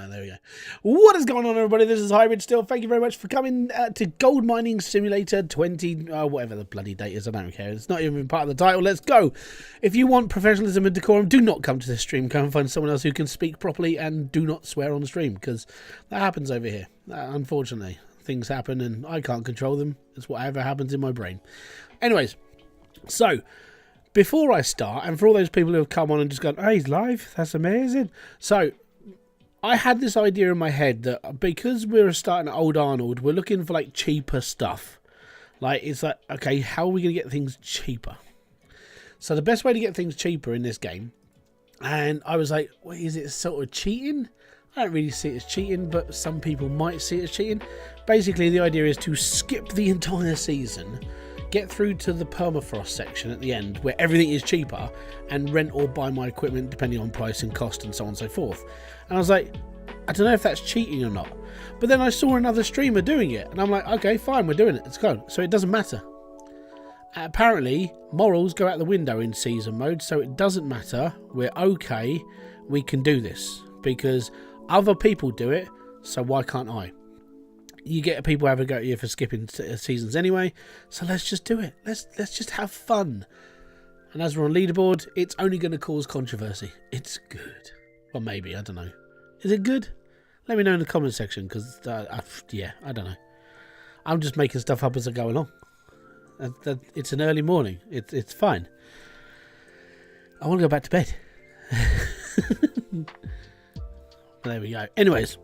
There we go. What is going on, everybody? This is Hybridsteel. Thank you very much for coming to Gold Mining Simulator 20, whatever the bloody date is. I don't care. It's not even part of the title. Let's go. If you want professionalism and decorum, do not come to this stream. Go and find someone else who can speak properly and do not swear on the stream, because that happens over here. Unfortunately, things happen and I can't control them. It's whatever happens in my brain. Anyways, so before I start, and for all those people who have come on and just gone, oh, he's live, that's amazing. So I had this idea in my head that because we're starting at Old Arnold, we're looking for like cheaper stuff. Like, it's like, okay, how are we going to get things cheaper? So the best way to get things cheaper in this game, and I was like, well, is it sort of cheating? I don't really see it as cheating, but some people might see it as cheating. Basically, the idea is to skip the entire season, get through to the permafrost section at the end where everything is cheaper, and rent or buy my equipment depending on price and cost and so on and so forth. And I was like, I don't know if that's cheating or not. But then I saw another streamer doing it and I'm like, okay, fine, we're doing it. Let's go. So it doesn't matter. Apparently, morals go out the window in season mode, so it doesn't matter. We're okay. We can do this because other people do it, so why can't I? You get people have a go at you for skipping seasons anyway, so let's just do it. Let's just have fun. And as we're on leaderboard, it's only going to cause controversy. It's good. Well, maybe, I don't know. Is it good? Let me know in the comment section, because yeah, I don't know. I'm just making stuff up as I go along. It's an early morning. It's fine. I want to go back to bed. There we go. Anyways,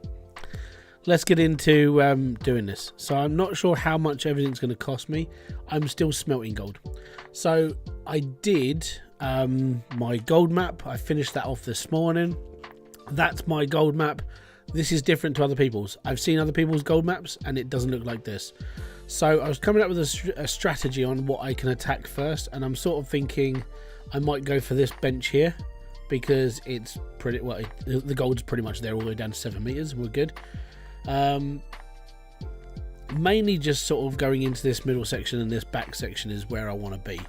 let's get into doing this. So I'm not sure how much everything's going to cost me. I'm still smelting gold. So I did my gold map. I finished that off this morning. That's my gold map. This is different to other people's. I've seen other people's gold maps and it doesn't look like this. So I was coming up with a strategy on what I can attack first, and I'm sort of thinking I might go for this bench here because it's pretty well. The gold's pretty much there all the way down to 7 meters. We're good. Mainly just sort of going into this middle section, and this back section is where I want to be.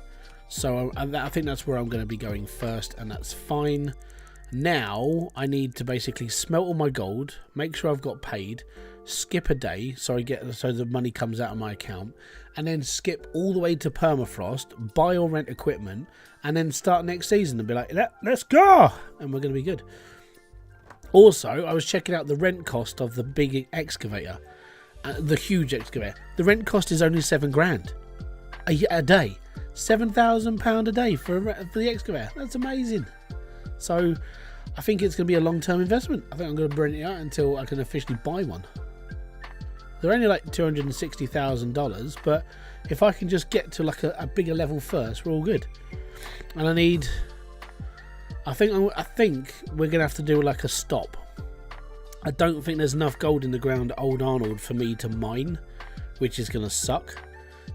So I think that's where I'm going to be going first, and that's fine. Now I need to basically smelt all my gold, make sure I've got paid, skip a day so the money comes out of my account, and then skip all the way to permafrost, buy or rent equipment, and then start next season and be like, let's go, and we're going to be good. Also, I was checking out the rent cost of the big excavator, the huge excavator. The rent cost is only $7,000 a day, £7,000 a day for the excavator. That's amazing. So I think it's going to be a long-term investment. I think I'm going to rent it out until I can officially buy one. They're only like $260,000, but if I can just get to like a bigger level first, we're all good. And I think we're going to have to do like a stop. I don't think there's enough gold in the ground at Old Arnold for me to mine, which is going to suck,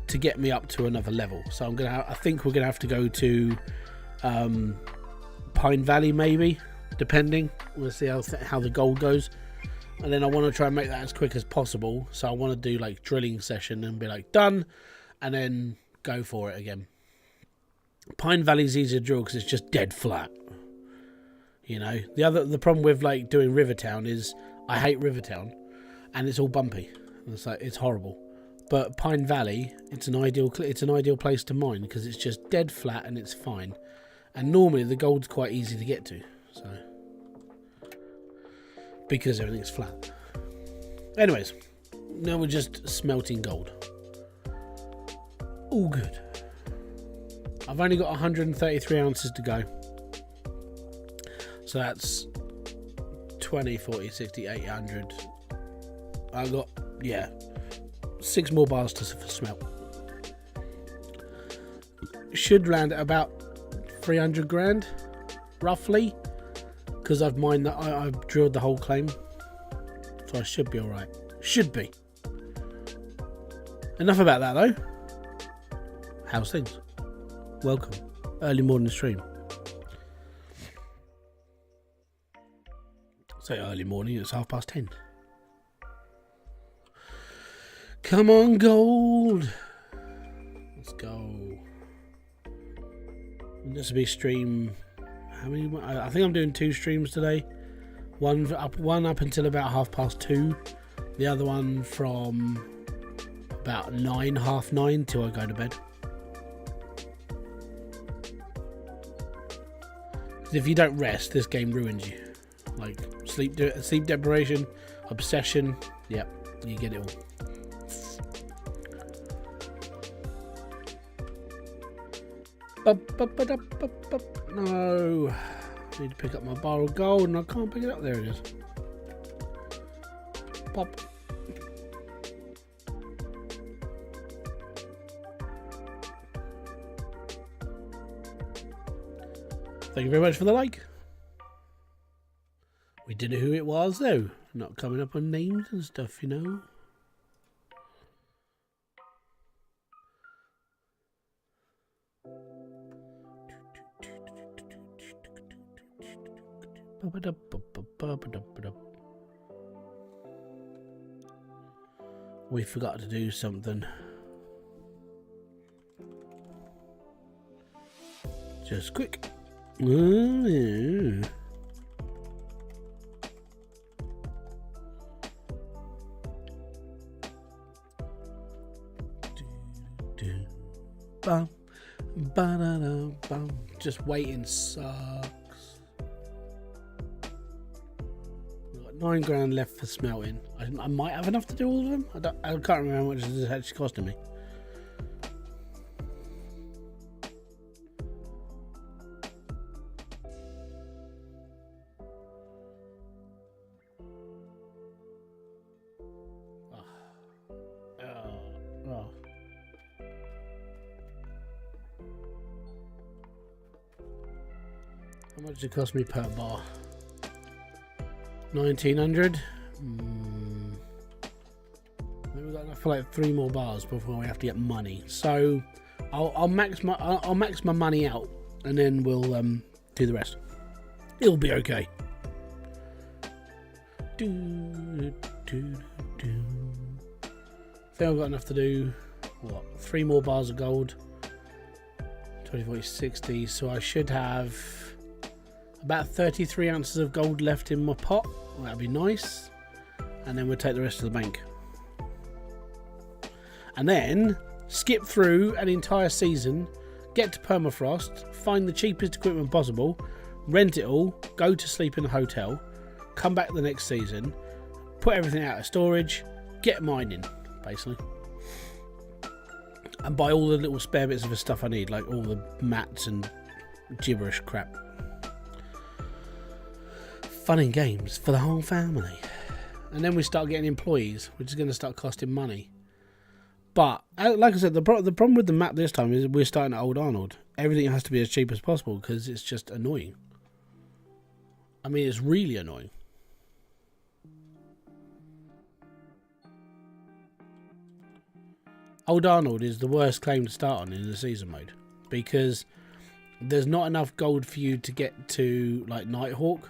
to get me up to another level. So I think we're going to have to go to Pine Valley, maybe, depending. We'll see how the gold goes. And then I want to try and make that as quick as possible. So I want to do like drilling session and be like done, and then go for it again. Pine Valley's easier to drill because it's just dead flat. You know, the problem with like doing Rivertown is I hate Rivertown, and it's all bumpy. It's like, it's horrible. But Pine Valley, it's an ideal place to mine because it's just dead flat and it's fine. And normally the gold's quite easy to get to, so because everything's flat. Anyways, now we're just smelting gold. All good. I've only got 133 ounces to go. So that's 20, 40, 60, 800. I've got, yeah, 6 more bars to smelt. Should land at about 300 grand, roughly, because I've mined that. I've drilled the whole claim, so I should be all right. Should be. Enough about that though. How's things? Welcome. Early morning stream. Say early morning. It's 10:30. Come on, gold. Let's go. This will be stream. How many? I think I'm doing 2 streams today. One up until about 2:30. The other one from about 9, half 9 till I go to bed. Because if you don't rest, this game ruins you. Like sleep deprivation, obsession. Yep, you get it all. No, I need to pick up my bar of gold and I can't pick it up. There it is. Pop. Thank you very much for the like. We didn't know who it was though. Not coming up on names and stuff, you know. We forgot to do something. Just quick. Oh, yeah. Bum, ba-da-da-bum. Just waiting sucks. We've got 9 grand left for smelting. I might have enough to do all of them. I can't remember how much this is actually costing me. How much does it cost me per bar? 1900. Maybe we've got enough for like 3 more bars before we have to get money. So I'll max my money out, and then we'll do the rest. It'll be okay. I think I've got enough to do what? 3 more bars of gold. 20, 40, 60. So I should have about 33 ounces of gold left in my pot. Well, that'd be nice. And then we'll take the rest to the bank. And then skip through an entire season, get to permafrost, find the cheapest equipment possible, rent it all, go to sleep in a hotel, come back the next season, put everything out of storage, get mining, basically. And buy all the little spare bits of the stuff I need, like all the mats and gibberish crap. Fun and games for the whole family. And then we start getting employees, which is going to start costing money. But, like I said, the problem with the map this time is we're starting at Old Arnold. Everything has to be as cheap as possible because it's just annoying. I mean, it's really annoying. Old Arnold is the worst claim to start on in the season mode because there's not enough gold for you to get to like Nighthawk,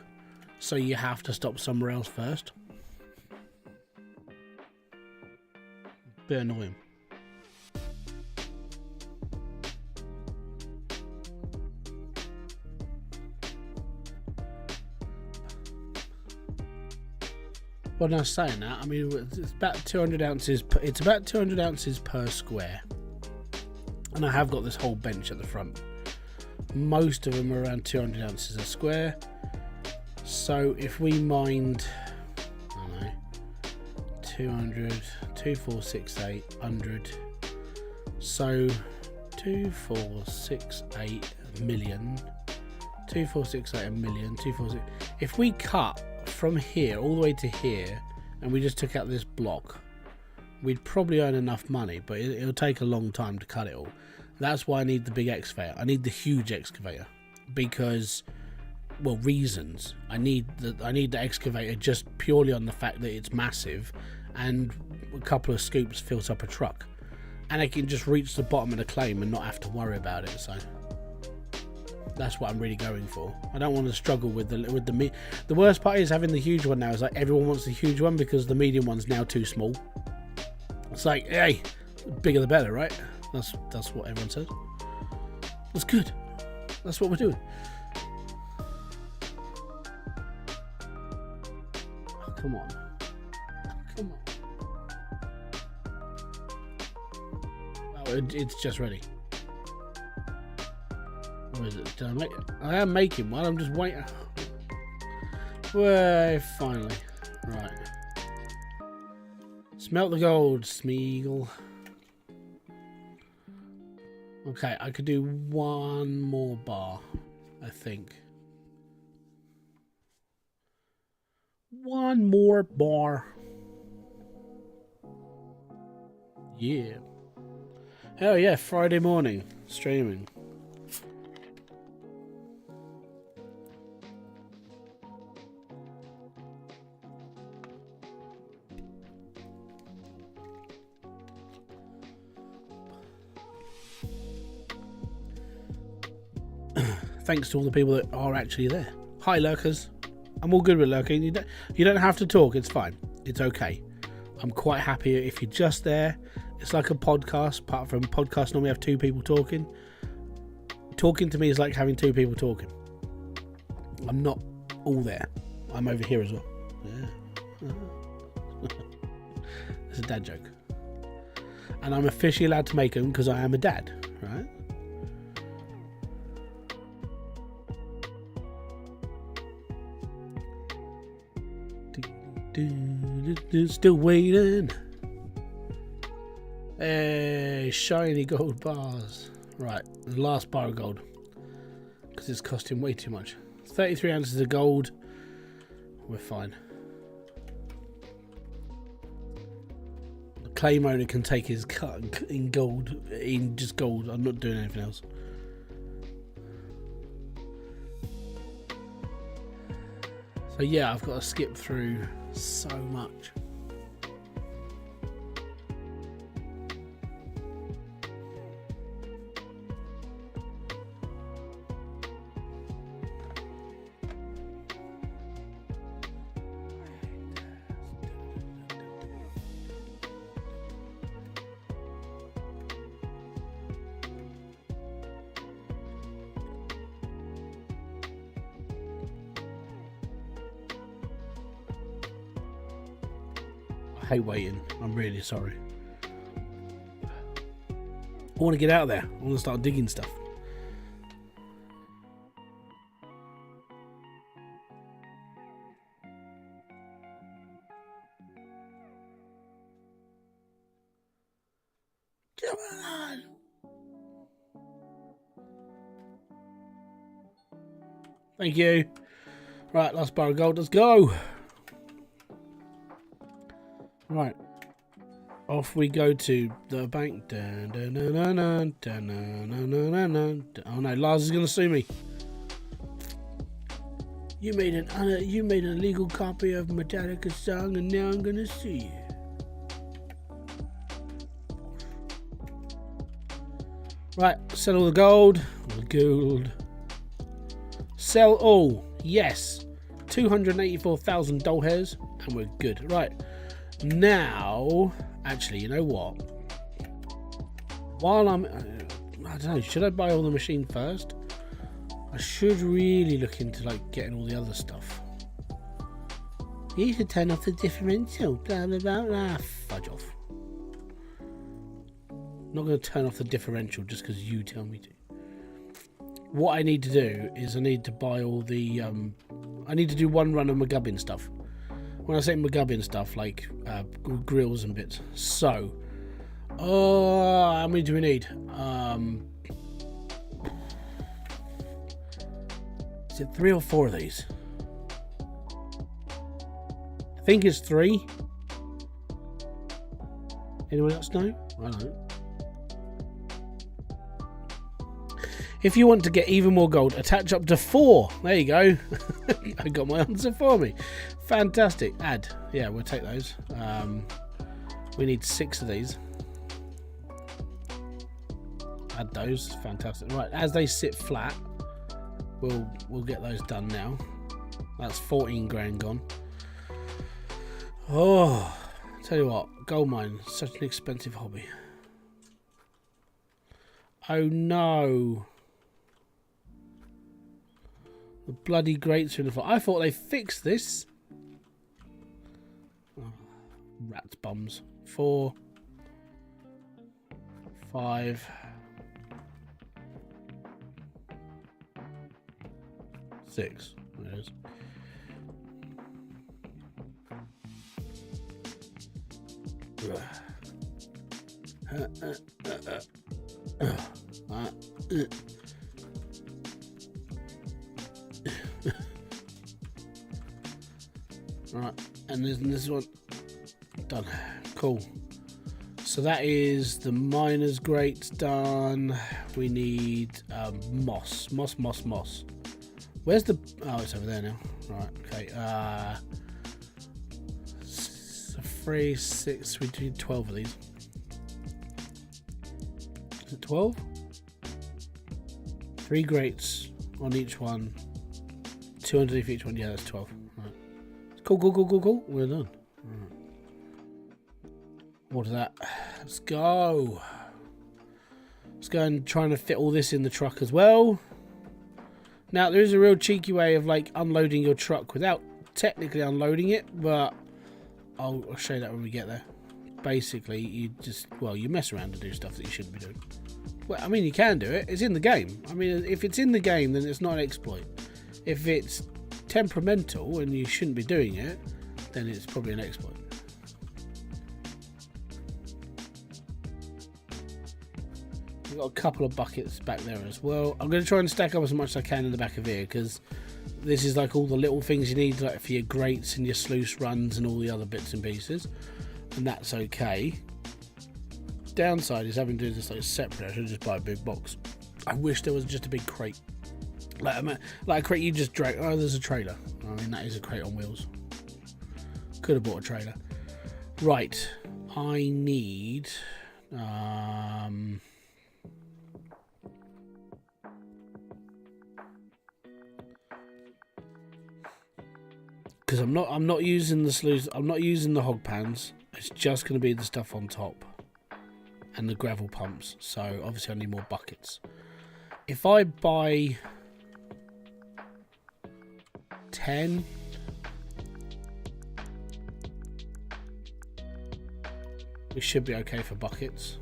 so you have to stop somewhere else first. Bit annoying. Well, now saying that, I mean, it's about 200 ounces. It's about 200 ounces per square, and I have got this whole bench at the front. Most of them are around 200 ounces a square. So if we mined, I don't know, 200, 2468, 100. So 2468 million, 2468 a million, 246. If we cut from here all the way to here and we just took out this block, we'd probably earn enough money, but it'll take a long time to cut it all. That's why I need the big excavator. I need the huge excavator because, well, reasons. I need the excavator just purely on the fact that it's massive and a couple of scoops fills up a truck, and I can just reach the bottom of the claim and not have to worry about it. So that's what I'm really going for. I don't want to struggle with the worst part is having the huge one now is like everyone wants the huge one because the medium one's now too small. It's like, hey, bigger the better, right? That's what everyone says. That's good. That's what we're doing. Come on. Come on. Oh, it's just ready. Or is it? Did I make it? I am making one. I'm just waiting. Well, finally. Right. Smelt the gold, Smeagol. Okay, I could do one more bar, I think. One more bar. Yeah. Oh yeah, Friday morning streaming. Thanks to all the people that are actually there. Hi lurkers. I'm all good with lurking. You don't have to talk, it's fine. It's okay. I'm quite happy if you're just there. It's like a podcast. Apart from podcasts normally have two people talking. Talking to me is like having two people talking. I'm not all there. I'm over here as well. Yeah. It's a dad joke. And I'm officially allowed to make them because I am a dad, right? Still waiting. Hey, shiny gold bars. Right, the last bar of gold. Because it's costing way too much. 33 ounces of gold. We're fine. The claim owner can take his cut in gold. In just gold. I'm not doing anything else. So yeah, I've got to skip through so much. I hate waiting. I'm really sorry. I want to get out there. I want to start digging stuff. Come on. Thank you. Right, last bar of gold. Let's go. Right, off we go to the bank. Oh no, Lars is gonna sue me. You made an illegal copy of Metallica's song, and now I'm gonna sue you. Right, sell all the gold. Sell all. Yes, 284,000 doll hairs, and we're good. Right. Now, actually, you know what? While I don't know, should I buy all the machine first? I should really look into like getting all the other stuff. You should turn off the differential. Blah blah blah blah. Fudge off. I'm not going to turn off the differential just because you tell me to. What I need to do is I need to buy all the. I need to do one run of McGubbin stuff. When I say McGubbin stuff, like grills and bits. So, how many do we need? Is it 3 or 4 of these? I think it's 3. Anyone else know? I don't know. If you want to get even more gold, attach up to 4. There you go. I got my answer for me. Fantastic. Add. Yeah, we'll take those. We need 6 of these. Add those. Fantastic. Right, as they sit flat, we'll get those done now. That's 14 grand gone. Oh, tell you what, gold mine, such an expensive hobby. Oh no. The bloody grates are in the floor. I thought they fixed this. Rats bums. 4, 5, 6. There it is. Right, and this one done. Cool. So that is the miner's grates done. We need moss. Where's the? Oh, it's over there now. Right. Okay. So 3, 6. We do 12 of these. Is it 12? 3 grates on each one. 2 underneath each one. Yeah, that's 12. Right. Cool. We're done. Right. What is that? Let's go. Let's go and try and fit all this in the truck as well. Now, there is a real cheeky way of like unloading your truck without technically unloading it, but I'll show you that when we get there. Basically, you just, well, you mess around to do stuff that you shouldn't be doing. Well, I mean, you can do it. It's in the game. I mean, if it's in the game, then it's not an exploit. If it's temperamental and you shouldn't be doing it, then it's probably an exploit. We've got a couple of buckets back there as well. I'm going to try and stack up as much as I can in the back of here, because this is like all the little things you need, like for your grates and your sluice runs and all the other bits and pieces, and that's okay. Downside is having to do this like separate. I should just buy a big box. I wish there was just a big crate, like a crate you just drag. Oh, there's a trailer. I mean, that is a crate on wheels. Could have bought a trailer. Right, I need because I'm not using the sluice, I'm not using the hog pans. It's just going to be the stuff on top and the gravel pumps. So obviously I need more buckets. If I buy 10, we should be okay for buckets.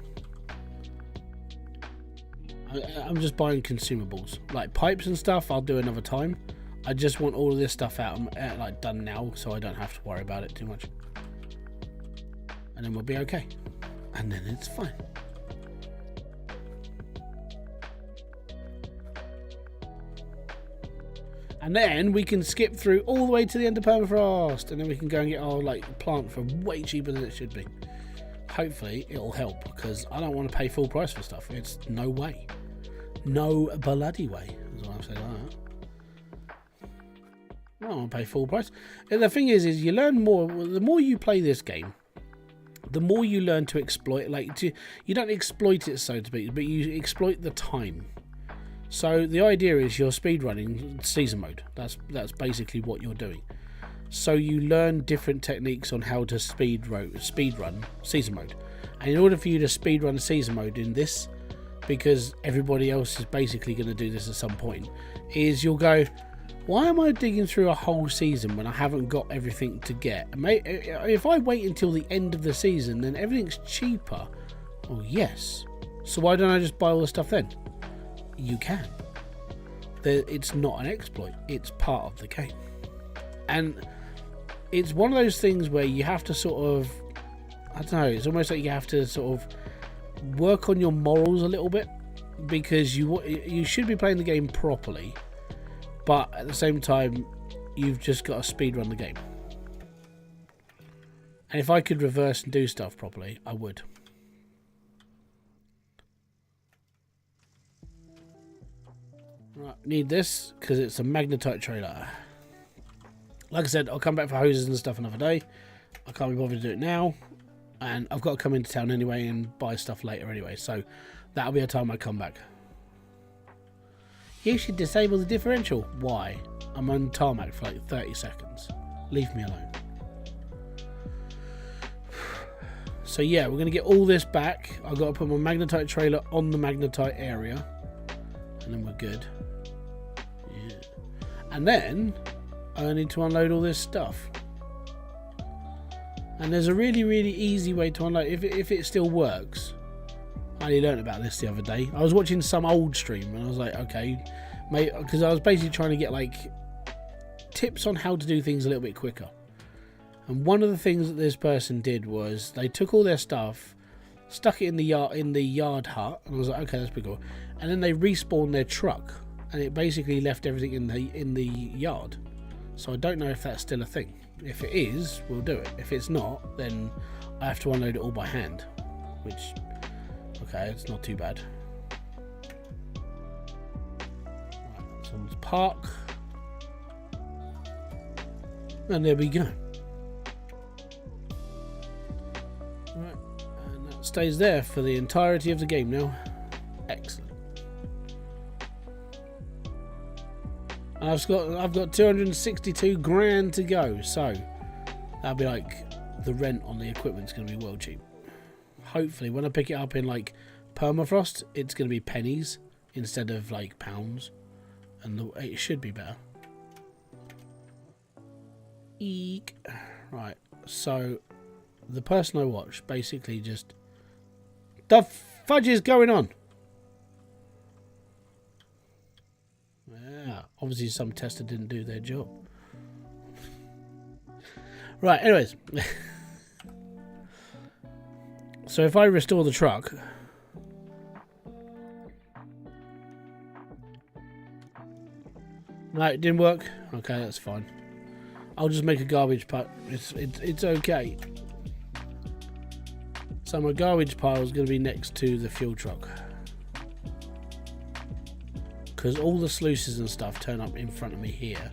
I'm just buying consumables like pipes and stuff. I'll do another time. I just want all of this stuff out like done now, so I don't have to worry about it too much, and then we'll be okay, and then it's fine. And then we can skip through all the way to the end of permafrost, and then we can go and get our like plant for way cheaper than it should be. Hopefully it'll help, because I don't want to pay full price for stuff. It's no way, no bloody way, is what I'm saying like that. I don't want to pay full price. And the thing is you learn more. The more you play this game, the more you learn to exploit. You don't exploit it, so to speak, but you exploit the time. So the idea is you're speedrunning season mode. That's basically what you're doing. So you learn different techniques on how to speedrun season mode. And in order for you to speedrun season mode in this, because everybody else is basically going to do this at some point, is you'll go, why am I digging through a whole season when I haven't got everything to get? If I wait until the end of the season, then everything's cheaper. Oh yes. So why don't I just buy all the stuff then? You can. It's not an exploit. It's part of the game. And it's one of those things where you have to sort of, I don't know, it's almost like you have to sort of work on your morals a little bit, because you should be playing the game properly. But at the same time, you've just got to speedrun the game. And if I could reverse and do stuff properly, I would. Right, need this because it's a magnetite trailer. Like I said, I'll come back for hoses and stuff another day. I can't be bothered to do it now. And I've got to come into town anyway and buy stuff later anyway. So that'll be a time I come back. You should disable the differential. Why? I'm on tarmac for like 30 seconds. Leave me alone. So yeah, we're going to get all this back. I've got to put my magnetite trailer on the magnetite area. And then we're good. Yeah. And then I need to unload all this stuff. And there's a really, really easy way to unload if it still works. I only learned about this the other day. I was watching some old stream and I was like, okay, mate, because I was basically trying to get like tips on how to do things a little bit quicker. And one of the things that this person did was they took all their stuff, stuck it in the yard hut, and I was like, okay, that's pretty cool. And then they respawned their truck, and it basically left everything in the yard. So I don't know if that's still a thing. If it is, we'll do it. If it's not, then I have to unload it all by hand, which, okay, it's not too bad. Right, so let's park, and there we go. Right, and that stays there for the entirety of the game now. Excellent. I've got 262 grand to go, so that'll be like the rent on the equipment's going to be well cheap. Hopefully, when I pick it up in like permafrost, it's going to be pennies instead of like pounds, and it should be better. Eek. Right, so the person I watched basically just, the fudge is going on. Yeah, obviously some tester didn't do their job. Right, anyways. So if I restore the truck, no, it didn't work. Okay, that's fine. I'll just make a garbage pile. It's okay. So my garbage pile is going to be next to the fuel truck, because all the sluices and stuff turn up in front of me here.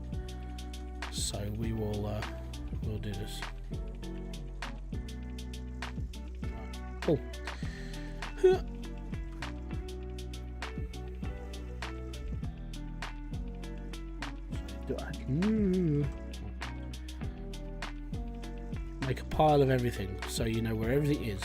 So we will we'll do this. Right, cool. Make a pile of everything so you know where everything is.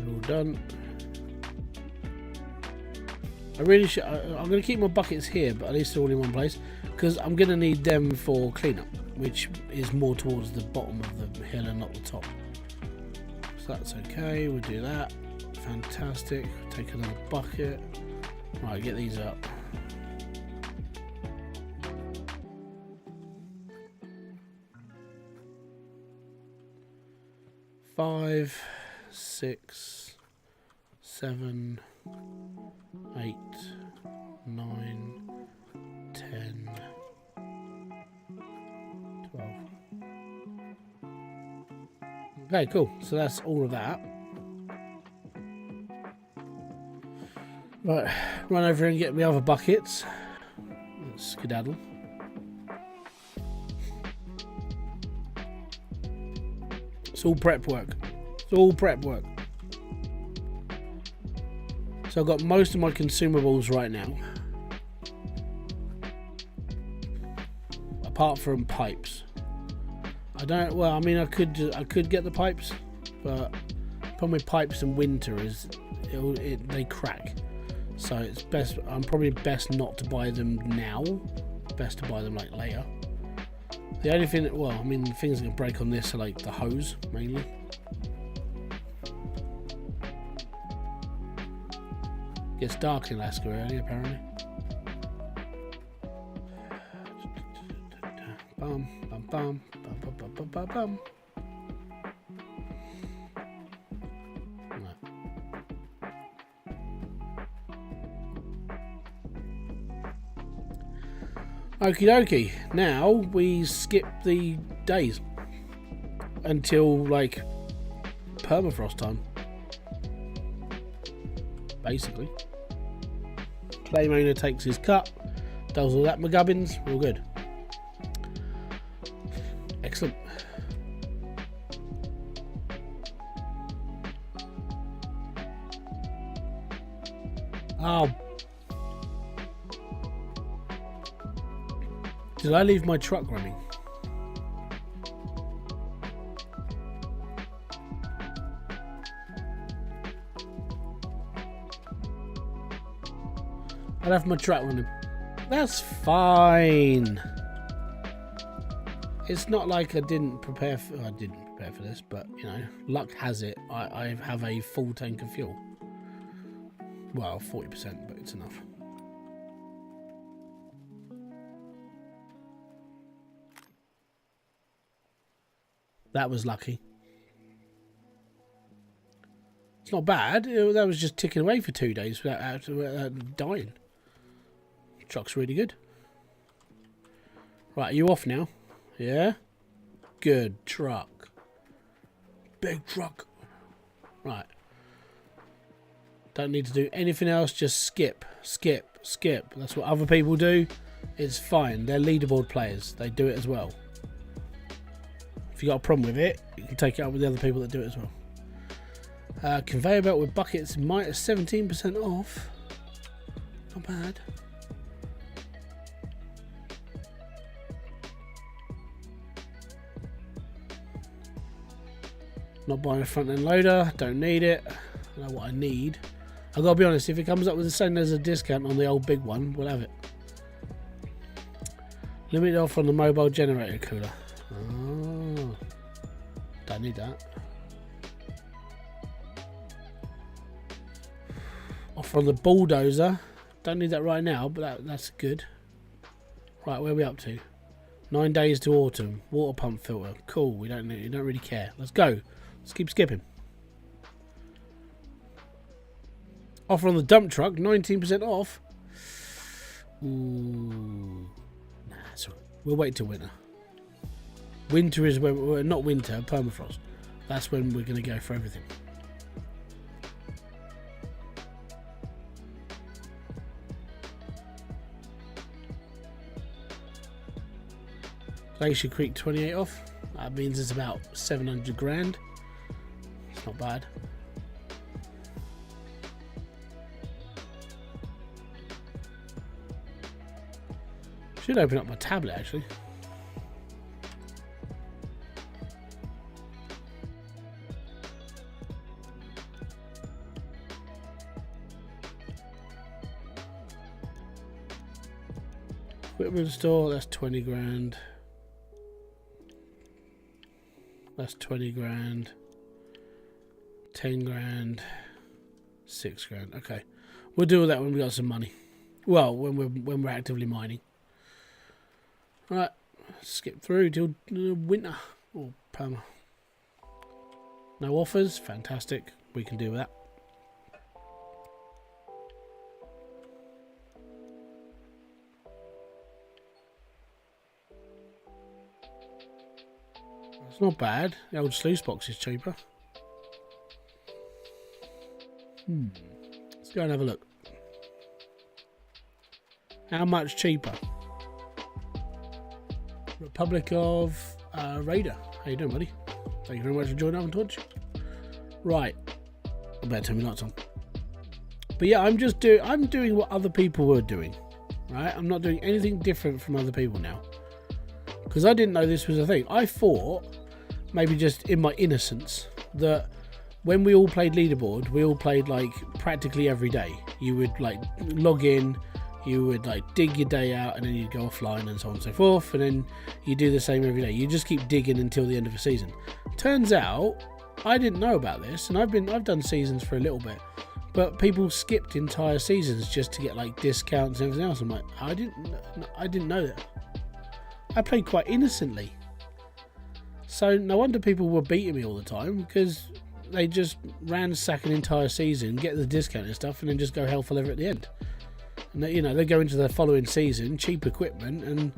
All done. I really should. I'm going to keep my buckets here, but at least they're all in one place, because I'm going to need them for cleanup, which is more towards the bottom of the hill and not the top. So that's okay. We'll do that. Fantastic. Take another bucket. Right, get these up. Five, 6, 7, 8, 9, 10, 12. Okay, cool. So that's all of that. Right, run over and get my other buckets. Let's skedaddle. It's all prep work. It's all prep work. So I've got most of my consumables right now, apart from pipes. I don't. Well, I mean, I could get the pipes, but the problem with pipes in winter is they crack. So it's best. I'm probably best not to buy them now. Best to buy them like later. The only thing that, well, I mean, the things that can break on this are like the hose mainly. Gets dark in Alaska early, apparently. Bum bum bum bum bum bum bum bum bum. Okie dokie. Now we skip the days until like permafrost time, basically. Claim owner takes his cut, does all that McGubbins, we're all good. Excellent. Oh. Did I leave my truck running? I left my truck running. That's fine. It's not like I didn't prepare for... I didn't prepare for this, but, you know, luck has it. I have a full tank of fuel. Well, 40%, but it's enough. That was lucky. It's not bad. That was just ticking away for 2 days without dying. Truck's really good. Right, are you off now? Yeah? Good truck. Big truck. Right. Don't need to do anything else, just skip, skip, skip. That's what other people do. It's fine. They're leaderboard players. They do it as well. If you got a problem with it, you can take it up with the other people that do it as well. Conveyor belt with buckets, minus 17% off. Not bad. Not buying a front end loader, don't need it. I know what I need. I've got to be honest, if it comes up with the same as a discount on the old big one, we'll have it. Limit off on the mobile generator cooler. Oh, don't need that. Offer on the bulldozer. Don't need that right now, but that's good. Right, where are we up to? 9 days to autumn. Water pump filter. Cool. We don't really care. Let's go. Let's keep skipping. Offer on the dump truck. 19% off. Ooh. Nah, sorry. We'll wait till winter. Winter is when we're not winter. Permafrost. That's when we're going to go for everything. Glacier Creek 28 off. That means it's about 700 grand. It's not bad. Should open up my tablet actually. Equipment store, that's 20 grand. That's 20 grand. 10 grand. 6 grand. Okay. We'll do all that when we got some money. Well, when we're actively mining. Right. Skip through till winter. Or perma. No offers. Fantastic. We can do that. It's not bad. The old sluice box is cheaper. Let's go and have a look. How much cheaper? Republic of Raider. How you doing, buddy? Thank you very much for joining up and touch. Right. I better turn my lights on. But yeah, I'm doing what other people were doing. Right? I'm not doing anything different from other people now. Because I didn't know this was a thing. I thought, maybe just in my innocence, that when we all played Leaderboard, we all played like practically every day. You would like log in, you would like dig your day out, and then you'd go offline and so on and so forth, and then you do the same every day. You just keep digging until the end of a season. Turns out I didn't know about this, and I've done seasons for a little bit, but people skipped entire seasons just to get like discounts and everything else. I'm like, I didn't know that. I played quite innocently. So no wonder people were beating me all the time, because they just ransack an entire season, get the discount and stuff, and then just go hell for leather at the end. And they, you know, they go into the following season, cheap equipment, and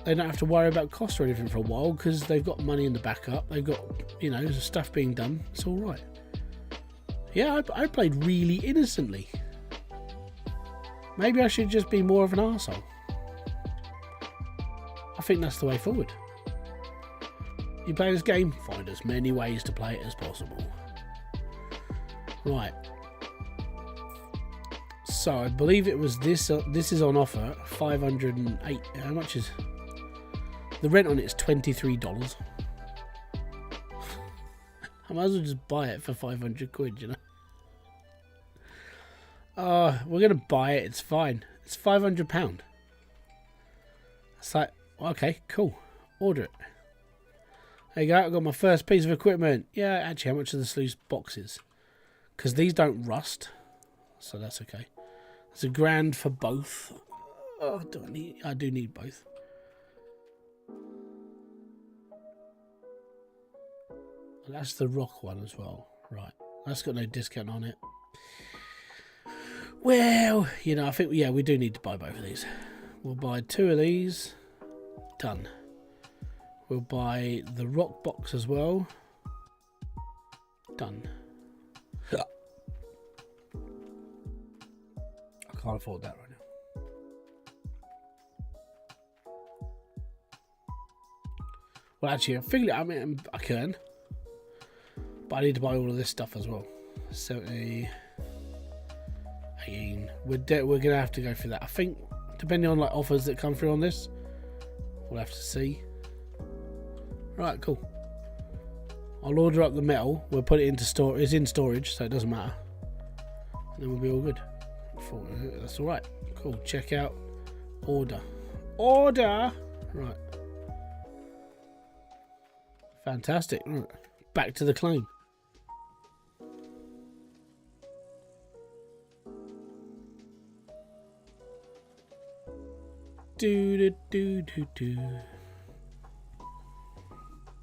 they don't have to worry about cost or anything for a while, because they've got money in the backup. They've got, you know, stuff being done. It's all right. Yeah, I played really innocently. Maybe I should just be more of an arsehole. I think that's the way forward. You play this game, find as many ways to play it as possible. Right. So I believe it was this. This is on offer, 508. How much is the rent on it? Is $23. I might as well just buy it for 500 quid, you know. We're gonna buy it. It's fine. It's £500. It's like, okay, cool. Order it. There you go. I got my first piece of equipment. Yeah, actually, how much are the sluice boxes? Because these don't rust, so that's okay. It's £1,000 for both. Oh, I do need both. That's the rock one as well. Right. That's got no discount on it. Well, you know, I think, yeah, we do need to buy both of these. We'll buy 2 of these. Done. We'll buy the rock box as well. Done. I can't afford that right now. Well, actually, I mean, I can. But I need to buy all of this stuff as well. 70, 18. We're going to have to go through that. I think, depending on like offers that come through on this, we'll have to see. Right, cool. I'll order up the metal. We'll put it into store. It's in storage, so it doesn't matter. And then we'll be all good. That's all right. Cool. Check out. Order. Order. Right. Fantastic. Right. Back to the claim. Do.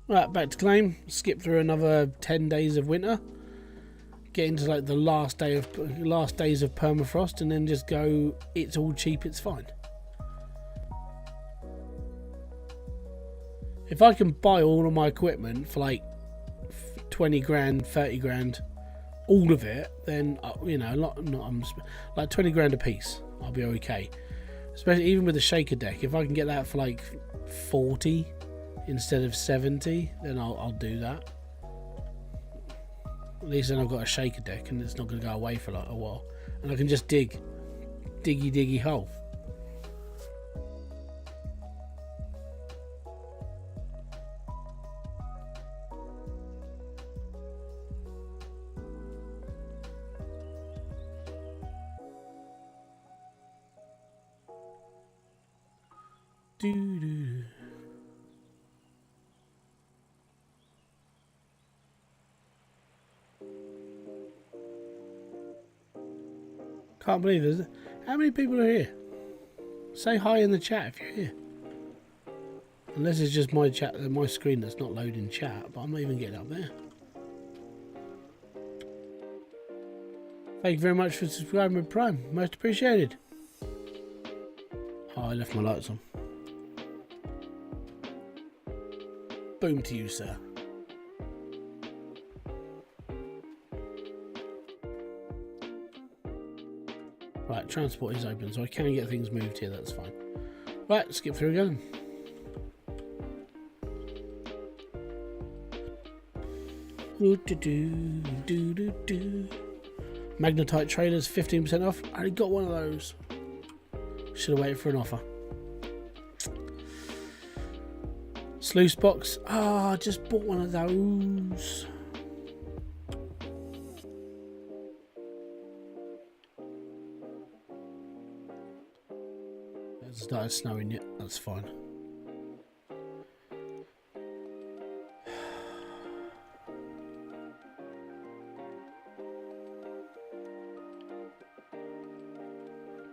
Right, back to claim. Skip through another 10 days of winter. Get into like the last days of permafrost, and then just go. It's all cheap. It's fine. If I can buy all of my equipment for like 20 grand, 30 grand, all of it, then you know, like 20 grand a piece, I'll be okay. Especially even with the shaker deck, if I can get that for like 40 instead of 70, then I'll do that. At least then I've got a shaker deck and it's not going to go away for like a while, and I can just diggy hole. Doo-doo. Can't believe it. How many people are here? Say hi in the chat if you're here. Unless it's just my chat, my screen that's not loading chat, but I'm not even getting up there. Thank you very much for subscribing with Prime. Most appreciated. Oh, I left my lights on. Boom to you, sir. Right, transport is open, so I can get things moved here, that's fine. Right, skip through again. Magnetite trailers, 15% off. I already got one of those. Should have waited for an offer. Sluice box. I just bought one of those. It started snowing yet. That's fine.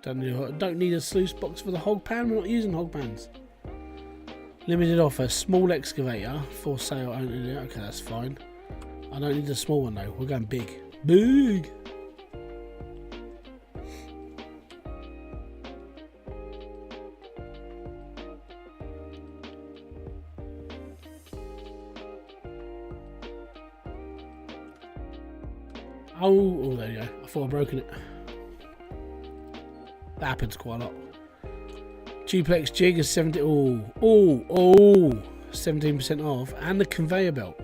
Don't need a sluice box for the hog pan. We're not using hog pans. Limited offer, small excavator for sale only. Okay, that's fine. I don't need a small one though. We're going big. Big! Oh, there you go. I thought I'd broken it. That happens quite a lot. Duplex jig is 70. Oh, 17% off, and the conveyor belt.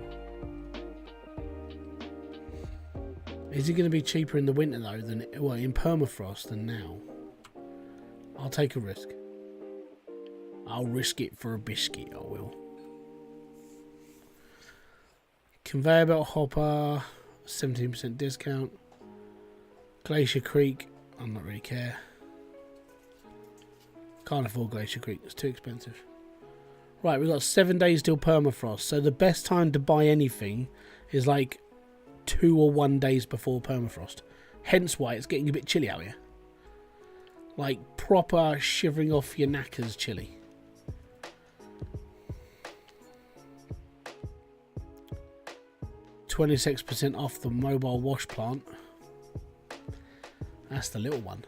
Is it going to be cheaper in the winter though than in permafrost than now? I'll take a risk. I'll risk it for a biscuit. I will. Conveyor belt hopper, 17% discount. Glacier Creek, I'm not really care. Can't afford Glacier Creek, it's too expensive. Right, we've got 7 days till permafrost, so the best time to buy anything is like 2 or 1 days before permafrost. Hence why it's getting a bit chilly out here. Like proper shivering off your knackers chilly. %26% off the mobile wash plant. That's the little one.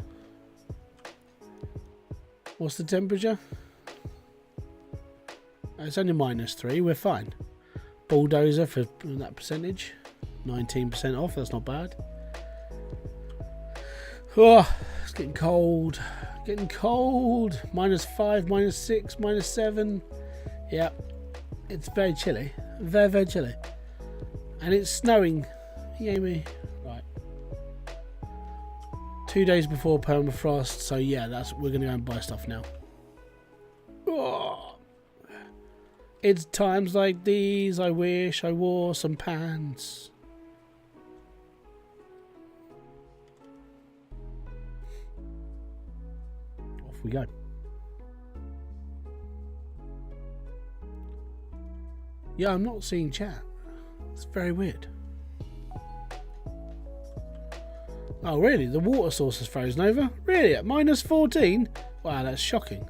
What's the temperature? It's only -3. We're fine. Bulldozer for that percentage. 19% off. That's not bad. Oh, it's getting cold. Getting cold. -5, -6, -7. Yeah. It's very chilly. Very, very chilly. And it's snowing. Yay me. Right. 2 days before permafrost. So yeah, we're gonna go and buy stuff now. Oh. It's times like these I wish I wore some pants. Off we go. Yeah, I'm not seeing chat. It's very weird. Oh, really? The water source is frozen over? Really? At -14? Wow, that's shocking.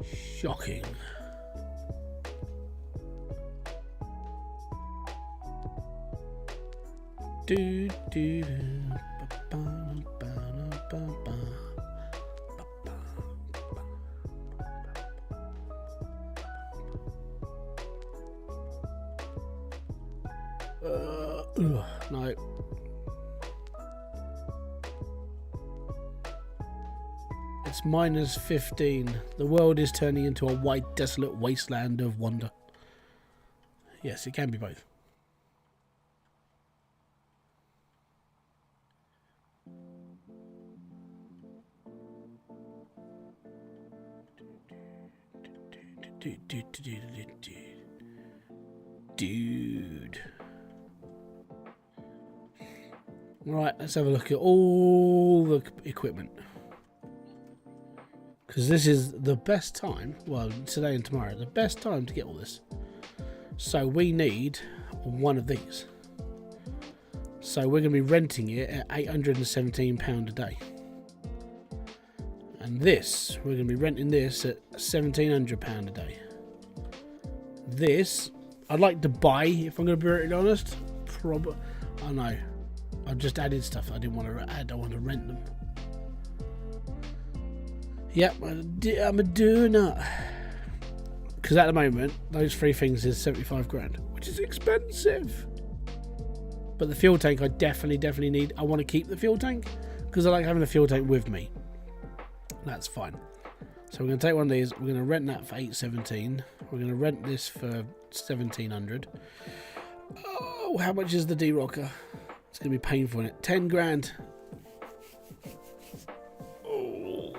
Shocking. Do do ba ba ba ba. No. It's -15. The world is turning into a white, desolate wasteland of wonder. Yes, it can be both. Dude. Right, let's have a look at all the equipment. Because this is the best time, well, today and tomorrow, the best time to get all this. So we need one of these. So we're going to be renting it at £817 a day. And this, we're going to be renting this at £1,700 a day. This, I'd like to buy, if I'm going to be really honest. I know. I've just added stuff I didn't want to add. I want to rent them. Yep, I'm a doing that. Because at the moment, those 3 things is 75 grand, which is expensive. But the fuel tank I definitely need. I want to keep the fuel tank because I like having the fuel tank with me. That's fine. So we're going to take one of these. We're going to rent that for $817. We're going to rent this for $1,700. Oh, how much is the D-Rocker? It's going to be painful, isn't it? 10 grand. Oh.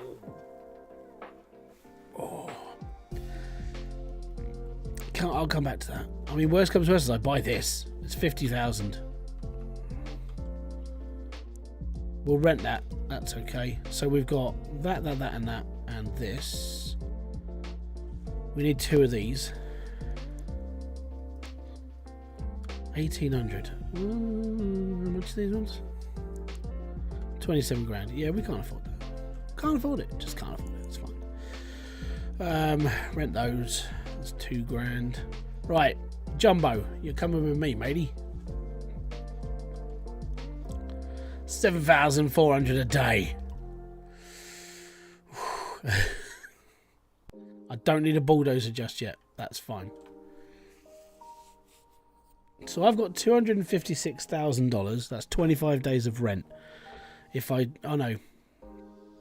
I'll come back to that. I mean, worst comes to worst, I buy this. It's 50,000. We'll rent that. That's okay. So we've got that, and this. We need 2 of these. 1,800. How much are these ones? 27 grand. Yeah, we can't afford that. Can't afford it. Just can't afford it. It's fine. Rent those. That's 2 grand. Right, Jumbo, you're coming with me, matey. 7,400 a day. I don't need a bulldozer just yet. That's fine. So I've got $256,000. That's 25 days of rent. If I, oh no,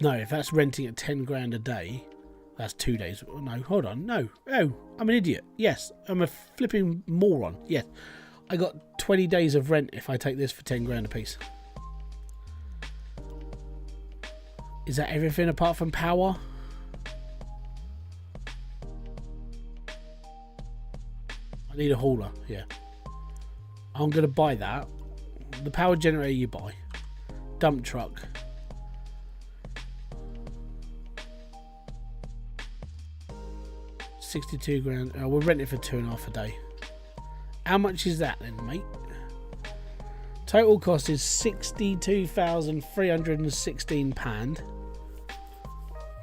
if that's renting at 10 grand a day, that's 2 days. No, hold on, no, oh, I'm an idiot. Yes, I'm a flipping moron. Yes, I got 20 days of rent if I take this for 10 grand a piece. Is that everything apart from power? I need a hauler, yeah. I'm going to buy that. The power generator you buy. Dump truck. $62 grand. We'll rent it for 2.5 a day. How much is that then, mate? Total cost is £62,316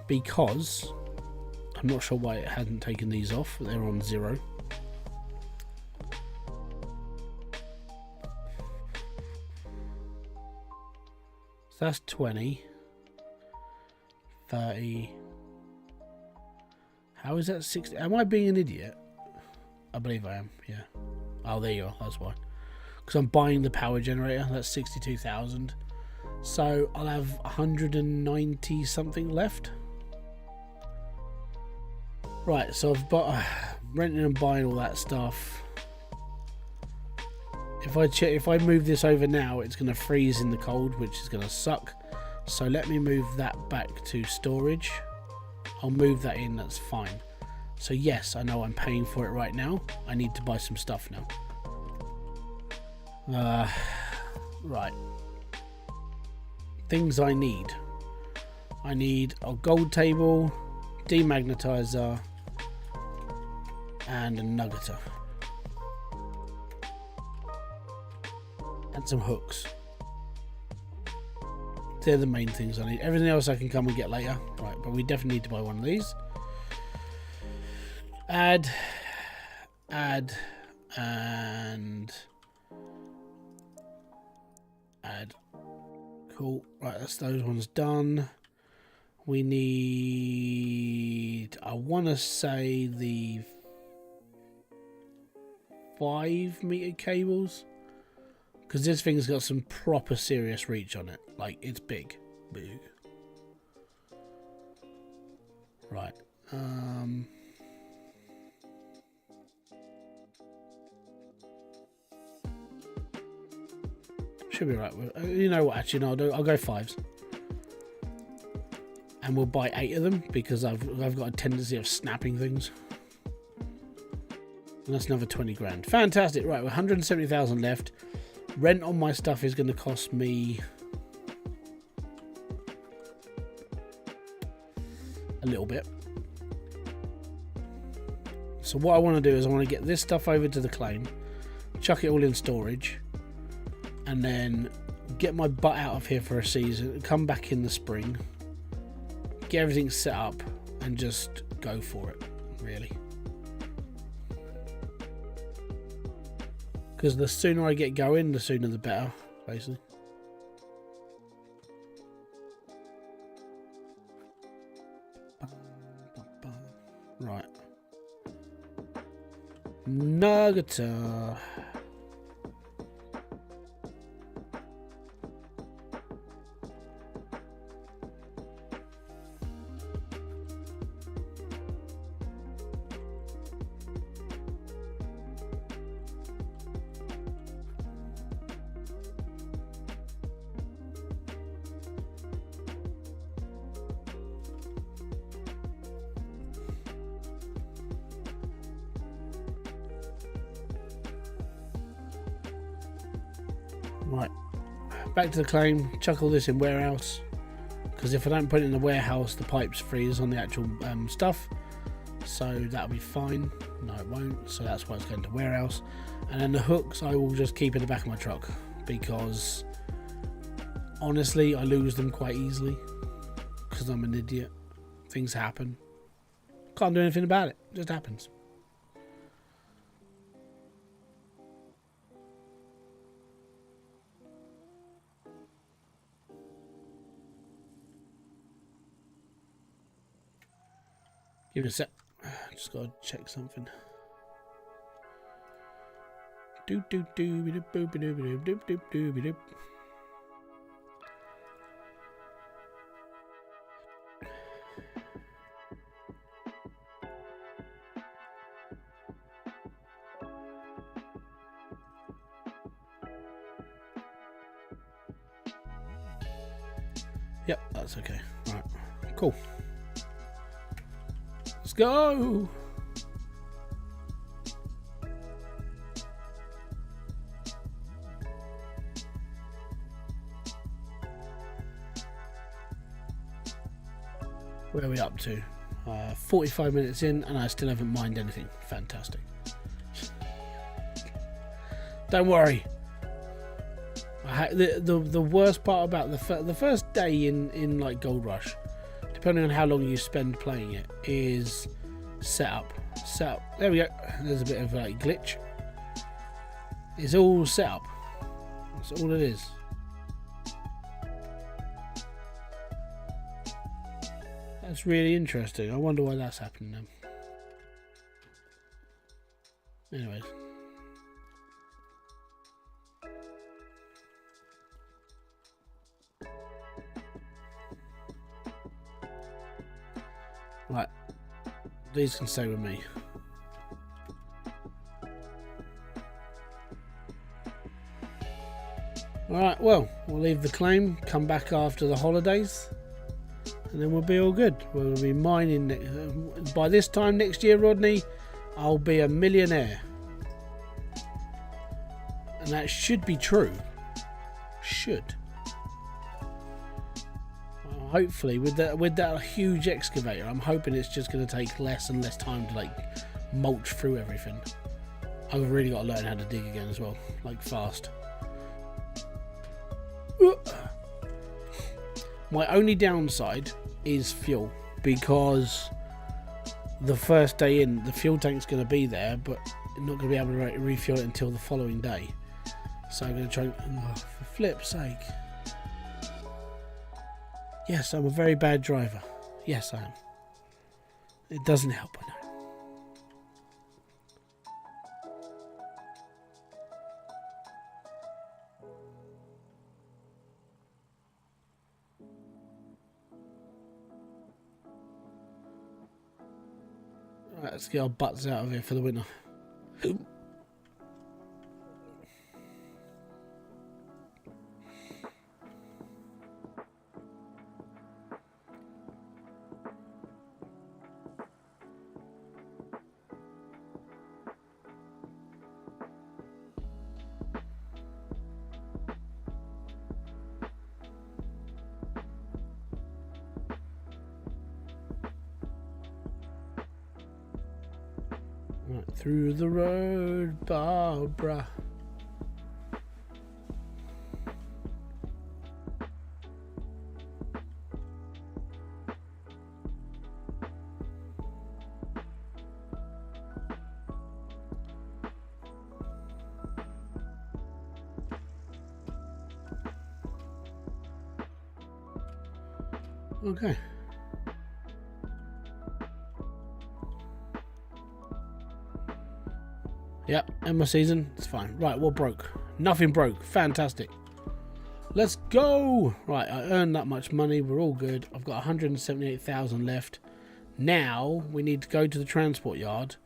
because I'm not sure why it hadn't taken these off. They're on 0. So that's 20, 30. How is that 60? Am I being an idiot? I believe I am, yeah. Oh, there you are, that's why. Because I'm buying the power generator, that's 62,000. So I'll have 190 something left. Right, so I've bought renting and buying all that stuff. If I move this over now, it's going to freeze in the cold, which is going to suck. So let me move that back to storage. I'll move that in, that's fine. So yes, I know I'm paying for it right now. I need to buy some stuff now. Right. Things I need. I need a gold table, demagnetizer, and a nuggeter. And some hooks. They're the main things I need. Everything else I can come and get later. Right, but we definitely need to buy one of these. Add, and add. Cool. Right, that's those ones done. We need, I want to say the 5-meter cables. Because this thing's got some proper serious reach on it. Like, it's big. Big. Right. Should be right. You know what, actually, no, I'll go 5s. And we'll buy 8 of them, because I've got a tendency of snapping things. And that's another 20 grand. Fantastic. Right, we're 170,000 left. Rent on my stuff is going to cost me a little bit. So what I want to do is I want to get this stuff over to the claim, chuck it all in storage, and then get my butt out of here for a season, come back in the spring, get everything set up, and just go for it, really. Because the sooner I get going, the sooner the better, basically. Right. Nuggeter. Right, back to the claim, chuck all this in warehouse, because if I don't put it in the warehouse, the pipes freeze on the actual stuff, so that'll be fine. No, it won't, so that's why it's going to warehouse. And then the hooks I will just keep in the back of my truck, because honestly I lose them quite easily, because I'm an idiot. Things happen, can't do anything about it, just happens. Give it a sec. Just gotta check something. Yep, that's okay. Right, cool. Let's go. Where are we up to? 45 minutes in, and I still haven't mined anything. Fantastic. Don't worry. The worst part about the first day in like Gold Rush, depending on how long you spend playing it, is setup. There we go. There's a bit of a glitch. It's all set up. That's all it is. That's really interesting. I wonder why that's happening then. Anyways. Right. These can stay with me. Alright, well, we'll leave the claim, come back after the holidays, and then we'll be all good. We'll be mining. By this time next year, Rodney, I'll be a millionaire. And that should be true. Should. Hopefully, with that huge excavator, I'm hoping it's just going to take less and less time to like mulch through everything. I've really got to learn how to dig again as well, like fast. My only downside is fuel, because the first day in, the fuel tank's going to be there, but I'm not going to be able to refuel it until the following day. So I'm going to try. Oh, for flip's sake. Yes, I'm a very bad driver. Yes, I am. It doesn't help, I know. Right, let's get our butts out of here for the winter. Right, through the road, Barbara. Okay. Yep, end my season. It's fine. Right, what broke? Nothing broke. Fantastic. Let's go. Right, I earned that much money. We're all good. I've got 178,000 left. Now we need to go to the transport yard,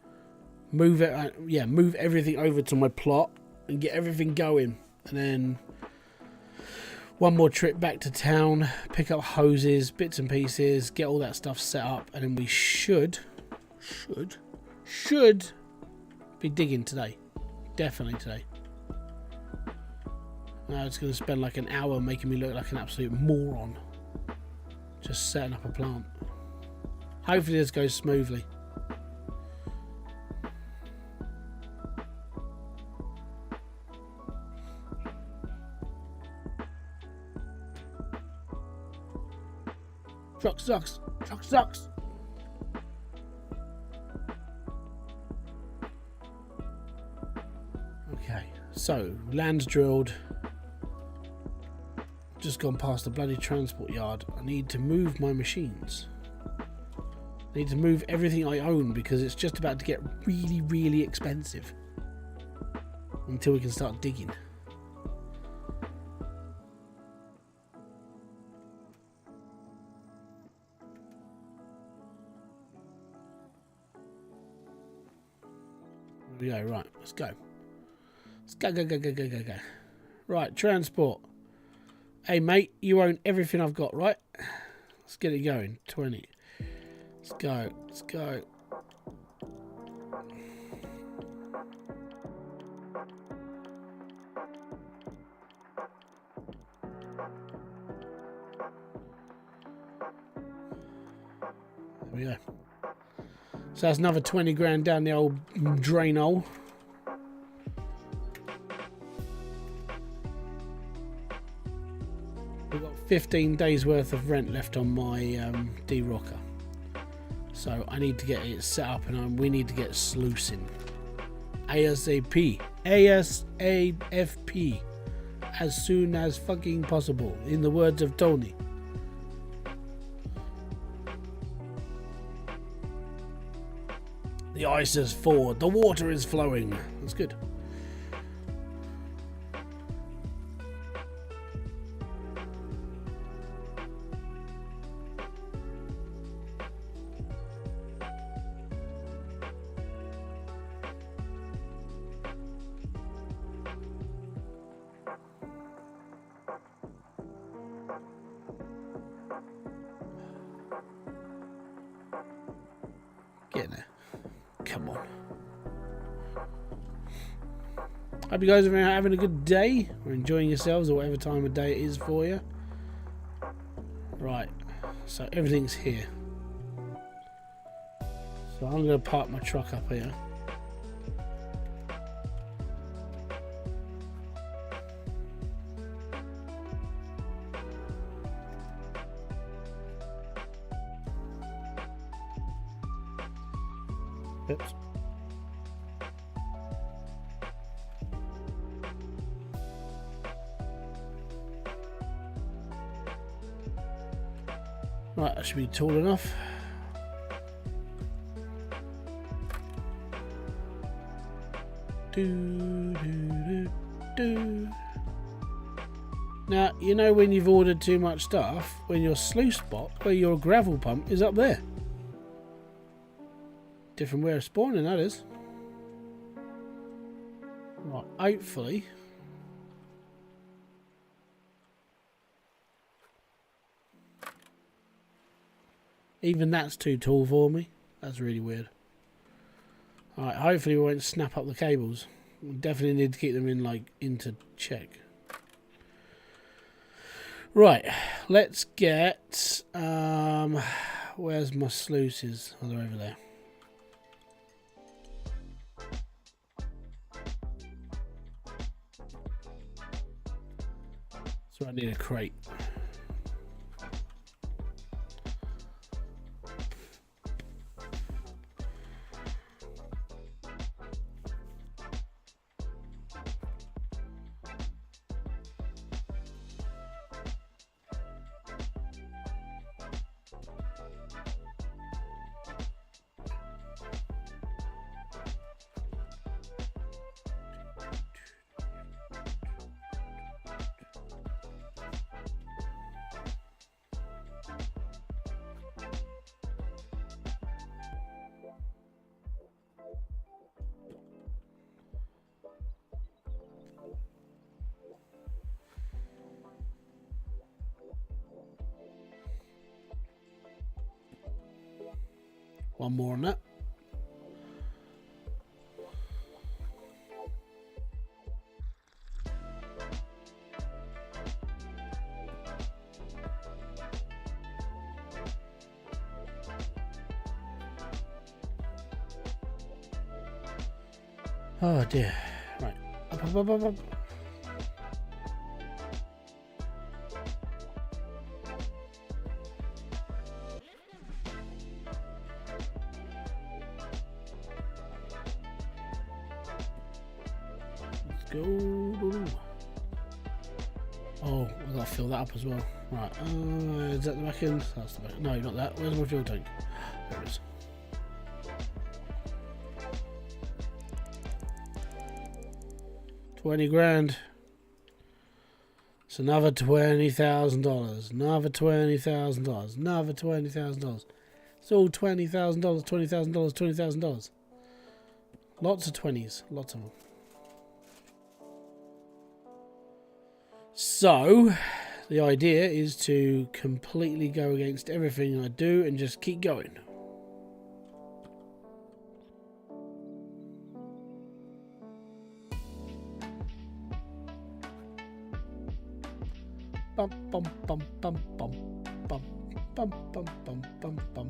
move it. Move everything over to my plot and get everything going. And then one more trip back to town, pick up hoses, bits and pieces, get all that stuff set up, and then we should be digging today. Definitely today. Now it's going to spend like an hour making me look like an absolute moron. Just setting up a plant. Hopefully this goes smoothly. Truck sucks. Truck sucks. Okay, so land's drilled. Just gone past the bloody transport yard. I need to move my machines. I need to move everything I own because it's just about to get really, really expensive. until we can start digging. There we go. Right, let's go. Let's go, go, go, go, go, go, go. Right, transport. Hey, mate, you own everything I've got, right? Let's get it going. 20. Let's go. Let's go. There we go. So that's another 20 grand down the old drain hole. We've got 15 days worth of rent left on my de-rocker. So I need to get it set up and we need to get sluicing. ASAP. ASAFP. As soon as fucking possible. In the words of Tony. The ice has thawed. The water is flowing. That's good. Getting there. Come on. Hope you guys are having a good day or enjoying yourselves or whatever time of day it is for you. Right, so everything's here. So I'm going to park my truck up here. Oops. Right, that should be tall enough. Now, you know when you've ordered too much stuff, when your sluice spot, where your gravel pump is up there. Different way of spawning, that is. Right, hopefully. Even that's too tall for me. That's really weird. Alright, hopefully we won't snap up the cables. We definitely need to keep them in, like, into check. Right, let's get... where's my sluices? Oh, they're over there. So I need a crate. One more on that. Oh dear. Right. Up, up, up, up, up. Go. Oh, I've got to fill that up as well. Right, is that the back end? That's the back. No, not that. Where's my fuel tank? There it is. 20 grand. It's another $20,000. Another $20,000. Another $20,000. It's all $20,000, $20,000, $20,000. Lots of 20s. Lots of them. So, the idea is to completely go against everything I do and just keep going. Bum bum bum bum bum bum bum bum bum bum bum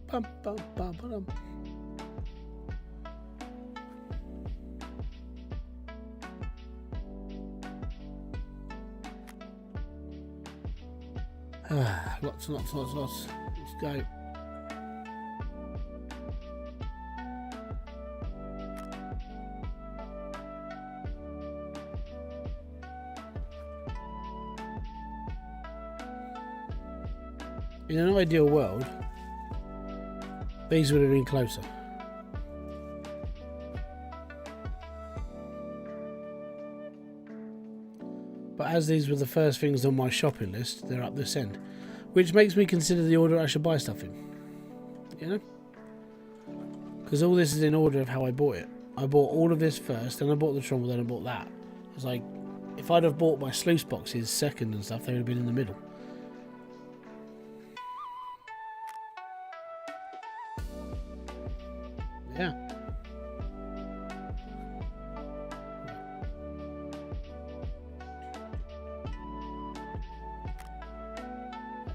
bum bum bum bum. Lots and lots and lots and lots. Let's go. In an ideal world, these would have been closer. But as these were the first things on my shopping list, they're up this end. Which makes me consider the order I should buy stuff in. You know? Because all this is in order of how I bought it. I bought all of this first, then I bought the trommel, then I bought that. It was like, if I'd have bought my sluice boxes second and stuff, they would have been in the middle. Yeah.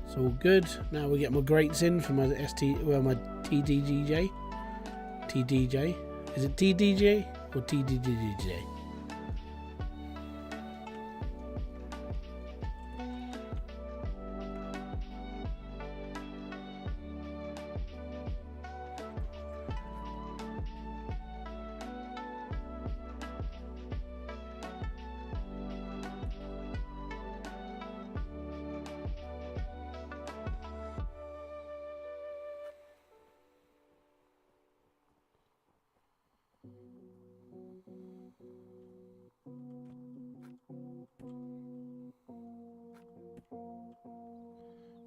It's all good. Now we get my grates in for my my TDJ. TDJ. Is it TDJ or TDJ?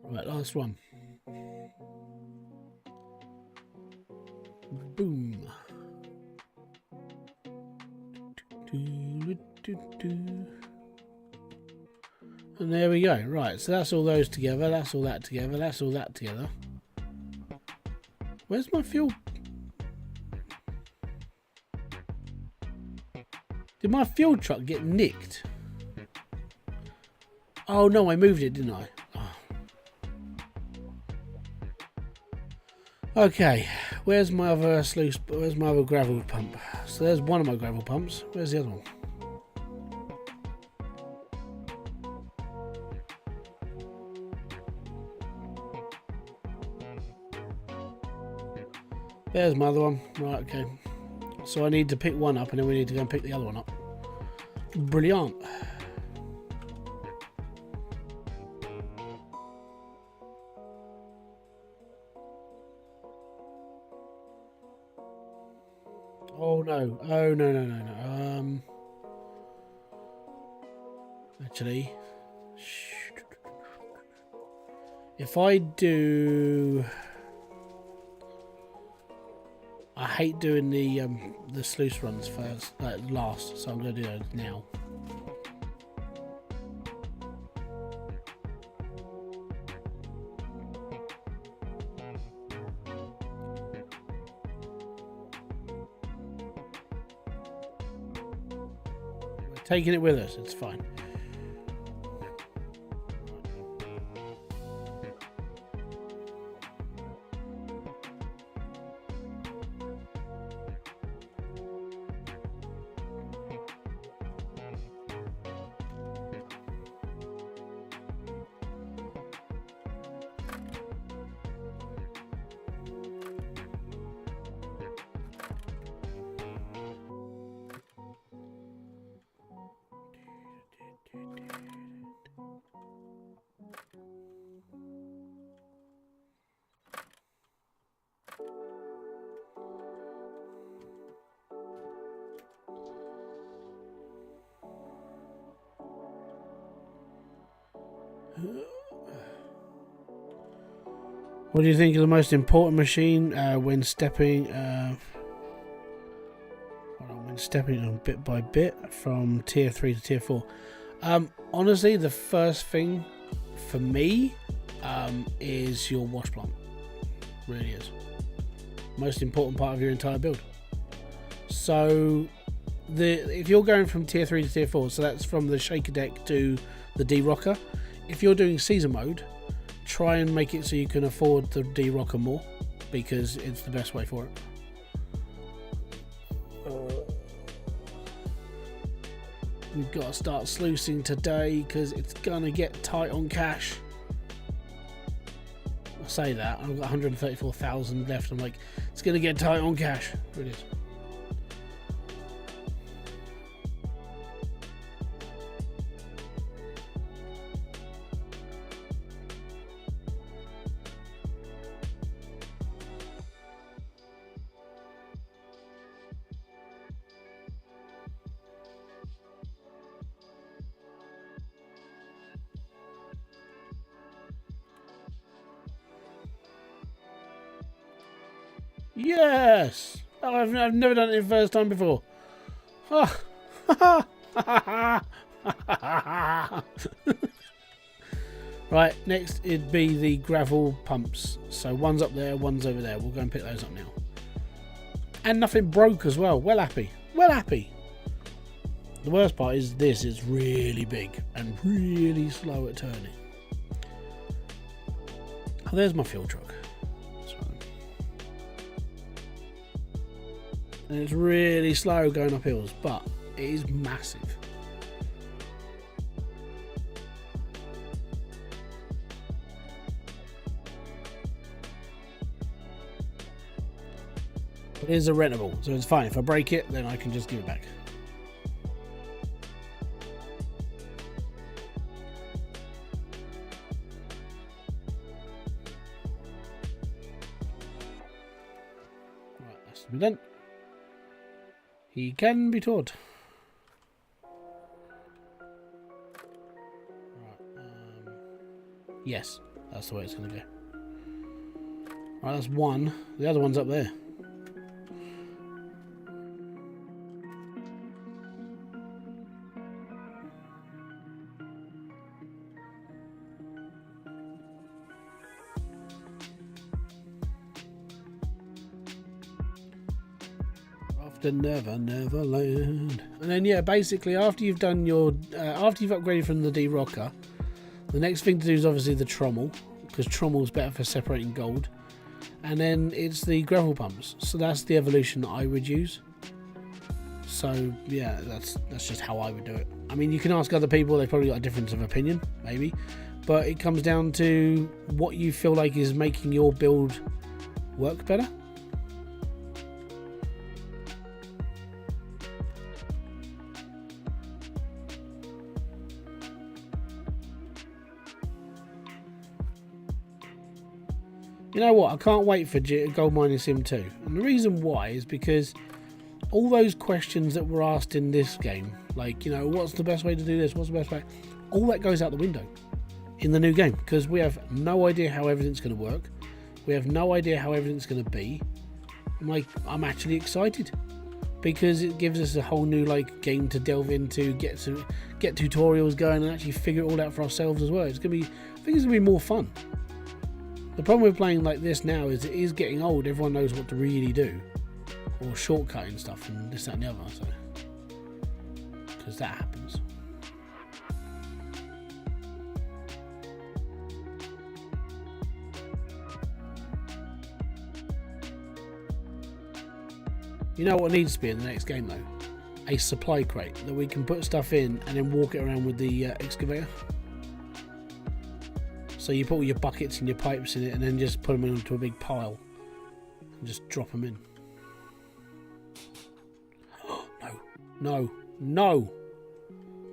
Right, last one. Boom. And there we go. Right, so that's all those together. That's all that together. That's all that together. Where's my fuel? Did my fuel truck get nicked? Oh no, I moved it, didn't I? Okay, where's my other sluice? Where's my other gravel pump? So there's one of my gravel pumps. Where's the other one? There's my other one. Right, okay. So I need to pick one up and then we need to go and pick the other one up. Brilliant. Oh no, oh no. Actually, if I do, I hate doing the sluice runs first, like last, so I'm going to do that now. Taking it with us, it's fine. What do you think is the most important machine when stepping? When stepping on bit by bit from tier 3 to tier 4. Honestly, the first thing for me is your wash plant. Really is. Most important part of your entire build. So if you're going from tier 3 to tier 4, so that's from the shaker deck to the D-rocker. If you're doing season mode, try and make it so you can afford the D-rocker more, because it's the best way for it. We've got to start sluicing today because it's gonna get tight on cash. I say that, I've got 134,000 left. I'm like, it's gonna get tight on cash. It really is. Yes! Oh, I've never done it the first time before. Oh. Right, next it'd be the gravel pumps. So one's up there, one's over there. We'll go and pick those up now. And nothing broke as well. Well happy. Well happy. The worst part is this is really big and really slow at turning. Oh, there's my fuel truck. And it's really slow going up hills, but it is massive. It is a rentable, so it's fine. If I break it, then I can just give it back. Right, that's done. He can be taught. Right, yes, that's the way it's going to go. Right, that's one. The other one's up there. Never land. And then yeah, basically after you've done your after you've upgraded from the D-rocker, the next thing to do is obviously the trommel, because trommel's better for separating gold, and then it's the gravel pumps. So that's the evolution that I would use. So yeah, that's just how I would do it. I mean, you can ask other people, they've probably got a difference of opinion, maybe, but it comes down to what you feel like is making your build work better. You know what, I can't wait for Gold Mining Sim 2. And the reason why is because all those questions that were asked in this game, like, you know, what's the best way to do this, what's the best way, all that goes out the window in the new game, because we have no idea how everything's going to work. We have no idea how everything's going to be. I'm actually excited, because it gives us a whole new game to delve into, get tutorials going, and actually figure it all out for ourselves as well. I think it's gonna be more fun. The problem with playing like this now is it is getting old. Everyone knows what to really do, or shortcutting stuff and this, that and the other, so because that happens. You know what needs to be in the next game though? A supply crate that we can put stuff in and then walk it around with the excavator. So you put all your buckets and your pipes in it and then just put them into a big pile and just drop them in. No.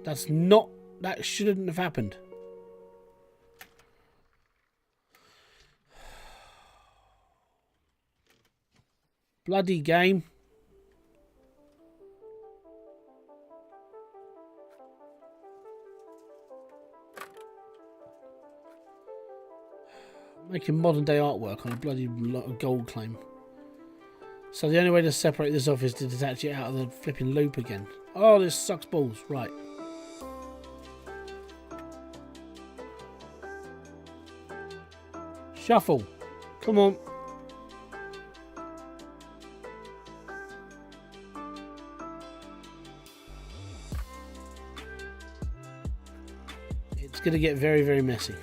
That shouldn't have happened. Bloody game. Making modern day artwork on a bloody gold claim. So the only way to separate this off is to detach it out of the flipping loop again. Oh, this sucks balls. Right. Shuffle. Come on. It's going to get very, very messy.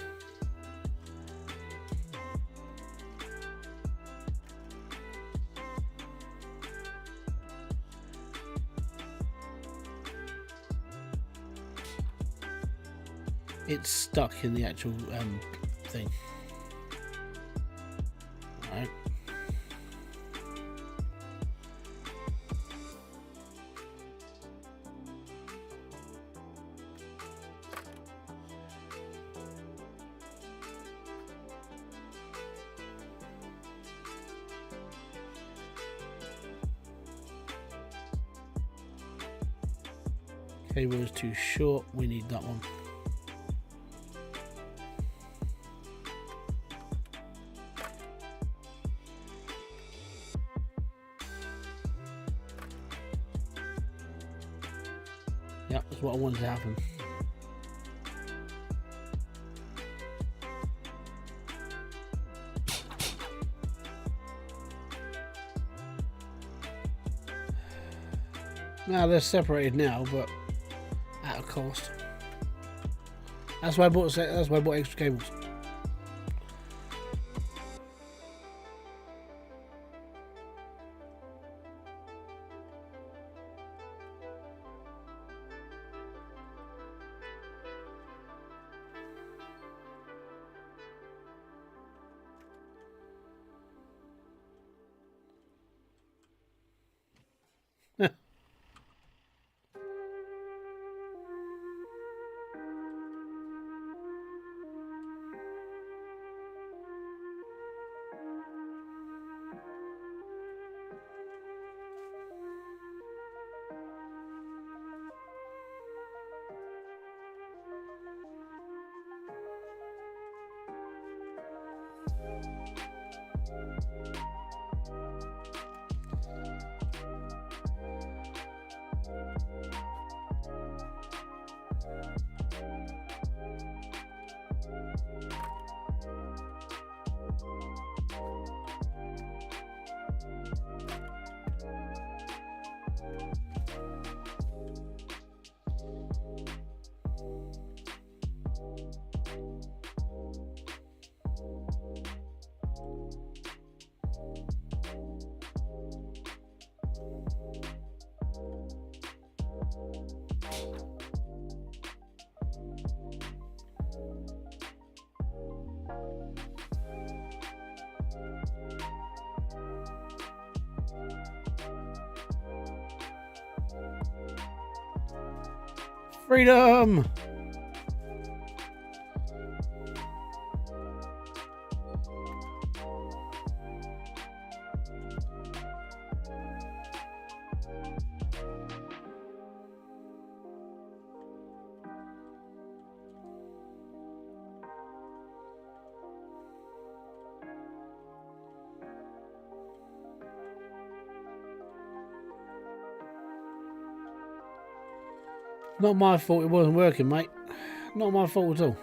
It's stuck in the actual thing. Alright. Cable is too short, we need that one. Yep, that's what I wanted to happen. Now they're separated now, but at a cost. That's why I bought. That's why I bought extra cables. Freedom! Not my fault it wasn't working, mate. Not my fault at all.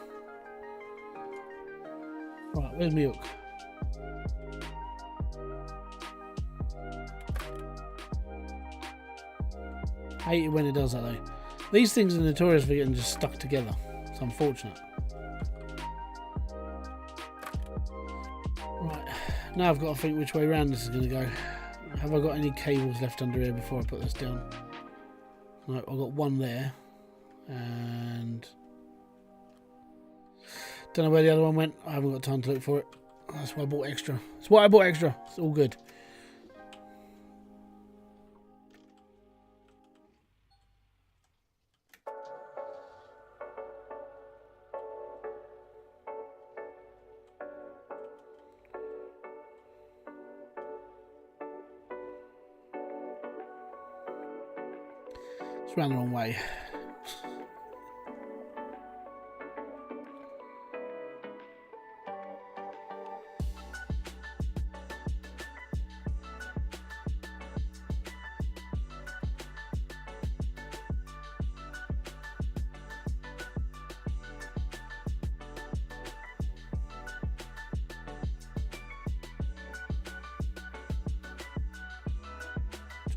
Right, where's my hook? Hate it when it does that though. These things are notorious for getting just stuck together. It's unfortunate. Right, now I've got to think which way around this is going to go. Have I got any cables left under here before I put this down? No, I've got one there. And don't know where the other one went. I haven't got time to look for it. That's why I bought extra. That's why I bought extra. It's all good. It's round the wrong way.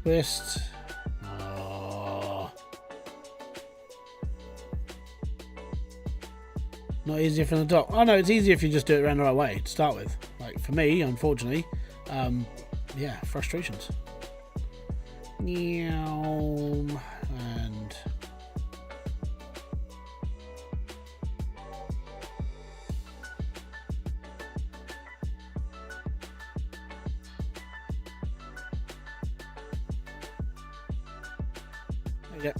Twist. Oh. Not easier from the top. Oh no, it's easier if you just do it around the right way to start with. Like for me, unfortunately, yeah, frustrations. And there you go.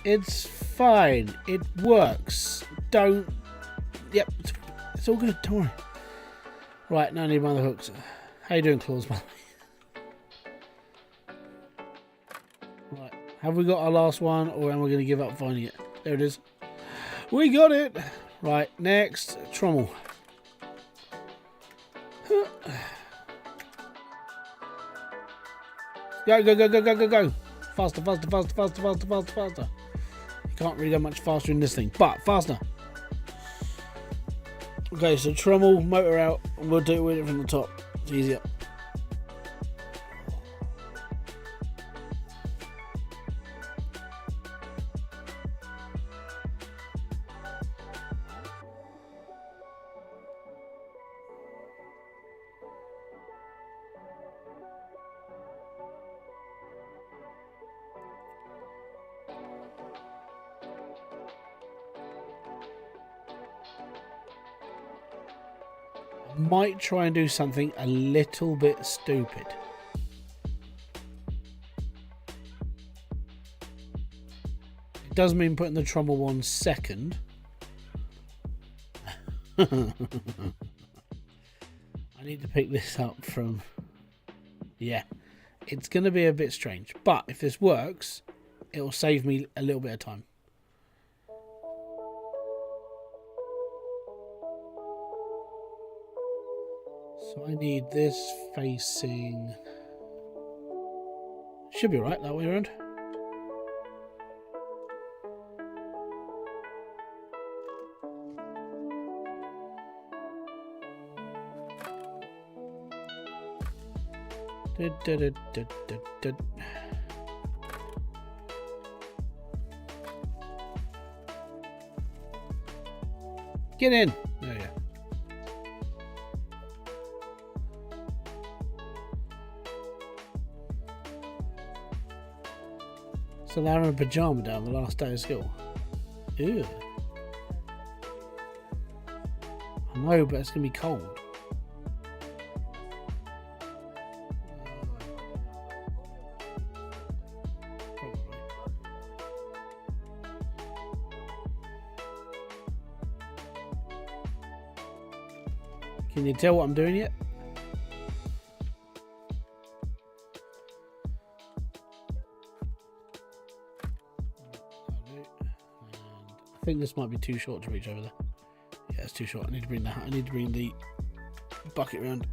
It's fine. It works. Don't. Yep. It's all good. Don't worry. Right, now I need my other hooks. How you doing, Claws, by the way? Right. Have we got our last one, or am I going to give up finding it? There it is. We got it. Right. Next, trommel. Go, go, go, go, go, go, go. Faster, faster, faster, faster, faster, faster, faster. You can't really go much faster in this thing, but faster. Okay, so trommel, motor out, and we'll do it with it from the top. It's easier. Might try and do something a little bit stupid. It does mean putting the trommel on second. I need to pick this up from... Yeah, it's going to be a bit strange. But if this works, it will save me a little bit of time. So I need this facing... Should be right that way around. Get in! There you go. So they're in a pyjama down the last day of school. Ew. I know, but it's going to be cold. Probably. Can you tell what I'm doing yet? I think this might be too short to reach over there. Yeah, it's too short. I need to bring that. I need to bring the bucket around.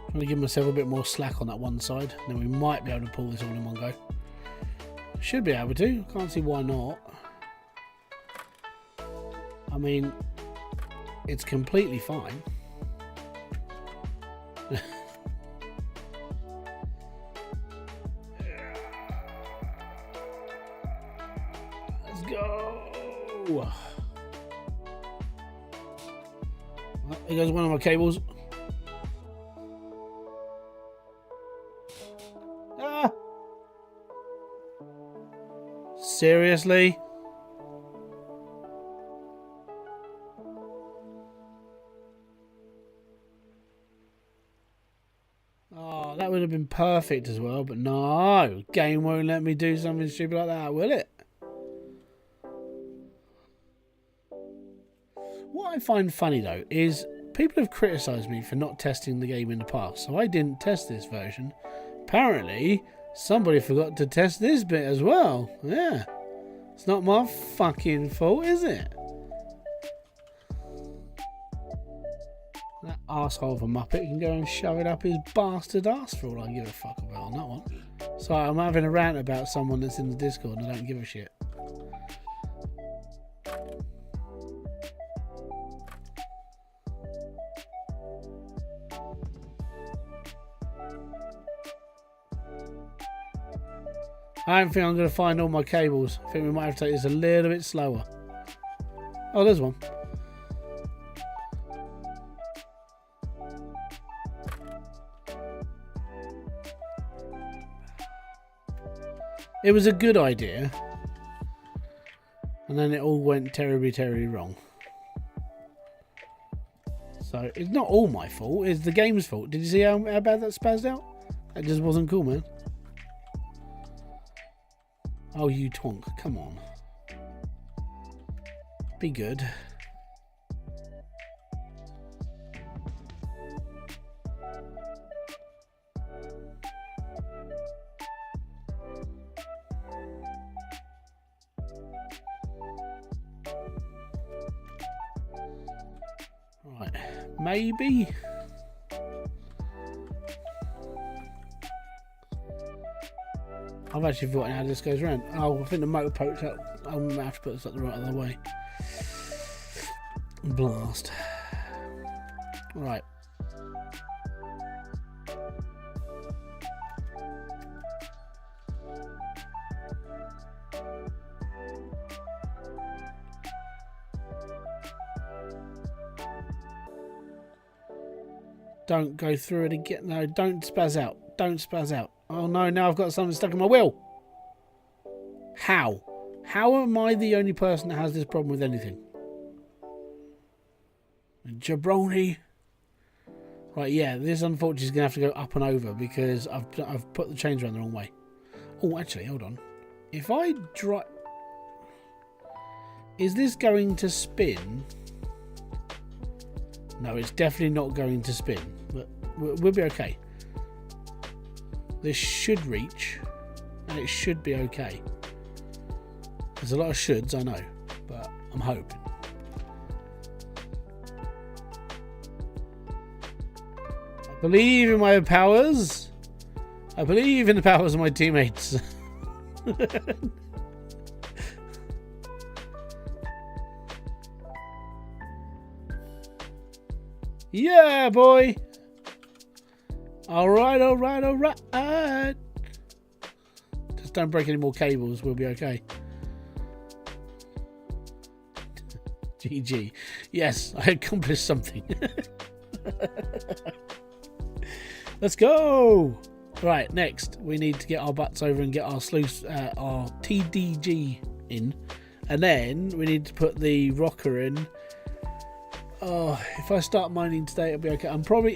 I'm going to give myself a bit more slack on that one side, then we might be able to pull this all in one go. Should be able to, can't see why not. I mean, it's completely fine. Let's go! Well, there goes one of my cables. Seriously? Oh, that would have been perfect as well, but no. Game won't let me do something stupid like that, will it? What I find funny though is people have criticised me for not testing the game in the past, so I didn't test this version. Apparently, Somebody forgot to test this bit as well. Yeah. It's not my fucking fault, is it? That arsehole of a Muppet can go and shove it up his bastard arse for all I give a fuck about on that one. So I'm having a rant about someone that's in the Discord and I don't give a shit. I don't think I'm going to find all my cables. I think we might have to take this a little bit slower. Oh, there's one. It was a good idea. And then it all went terribly, terribly wrong. So, it's not all my fault. It's the game's fault. Did you see how bad that spazzed out? That just wasn't cool, man. Oh, you twonk. Come on. Be good. Right. Maybe. I've actually forgotten how this goes around. Oh, I think the motor poked up. I'm going to have to put this up the right other way. Blast. Right. Don't go through it again. No, don't spaz out. Don't spaz out. Oh no, now I've got something stuck in my wheel. How? How am I the only person that has this problem with anything? Jabroni. Right, yeah, this unfortunately is going to have to go up and over because I've put the chains around the wrong way. Oh, actually, hold on. If I drive... Is this going to spin? No, it's definitely not going to spin. But we'll be okay. This should reach, and it should be okay. There's a lot of shoulds, I know, but I'm hoping. I believe in my powers. I believe in the powers of my teammates. Yeah, boy. All right, all right, all right. Just don't break any more cables. We'll be okay. GG. Yes, I accomplished something. Let's go. Right, next we need to get our butts over and get our sluice, our TDG in, and then we need to put the rocker in. Oh, if I start mining today, it'll be okay. I'm probably,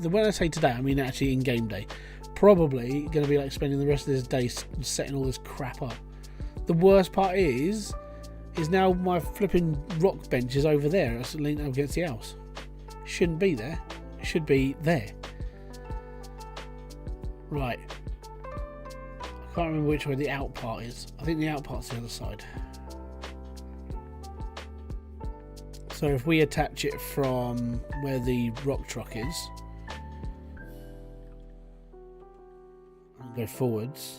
when I say today, I mean actually in game day. Probably going to be like spending the rest of this day setting all this crap up. The worst part is now my flipping rock bench is over there. It's leaning up against the house. Shouldn't be there. It should be there. Right. I can't remember which way the out part is. I think the out part's the other side. So if we attach it from where the rock truck is and go forwards,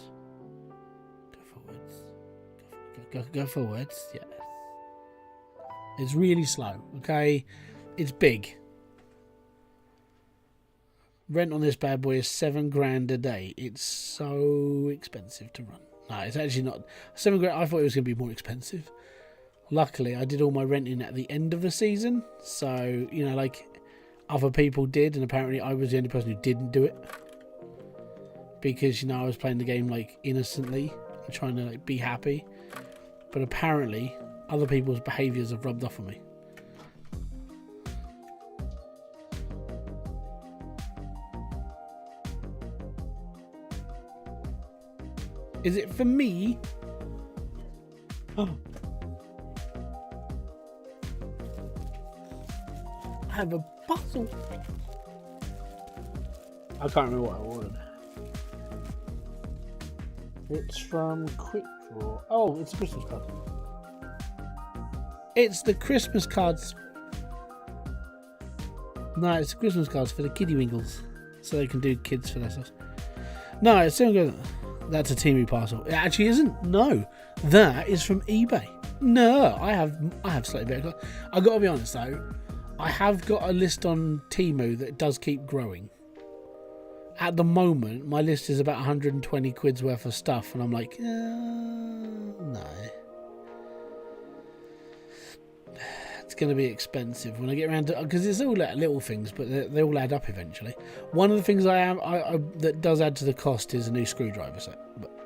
go forwards, yes. It's really slow, okay? It's big. Rent on this bad boy is $7,000 a day. It's so expensive to run. No, it's actually not. $7,000. I thought it was going to be more expensive. Luckily, I did all my renting at the end of the season, so, you know, like, other people did, and apparently I was the only person who didn't do it. Because, you know, I was playing the game, like, innocently, and trying to, like, be happy. But apparently, other people's behaviours have rubbed off on me. Is it for me? Oh. I have a puzzle. I can't remember what I ordered. It's from Quick Draw. Oh, it's a Christmas card. It's the Christmas cards. No, it's the Christmas cards for the kiddie winkles, so they can do kids for themselves. No, it's still good. That's a Temu parcel. It actually isn't. No, that is from eBay. No, I have slightly better. I got to be honest though, I have got a list on Temu that does keep growing. At the moment, my list is about 120 quid's worth of stuff, and I'm like, no. It's going to be expensive when I get around to, because it's all little things, but they all add up eventually. One of the things I that does add to the cost is a new screwdriver set, but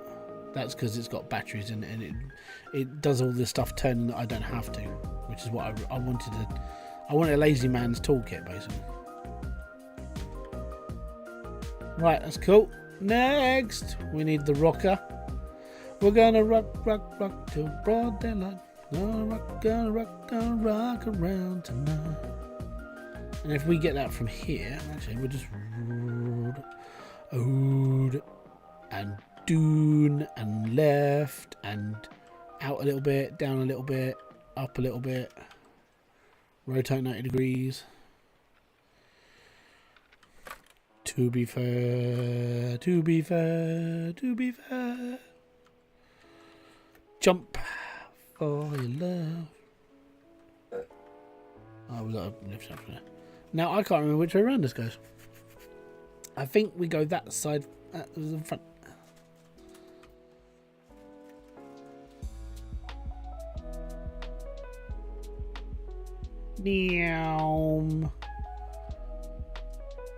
that's because it's got batteries in it, and it does all this stuff turning that I don't have to, which is what I wanted to. I wanted a lazy man's toolkit basically. Right, that's cool. Next, we need the rocker. We're gonna rock till broad daylight. Gonna rock around tonight. And if we get that from here, actually, we'll just and doon and left and out a little bit, down a little bit, up a little bit, rotate 90 degrees. To be fair, to be fair, to be fair. Jump for your love. Oh, we got to lift up there. Now I can't remember which way around this goes. I think we go that side at the front. Meow.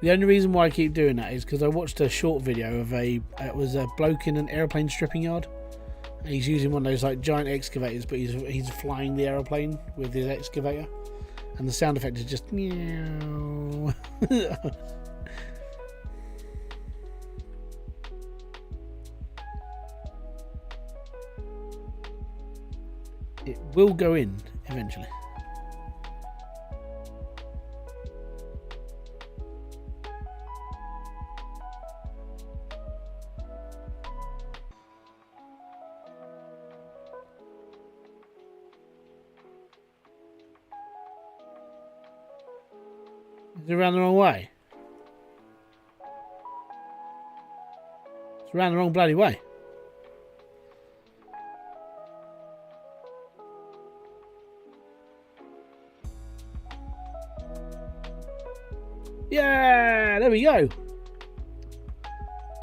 The only reason why I keep doing that is because I watched a short video of it was a bloke in an aeroplane stripping yard. And he's using one of those like giant excavators, but he's flying the aeroplane with his excavator. And the sound effect is just meow. It will go in eventually. Is it around the wrong way? It's around the wrong bloody way. Yeah, there we go.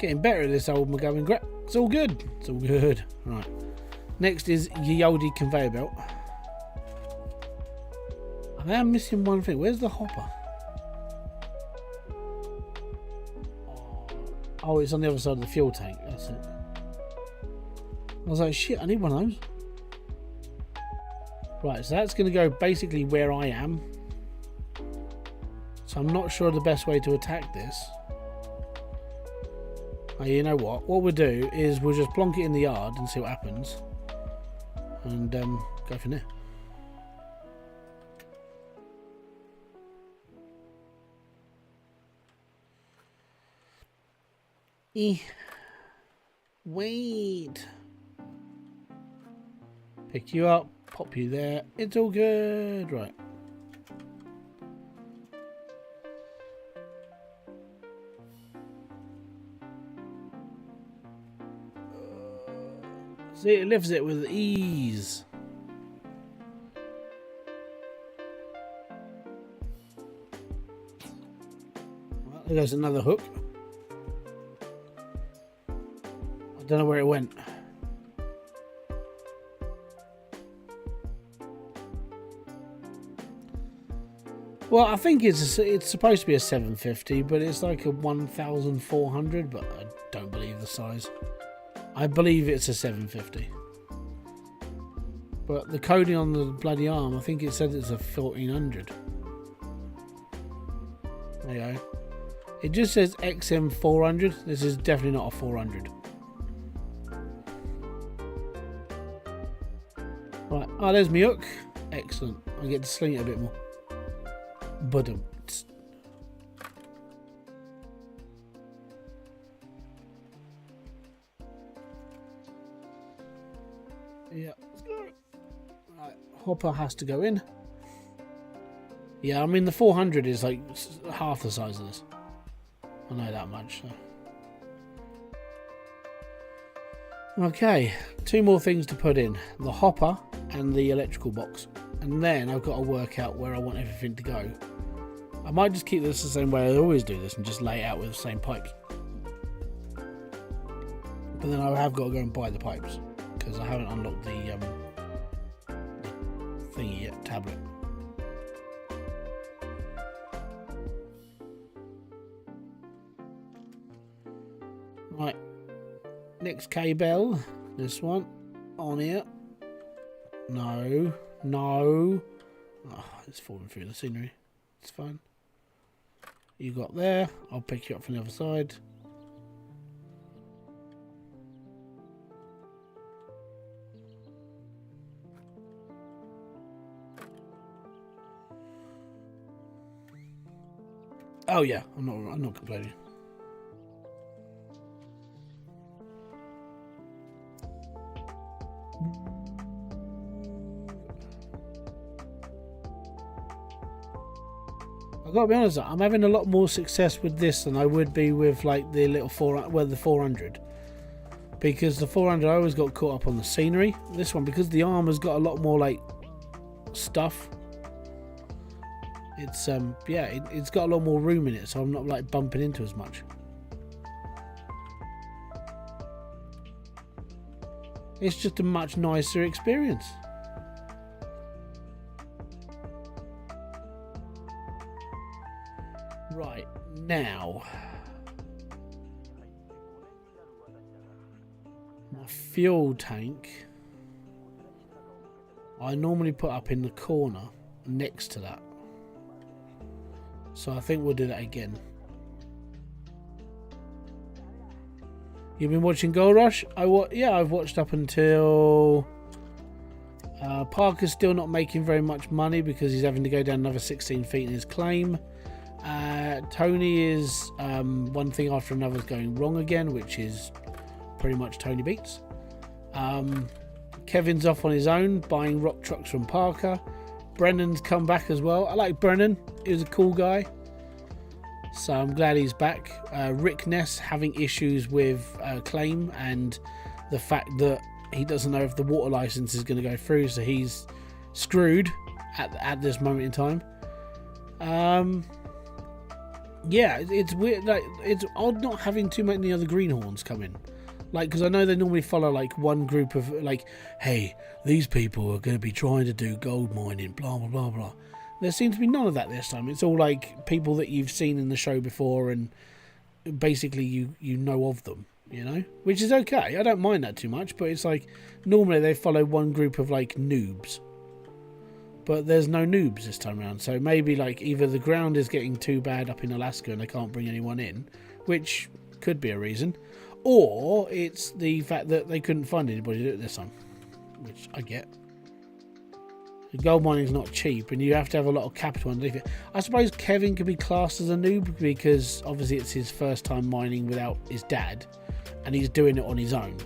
Getting better at this old McGovern crap. It's all good. It's all good. Right. Next is Yoldi conveyor belt. I am missing one thing. Where's the hopper? Oh, it's on the other side of the fuel tank. That's it. I was like, shit, I need one of those. Right, so that's going to go basically where I am. So I'm not sure the best way to attack this. Oh, you know what? What we'll do is we'll just plonk it in the yard and see what happens. And go from there. Wait. Pick you up, pop you there. It's all good. Right. See, it lifts it with ease. Well, there goes another hook. I don't know where it went. Well, I think it's supposed to be a 750, but it's like a 1,400, but I don't believe the size. I believe it's a 750. But the coding on the bloody arm, I think it said it's a 1,400. There you go. It just says XM 400. This is definitely not a 400. Right. Oh, there's my hook. Excellent. I get to sling it a bit more. But Right, hopper has to go in. Yeah, I mean the 400 is like half the size of this. I know that much. So. Okay, 2 more things to put in. The hopper and the electrical box. And then I've got to work out where I want everything to go. I might just keep this the same way I always do this and just lay it out with the same pipes. But then I have got to go and buy the pipes because I haven't unlocked the thingy yet, tablet. Right, next cable, this one on here. No, no. Oh, it's falling through the scenery. It's fine. You got there. I'll pick you up from the other side. Oh yeah, I'm not complaining. I've got to be honest, I'm having a lot more success with this than I would be with like the little the 400. Because the 400 I always got caught up on the scenery. This one, because the armor's got a lot more like stuff. It's yeah, it's got a lot more room in it, so I'm not like bumping into as much. It's just a much nicer experience. Right, now my fuel tank I normally put up in the corner next to that. So I think we'll do that again. You've been watching Gold Rush? Yeah, I've watched up until Parker's still not making very much money because he's having to go down another 16 feet in his claim. Tony is one thing after another is going wrong again, which is pretty much Tony beats. Kevin's off on his own buying rock trucks from Parker. Brennan's come back as well. I like Brennan. He was a cool guy. So I'm glad he's back. Rick Ness having issues with claim and the fact that he doesn't know if the water license is going to go through, so he's screwed at this moment in time. Yeah, it's weird. Like, it's odd not having too many other greenhorns come in. Like, because I know they normally follow like one group of like, hey, these people are going to be trying to do gold mining, blah blah blah blah. There seems to be none of that this time. It's all like people that you've seen in the show before, and basically you know of them, you know, which is okay. I don't mind that too much, but it's like normally they follow one group of like noobs, but there's no noobs this time around. So maybe like either the ground is getting too bad up in Alaska and they can't bring anyone in, which could be a reason, or it's the fact that they couldn't find anybody to do it this time, which I get. Gold mining is not cheap, and you have to have a lot of capital underneath it. I suppose Kevin could be classed as a noob because obviously it's his first time mining without his dad, and he's doing it on his own.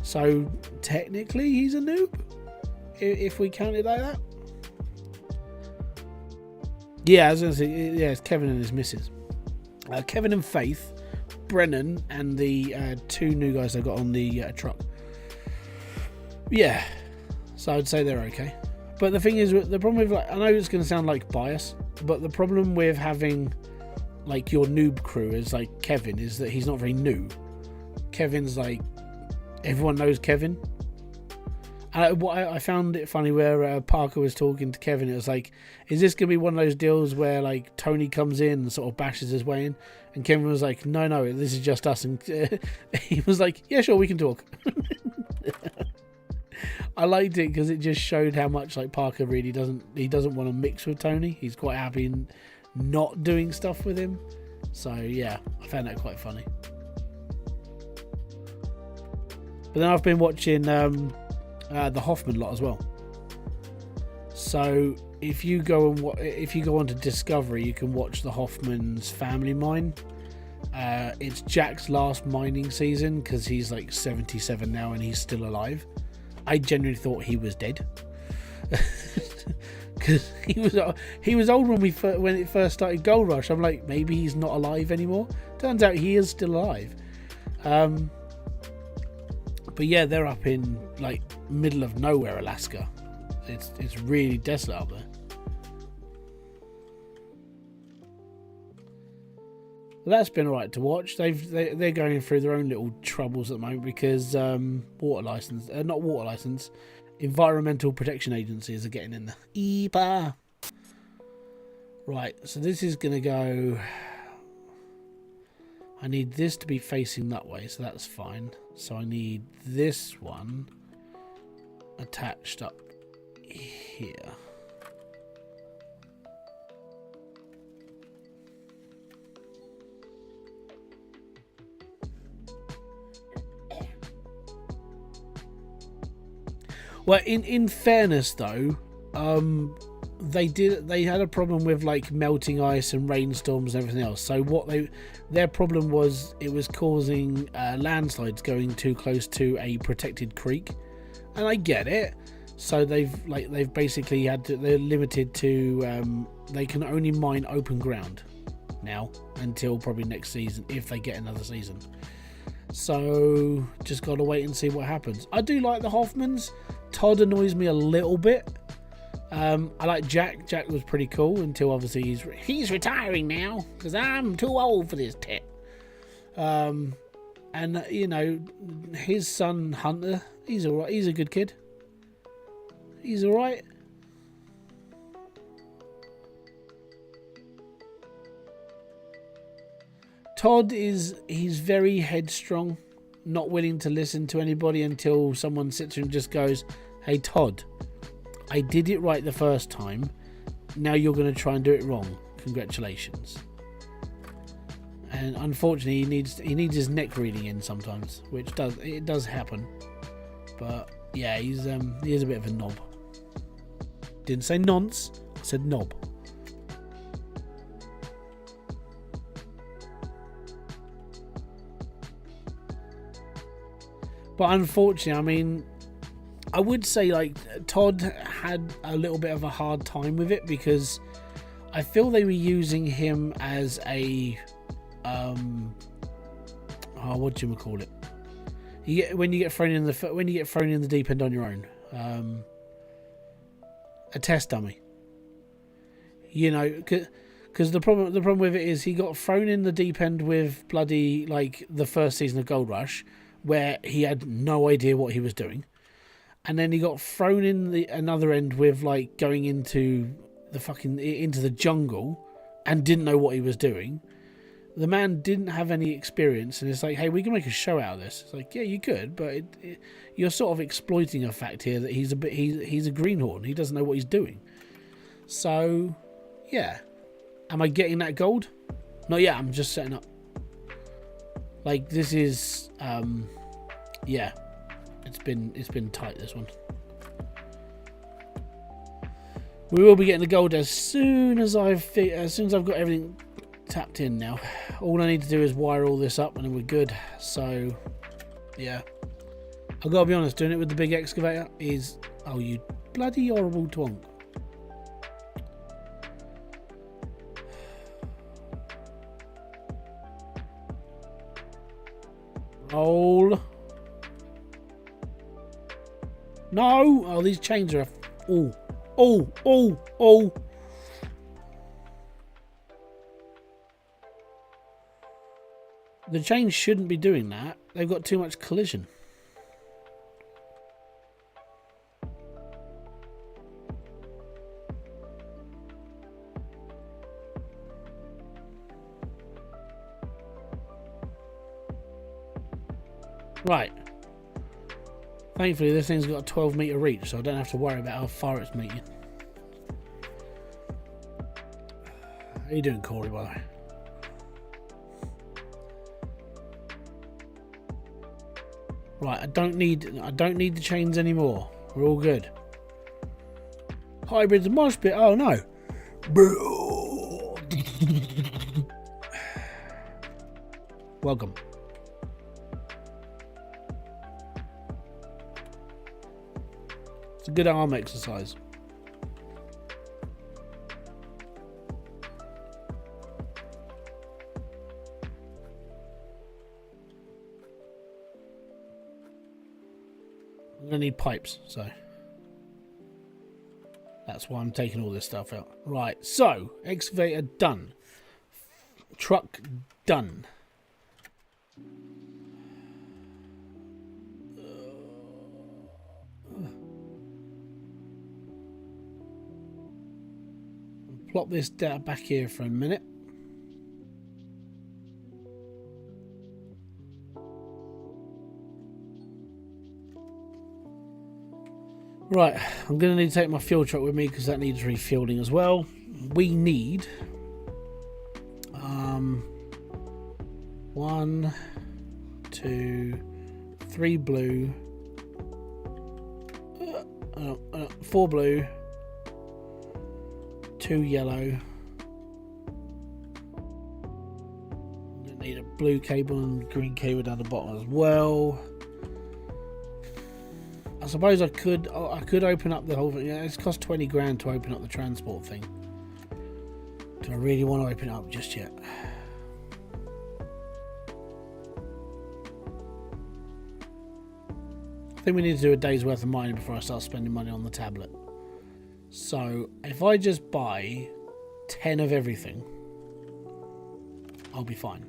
So technically, he's a noob, if we count it like that. Yeah, I was going to say, yeah, it's Kevin and his missus. Kevin and Faith, Brennan, and the 2 new guys they got on the truck. Yeah, so I'd say they're okay. But the thing is, the problem with, like, I know it's going to sound like bias, but the problem with having like your noob crew is like Kevin is that he's not very new. Kevin's like, everyone knows Kevin. I found it funny where Parker was talking to Kevin. It was like, is this going to be one of those deals where like Tony comes in and sort of bashes his way in? And Kevin was like, no, this is just us. And he was like, yeah, sure, we can talk. I liked it because it just showed how much like Parker really doesn't want to mix with Tony. He's quite happy in not doing stuff with him. So yeah, I found that quite funny. But then I've been watching the Hoffman lot as well. So if you go onto Discovery, you can watch the Hoffman's family mine. It's Jack's last mining season because he's like 77 now and he's still alive. I genuinely thought he was dead. Because he was old when it first started Gold Rush. I'm like, maybe he's not alive anymore. Turns out he is still alive. But yeah, they're up in like middle of nowhere, Alaska. It's really desolate up there. Well, that's been alright to watch. They're going through their own little troubles at the moment because Environmental Protection Agencies are getting in the EPA. Right, so this is going to go... I need this to be facing that way, so that's fine. So I need this one attached up here. Well, in fairness though, they had a problem with like melting ice and rainstorms and everything else. So their problem was it was causing landslides going too close to a protected creek, and I get it. So they've basically they're limited to they can only mine open ground now until probably next season if they get another season. So just gotta wait and see what happens. I do like the Hoffmans. Todd annoys me a little bit. I like Jack. Jack was pretty cool until obviously he's retiring now because I'm too old for this tit. And you know, his son Hunter, he's alright. He's a good kid. He's alright. Todd he's very headstrong, not willing to listen to anybody until someone sits and just goes, "Hey Todd, I did it right the first time. Now you're going to try and do it wrong. Congratulations." And unfortunately, he needs his neck reading in sometimes, which does happen. But yeah, he is a bit of a knob. Didn't say nonce, I said knob. But unfortunately, I mean, I would say like Todd had a little bit of a hard time with it because I feel they were using him as a what do you call it? When you get thrown in the deep end on your own, a test dummy. You know, because the problem with it is he got thrown in the deep end with bloody like the first season of Gold Rush, where he had no idea what he was doing, and then he got thrown in the another end with like going into the jungle and didn't know what he was doing. The man didn't have any experience, and it's like, hey, we can make a show out of this. It's like, yeah, you could, but you're sort of exploiting a fact here that he's a greenhorn. He doesn't know what he's doing. So, yeah, am I getting that gold? Not yet. I'm just setting up. Like this is, yeah, it's been tight, this one. We will be getting the gold as soon as I've got everything tapped in now. All I need to do is wire all this up and then we're good. So yeah, I've got to be honest, doing it with the big excavator is, oh, you bloody horrible twonk. Roll. No. Oh, these chains are oh. The chains shouldn't be doing that. They've got too much collision. Right. Thankfully, this thing's got a 12-meter reach, so I don't have to worry about how far it's meeting. How you doing, Corey, by the way? Right, I don't need the chains anymore. We're all good. Hybrids and mosh pit. Oh no. Welcome. a good arm exercise. I'm going to need pipes, so that's why I'm taking all this stuff out. Right, so excavator done. Truck done. Plop this down back here for a minute. Right, I'm going to need to take my fuel truck with me because that needs refueling as well. We need 1, 2, 3 blue, 4 blue, 2 yellow. I'm going to need a blue cable and green cable down the bottom as well. I suppose I could open up the whole thing. Yeah, it's cost 20 grand to open up the transport thing. Do I really want to open it up just yet? I think we need to do a day's worth of mining before I start spending money on the tablet. So if I just buy 10 of everything, I'll be fine.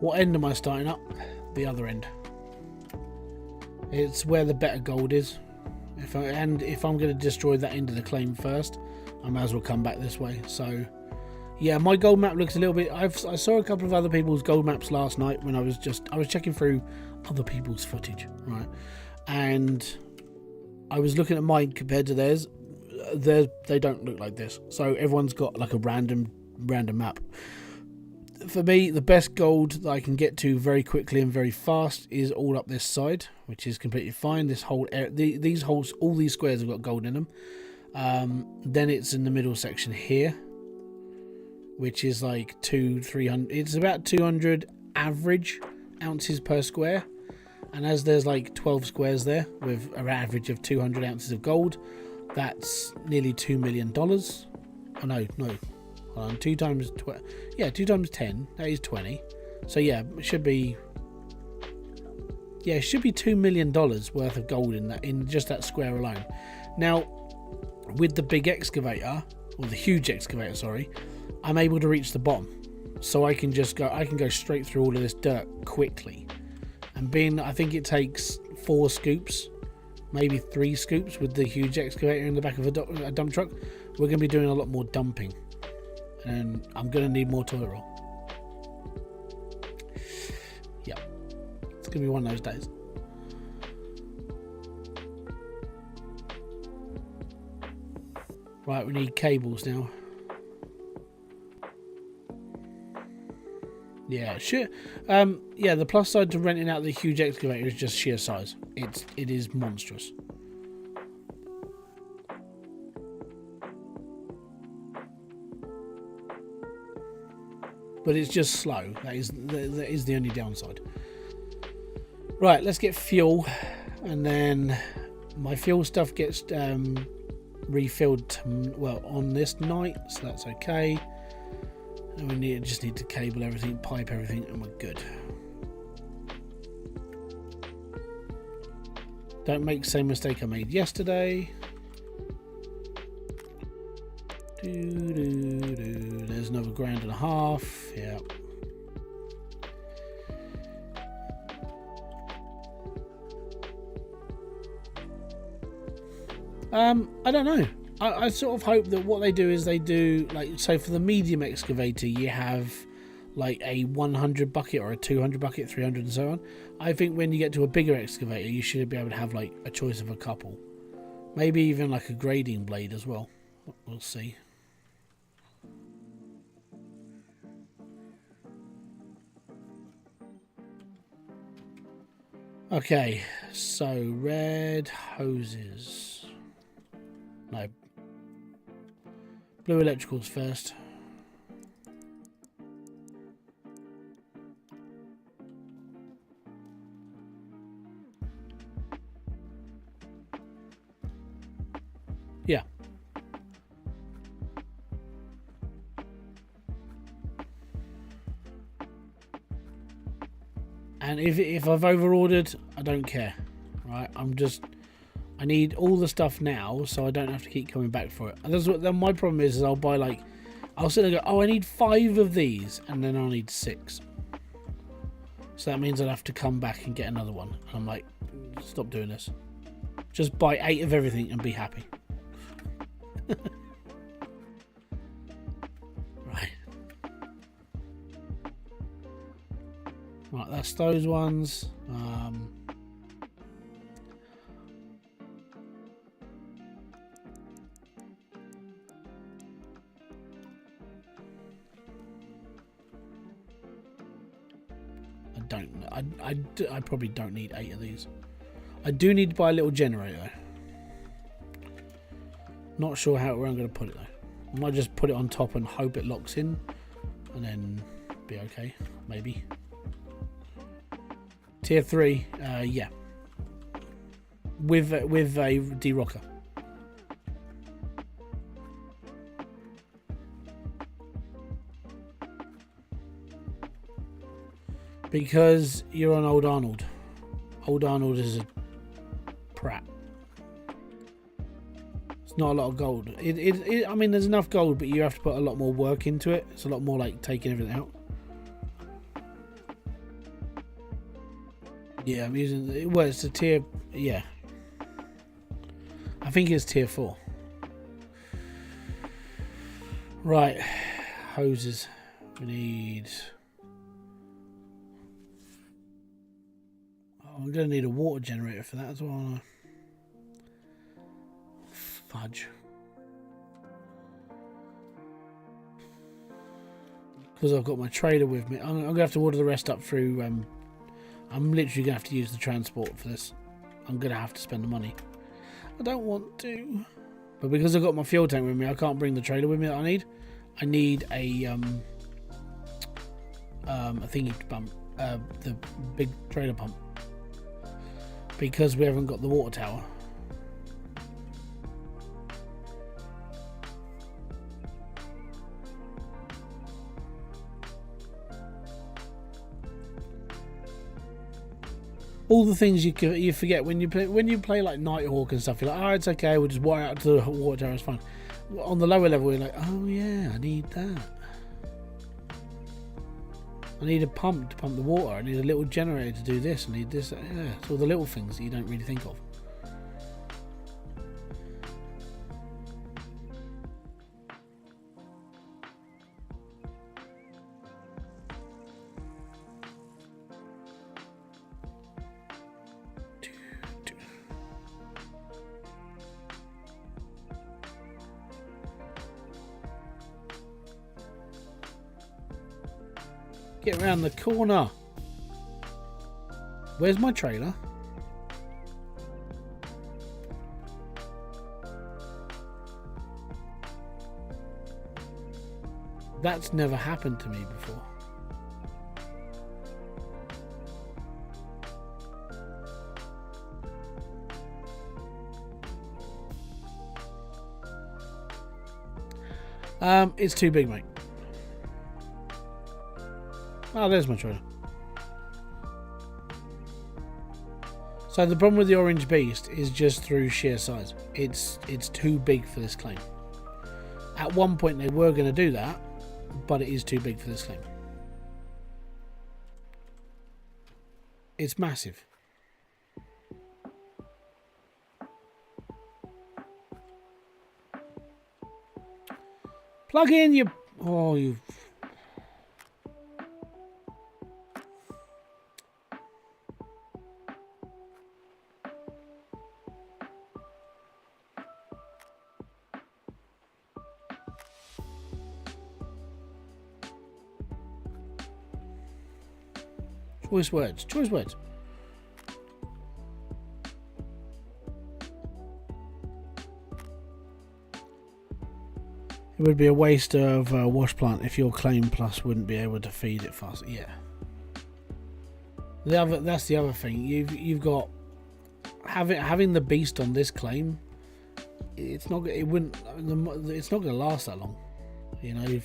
What end am I starting up? The other end. It's where the better gold is. If I'm going to destroy that end of the claim first, I might as well come back this way. So, yeah, my gold map looks a little bit. I saw a couple of other people's gold maps last night when I was checking through other people's footage, right? And I was looking at mine compared to theirs. They don't look like this. So everyone's got like a random map. For me, the best gold that I can get to very quickly and very fast is all up this side, which is completely fine. This whole area, these holes, all these squares have got gold in them. Then it's in the middle section here, which is like 200-300. It's about 200 average ounces per square, and as there's like 12 squares there with an average of 200 ounces of gold, that's nearly $2 million. Oh no. 2 times 10, that is 20. So yeah, it should be $2 million worth of gold in just that square alone. Now, with the big excavator, or the huge excavator, sorry, I'm able to reach the bottom, so I can go straight through all of this dirt quickly. And I think it takes 4 scoops, maybe 3 scoops with the huge excavator in the back of a dump truck. We're going to be doing a lot more dumping. And I'm going to need more toilet roll. Yeah. It's going to be one of those days. Right, we need cables now. Yeah, shit. Yeah, the plus side to renting out the huge excavator is just sheer size. It is monstrous. But it's just slow. That is the only downside. Right, let's get fuel, and then my fuel stuff gets refilled on this night, so that's okay. And we just need to cable everything, pipe everything, and we're good. Don't make the same mistake I made yesterday. There's another $1.5 grand. Yeah. I don't know. I sort of hope that what they do is they do, like, so for the medium excavator you have like a 100 bucket or a 200 bucket, 300 and so on. I think when you get to a bigger excavator, you should be able to have like a choice of a couple. Maybe even like a grading blade as well. We'll see. Okay, so red hoses. No. Blue electricals first. Yeah. And if I've over-ordered, I don't care. Right? I need all the stuff now, so I don't have to keep coming back for it. And that's what then my problem is I'll buy like, I'll sit there and go, oh, I need 5 of these, and then I'll need 6. So that means I'll have to come back and get another one. And I'm like, stop doing this. Just buy 8 of everything and be happy. Right, that's those ones. I probably don't need 8 of these. I do need to buy a little generator. Not sure where I'm going to put it though. I might just put it on top and hope it locks in, and then be okay. Maybe. Tier 3, yeah. With a de-rocker. Because you're on Old Arnold. Old Arnold is a prat. It's not a lot of gold. I mean, there's enough gold, but you have to put a lot more work into it. It's a lot more like taking everything out. Yeah, I'm using it. Well, it's a tier. Yeah, I think it's tier 4. Right, hoses. We need. Oh, I'm gonna need a water generator for that as well. Fudge. Because I've got my trailer with me. I'm gonna have to order the rest up through. I'm literally going to have to use the transport for this. I'm going to have to spend the money. I don't want to. But because I've got my fuel tank with me, I can't bring the trailer with me that I need. I need a thingy pump. The big trailer pump. Because we haven't got the water tower. All the things you forget when you play like Nighthawk and stuff. You're like, oh, it's okay. We'll just wire out to the water tower. It's fine. On the lower level, you're like, oh yeah, I need that. I need a pump to pump the water. I need a little generator to do this. I need this. Yeah, it's all the little things that you don't really think of. Get around the corner. Where's my trailer? That's never happened to me before. It's too big, mate. Oh, there's my trailer. So the problem with the Orange Beast is just through sheer size. It's too big for this claim. At one point they were going to do that, but it is too big for this claim. It's massive. Plug in your... Oh, you... Choice words. Choice words. It would be a waste of wash plant if your claim plus wouldn't be able to feed it fast. Yeah. That's the other thing. You've got having the beast on this claim. It's not going to last that long. You know,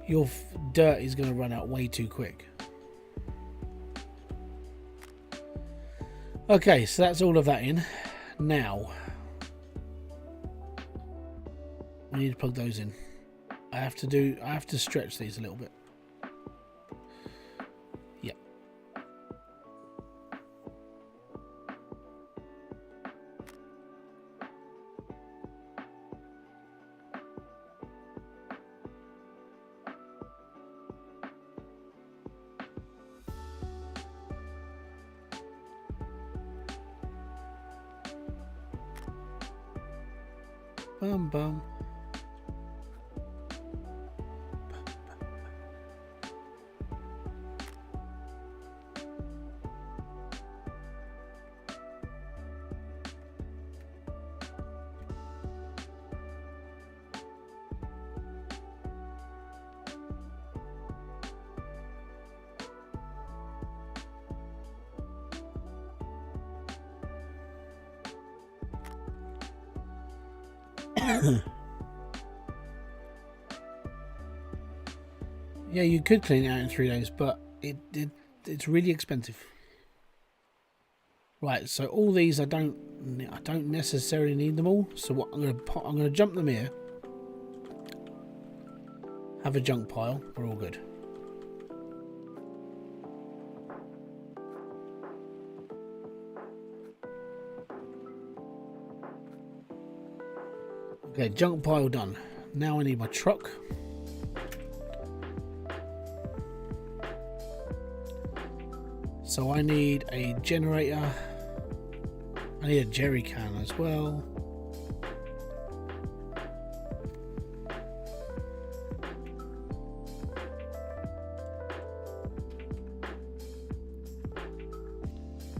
your dirt is going to run out way too quick. Okay, so that's all of that in. Now we need to plug those in. I have to stretch these a little bit. Yeah. Bum bum. Yeah, you could clean it out in 3 days, but it's really expensive. Right, so all these I don't necessarily need them all. So what I'm gonna jump them here. Have a junk pile. We're all good. Okay, junk pile done. Now I need my truck. So I need a generator. I need a jerry can as well.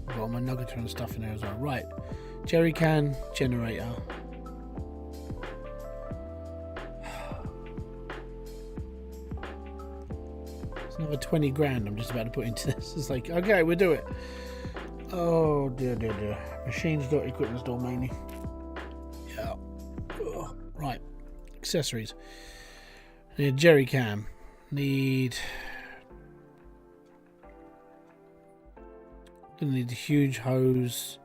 I've got my nugget and stuff in there as well. Right, jerry can, generator. Another 20 grand I'm just about to put into this. It's like, okay, we'll do it. Oh dear. Machines.equipment mainly. Yeah. Oh, right. Accessories. Need a jerry can. Gonna need a huge hose.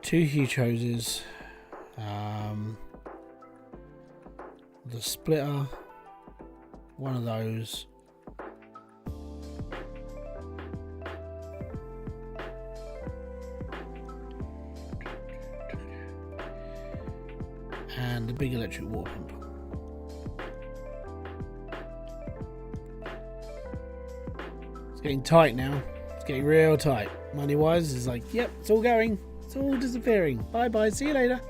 2 huge hoses. The splitter. One of those. And the big electric water pump. It's getting tight now. It's getting real tight. Money wise, it's like, yep, it's all going. It's all disappearing. Bye bye. See you later.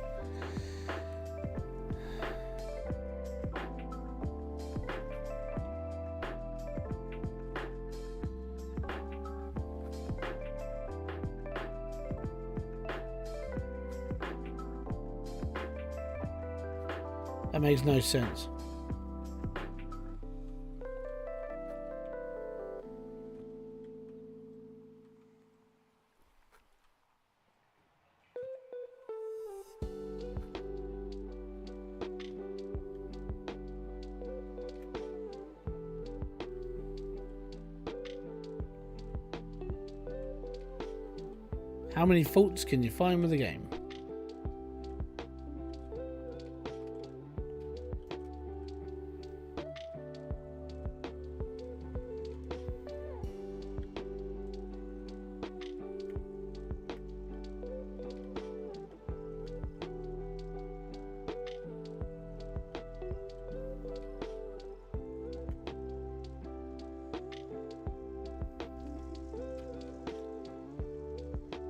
That makes no sense. How many faults can you find with the game?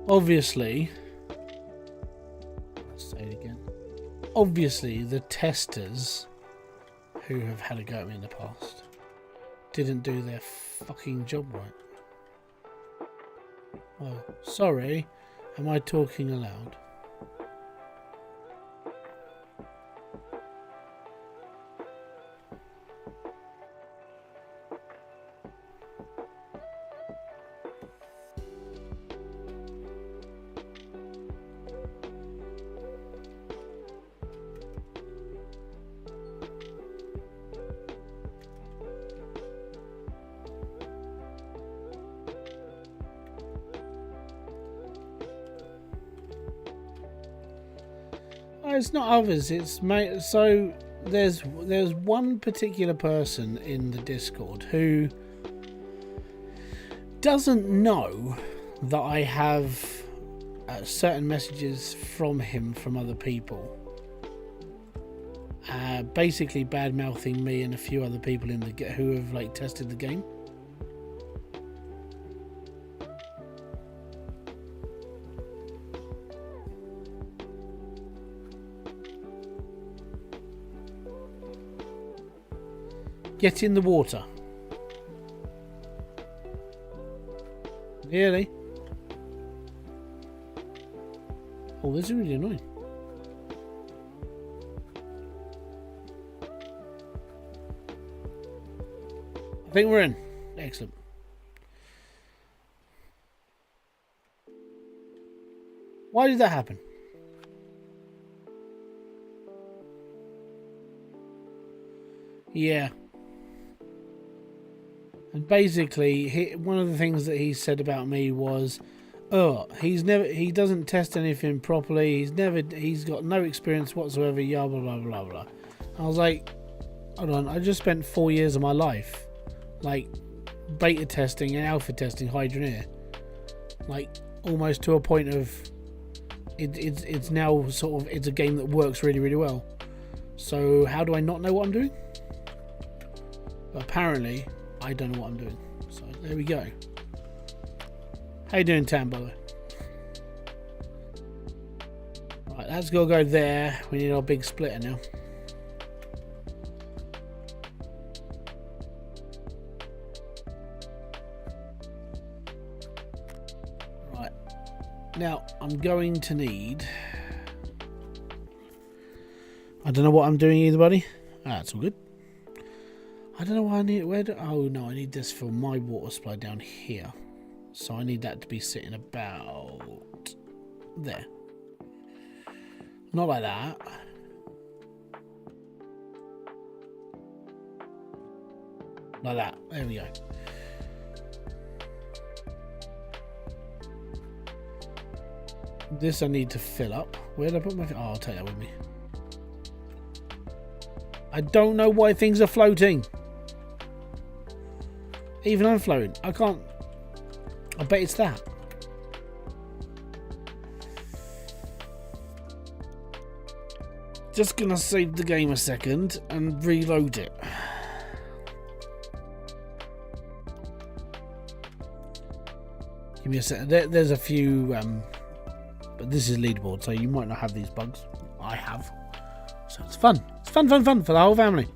Obviously, let's say it again. Obviously, the testers who have had a go at me in the past didn't do their fucking job right. Oh, sorry. Am I talking aloud? It's not others. It's so there's one particular person in the Discord who doesn't know that I have certain messages from him from other people, basically bad mouthing me and a few other people in the who have like tested the game. Get in the water. Really? Oh, this is really annoying. I think we're in. Excellent. Why did that happen? Yeah. And basically, one of the things that he said about me was, "Oh, he doesn't test anything properly. He's got no experience whatsoever. Yeah, blah blah blah blah." I was like, "Hold on, I just spent 4 years of my life, like, beta testing and alpha testing Hydroneer, like almost to a point of it's now sort of it's a game that works really really well. So how do I not know what I'm doing?" But apparently, I don't know what I'm doing. So there we go. How you doing, Tam, by the way? Right, that's got to go there. We need our big splitter now. Right. Now, I'm going to need... I don't know what I'm doing either, buddy. That's all good. I don't know why I need it. Oh no, I need this for my water supply down here. So I need that to be sitting about there. Not like that. Like that. There we go. This I need to fill up. Where did I put my... Oh, I'll take that with me. I don't know why things are floating. Even I'm floating. I can't... I bet it's that. Just gonna save the game a second and reload it. Give me a second. There's a few... but this is Leaderboard, so you might not have these bugs. I have. So it's fun. It's fun for the whole family.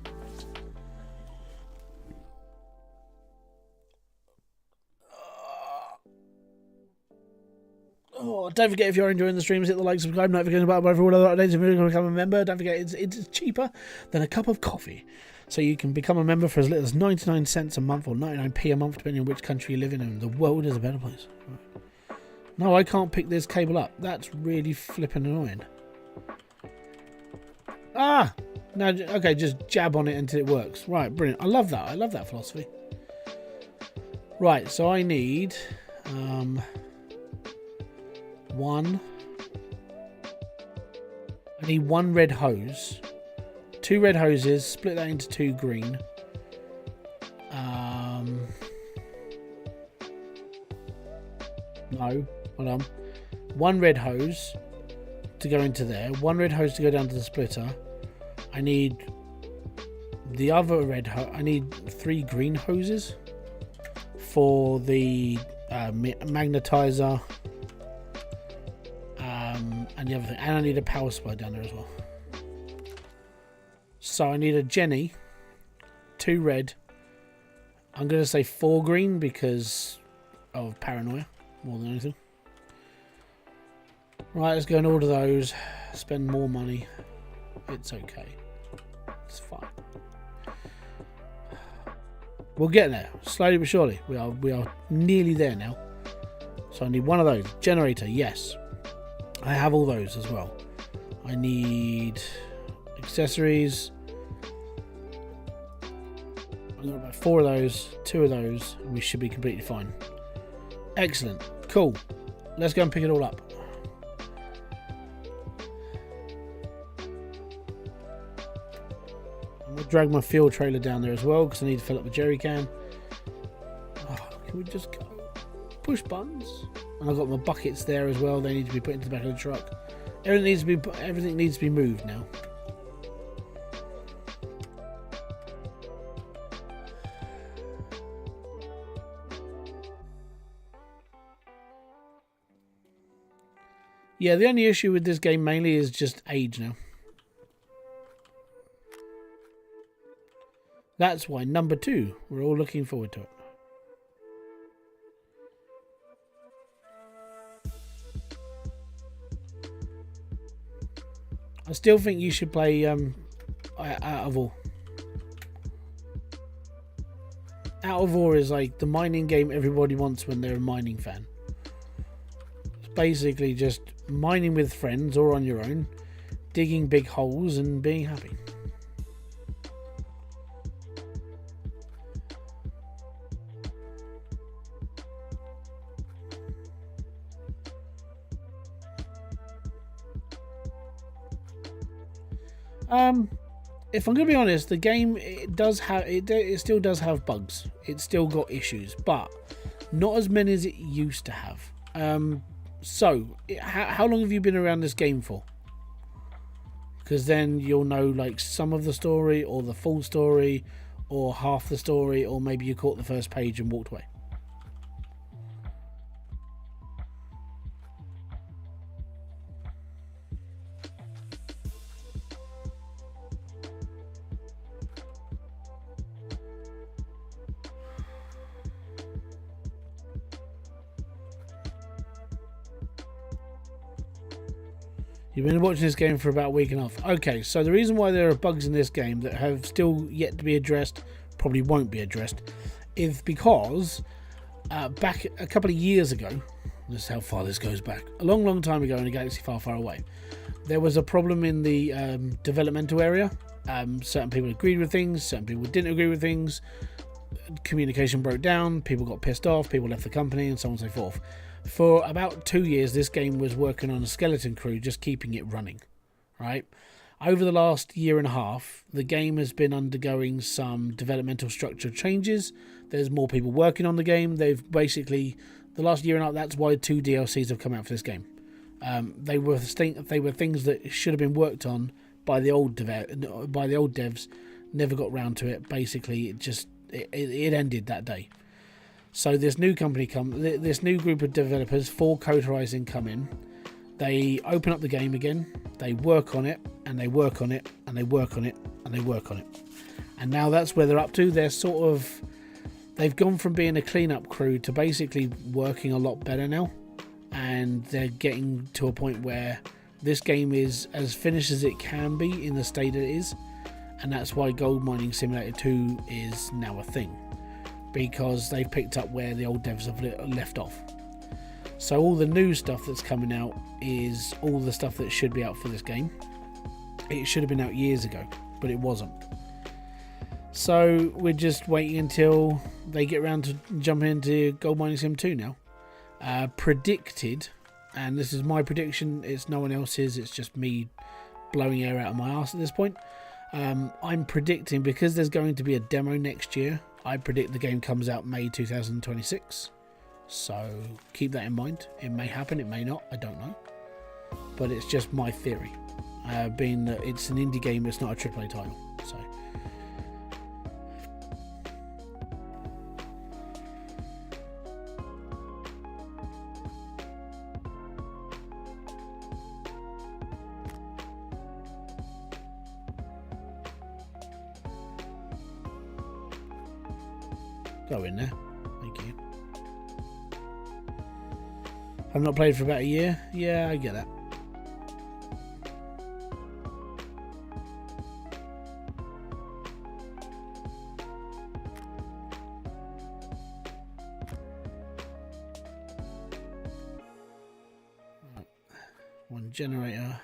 Oh, don't forget, if you're enjoying the streams, hit the like, subscribe, notification button for all other updates. If you're going to become a member, don't forget it's cheaper than a cup of coffee. So you can become a member for as little as 99 cents a month or 99p a month, depending on which country you live in, and the world is a better place. Right. No, I can't pick this cable up. That's really flipping annoying. Ah! No, okay, just jab on it until it works. Right, brilliant. I love that. I love that philosophy. Right, so I need... I need one red hose, 2 red hoses, split that into 2 green. No, hold on. 1 red hose to go into there, 1 red hose to go down to the splitter. I need the other red hose. I need 3 green hoses for the magnetizer. And the other thing, and I need a power supply down there as well. So I need a Jenny, 2 red, I'm going to say 4 green because of paranoia more than anything. Right, let's go and order those. Spend more money. It's okay. It's fine. We'll get there, slowly but surely. We are nearly there now. So I need one of those. Generator, yes. I have all those as well. I need accessories. I'm going to buy 4 of those, 2 of those, and we should be completely fine. Excellent. Cool. Let's go and pick it all up. I'm going to drag my fuel trailer down there as well because I need to fill up the jerry can. Oh, can we just go? Push buttons. And I've got my buckets there as well. They need to be put into the back of the truck. Everything needs to be moved now. Yeah, the only issue with this game mainly is just age now. That's why number 2. We're all looking forward to it. I still think you should play out of Ore. Out of Ore is like the mining game everybody wants when they're a mining fan. It's basically just mining with friends or on your own, digging big holes and being happy. If I'm going to be honest, the game it still does have bugs. It's still got issues, but not as many as it used to have. So how long have you been around this game for? Because then you'll know like some of the story or the full story or half the story, or maybe you caught the first page and walked away. You've been watching this game for about a week and a half. Okay, so the reason why there are bugs in this game that have still yet to be addressed, probably won't be addressed, is because back a couple of years ago, this is how far this goes back, a long time ago in a galaxy far, far away, there was a problem in the developmental area. Certain people agreed with things, certain people didn't agree with things, communication broke down, people got pissed off, people left the company, and so on and so forth. For about 2 years, this game was working on a skeleton crew, just keeping it running, right? Over the last year and a half, the game has been undergoing some developmental structure changes. There's more people working on the game. They've basically, the last year and a half, that's why 2 DLCs have come out for this game. They were things that should have been worked on by the old devs, never got round to it. Basically, it ended that day. So this new company this new group of developers for Finalizing come in. They open up the game again. They work on it, and they work on it, and they work on it, and they work on it. And now that's where they're up to. They've gone from being a cleanup crew to basically working a lot better now. And they're getting to a point where this game is as finished as it can be in the state it is. And that's why Gold Mining Simulator 2 is now a thing. Because they've picked up where the old devs have left off. So all the new stuff that's coming out is all the stuff that should be out for this game. It should have been out years ago, but it wasn't. So we're just waiting until they get around to jumping into Gold Mining Sim 2 now. Predicted, and this is my prediction, it's no one else's, it's just me blowing air out of my arse at this point. I'm predicting, because there's going to be a demo next year, I predict the game comes out May 2026. So keep that in mind. It may happen, it may not, I don't know. But it's just my theory. Being that it's an indie game, it's not a AAA title. So Go in there. Thank you. I've not played for about a year. Yeah, I get that. One generator.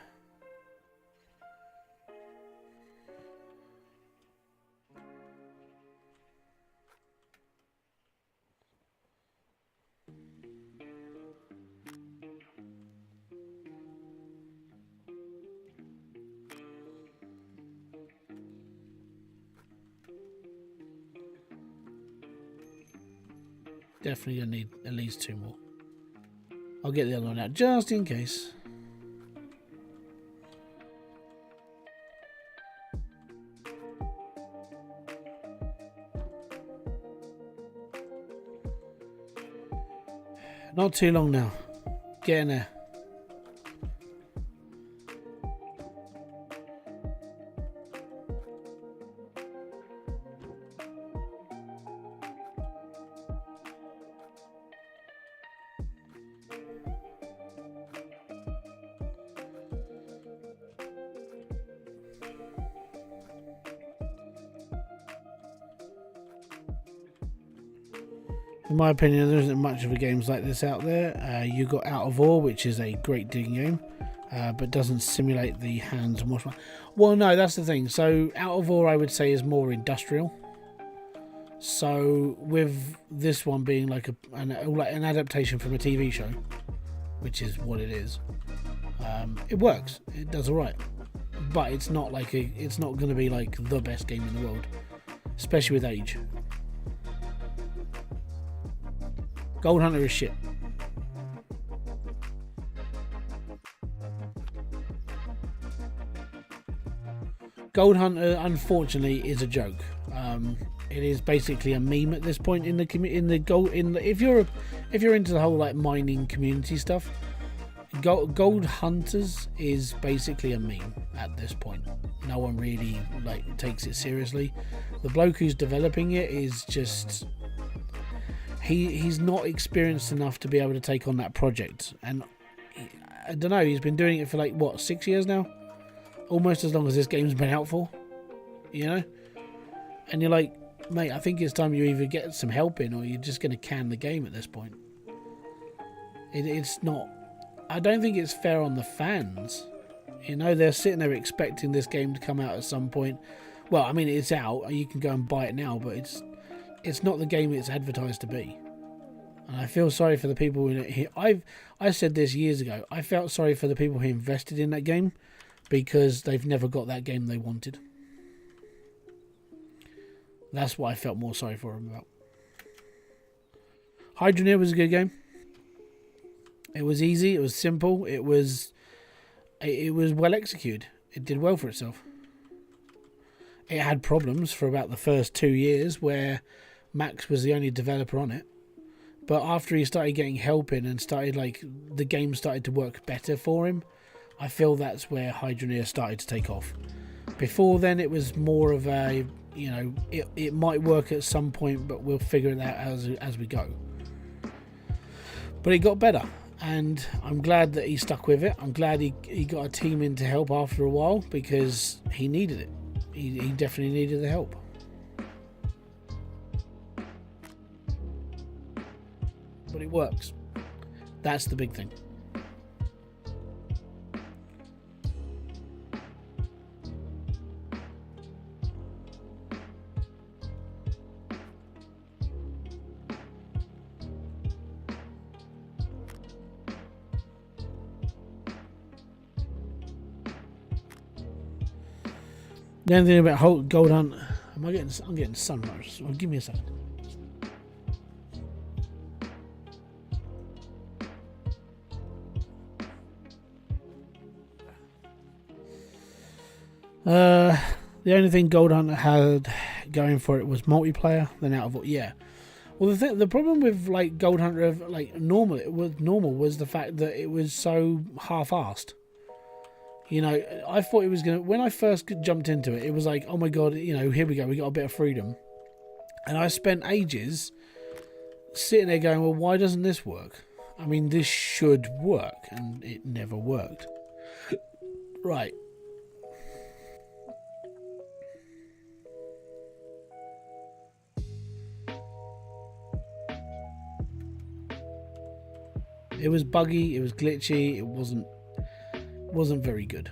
Definitely gonna need at least 2 more. I'll get the other one out just in case. Not too long now. Get in there. In my opinion, there isn't much of a games like this out there. You got Out of Ore, which is a great digging game, but doesn't simulate the hands and wash. Well, no, that's the thing. So Out of Ore, I would say, is more industrial. So with this one being like an adaptation from a TV show, which is what it is, it works. It does all right, but it's not like it's not going to be like the best game in the world, especially with age. Gold Hunter is shit. Gold Hunter, unfortunately, is a joke. It is basically a meme at this point in the if you're into the whole like mining community stuff. Gold Hunters is basically a meme at this point. No one really like takes it seriously. The bloke who's developing it is just. He's not experienced enough to be able to take on that project, and I don't know, he's been doing it for like what, 6 years now, almost as long as this game's been out for, you know. And you're like, mate, I think it's time you either get some help in or you're just going to can the game at this point. It's not, I don't think it's fair on the fans, you know. They're sitting there expecting this game to come out at some point. Well, I mean, it's out, you can go and buy it now, but it's not the game it's advertised to be. And I feel sorry for the people in it. I said this years ago. I felt sorry for the people who invested in that game because they've never got that game they wanted. That's what I felt more sorry for them about. Hydroneer was a good game. It was easy. It was simple. It was well executed. It did well for itself. It had problems for about the first 2 years where Max was the only developer on it, but after he started getting help in and started the game started to work better for him, I feel that's where Hydroneer started to take off. Before then, it was more of a, you know, it might work at some point, but we'll figure it out as we go. But it got better, and I'm glad that he stuck with it. I'm glad he got a team in to help after a while because he needed it. He definitely needed the help. But it works. That's the big thing. The only thing about Gold Hunt, I'm getting sunrise. Well, give me a second. The only thing Gold Hunter had going for it was multiplayer. Then Out of Ore, yeah. Well, the problem with like Gold Hunter, like normal was the fact that it was so half-assed. You know, I thought it was gonna. When I first jumped into it, it was like, oh my god, you know, here we go, we got a bit of freedom. And I spent ages sitting there going, well, why doesn't this work? I mean, this should work, and it never worked. Right. It was buggy, it was glitchy, it wasn't very good.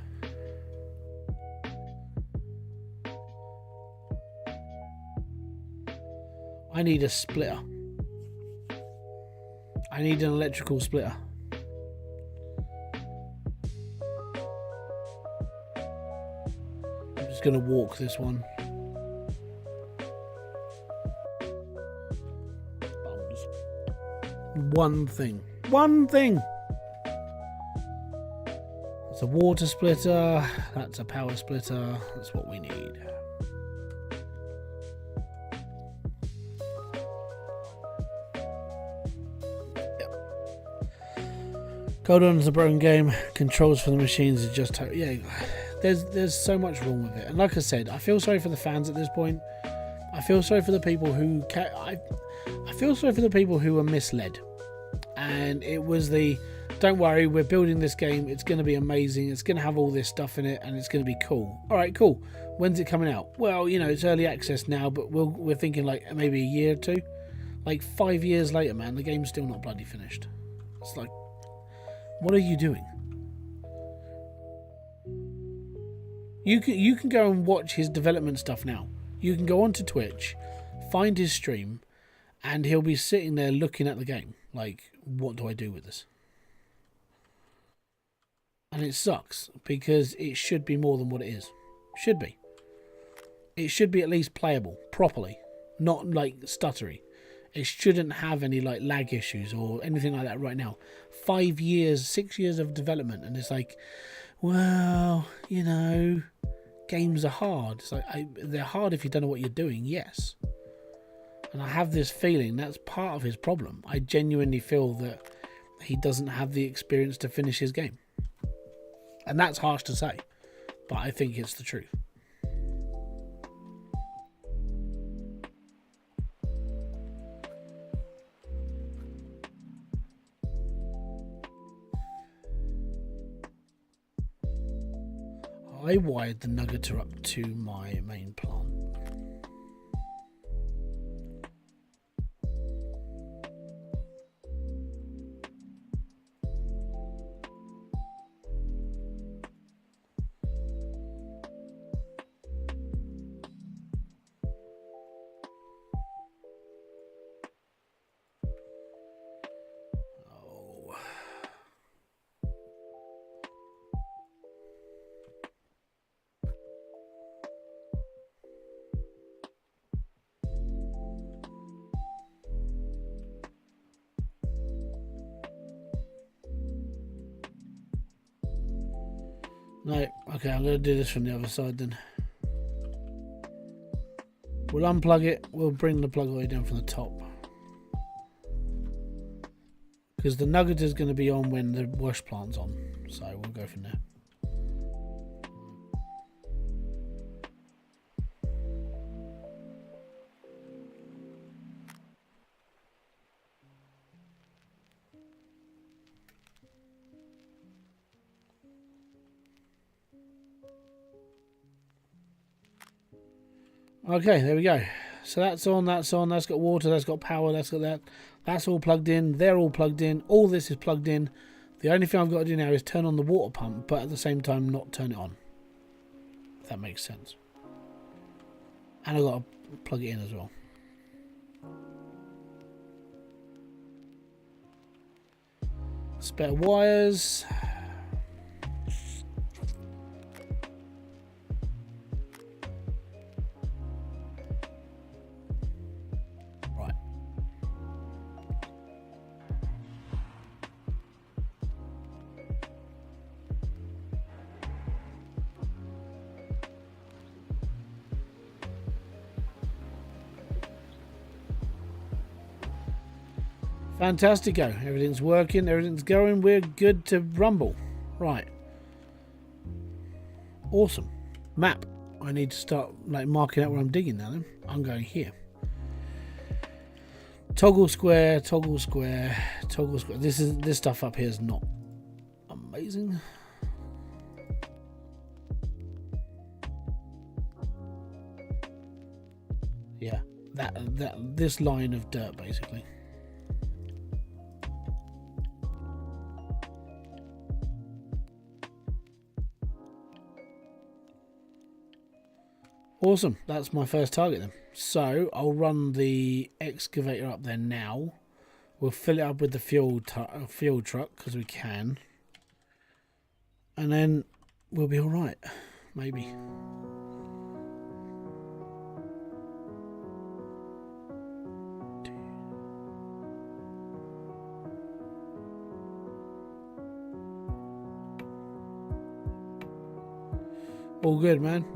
I need a splitter. I need an electrical splitter. I'm just going to walk this one. One thing. One thing! That's a water splitter. That's a power splitter. That's what we need. Gold Run's a broken game. Controls for the machines is just yeah. There's so much wrong with it, and like I said, I feel sorry for the fans at this point. I feel sorry for the people who I feel sorry for the people who were misled, and it was the don't worry, we're building this game. It's going to be amazing. It's going to have all this stuff in it, and it's going to be cool. All right, cool. When's it coming out? Well, you know, it's early access now, but we're thinking like maybe a year or two. Like 5 years later, man, the game's still not bloody finished. It's like, what are you doing? You can go and watch his development stuff now. You can go onto Twitch, find his stream, and he'll be sitting there looking at the game. Like, what do I do with this? And it sucks because it should be more than what it is. Should be. It should be at least playable properly, not like stuttery. It shouldn't have any like lag issues or anything like that right now. 5 years, 6 years of development, and it's like, well, you know, games are hard. It's like they're hard if you don't know what you're doing, yes. And I have this feeling that's part of his problem. I genuinely feel that he doesn't have the experience to finish his game. And that's harsh to say, but I think it's the truth. I wired the nuggeter up to my main plant. No, okay, I'm going to do this from the other side then. We'll unplug it, we'll bring the plug all the way down from the top. Because the nugget is going to be on when the wash plant's on, so we'll go from there. Okay, there we go. So that's on, that's got water, that's got power, that's got that. That's all plugged in, they're all plugged in, all this is plugged in. The only thing I've got to do now is turn on the water pump, but at the same time not turn it on. If that makes sense. And I've got to plug it in as well. Spare wires. Fantastico. Everything's working, everything's going, we're good to rumble. Right. Awesome. Map. I need to start like marking out where I'm digging now then. I'm going here. Toggle square, toggle square, toggle square. This stuff up here is not amazing. Yeah, this line of dirt basically. Awesome, that's my first target then. So I'll run the excavator up there now. We'll fill it up with the fuel truck because we can, and then we'll be all right, maybe. All good, man.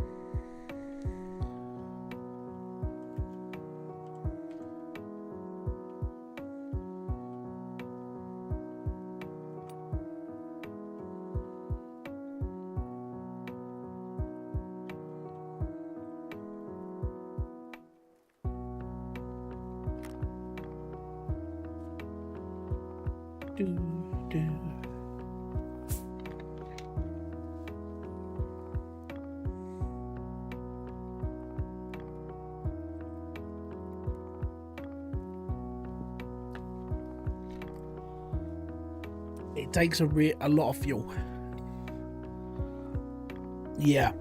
It takes a lot of fuel. Yeah.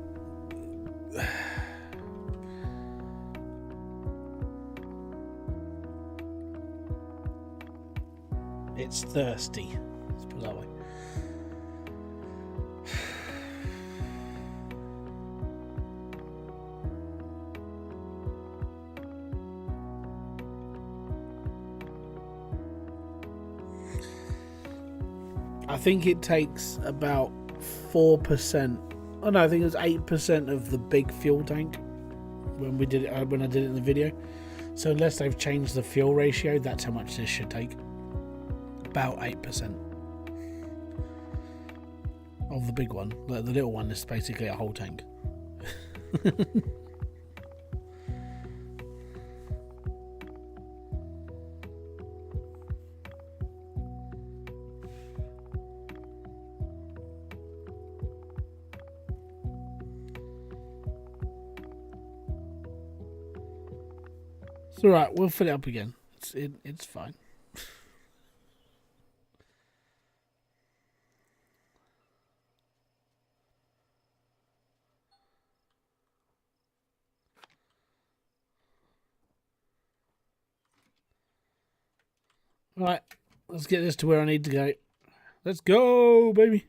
It's thirsty. Let's put it that way. I think it takes about 4%. Oh no, I think it was 8% of the big fuel tank when we did it. When I did it in the video. So unless they've changed the fuel ratio, that's how much this should take. About 8% of the big one. The little one is basically a whole tank. It's alright, we'll fill it up again. It's fine. Right, let's get this to where I need to go. Let's go, baby.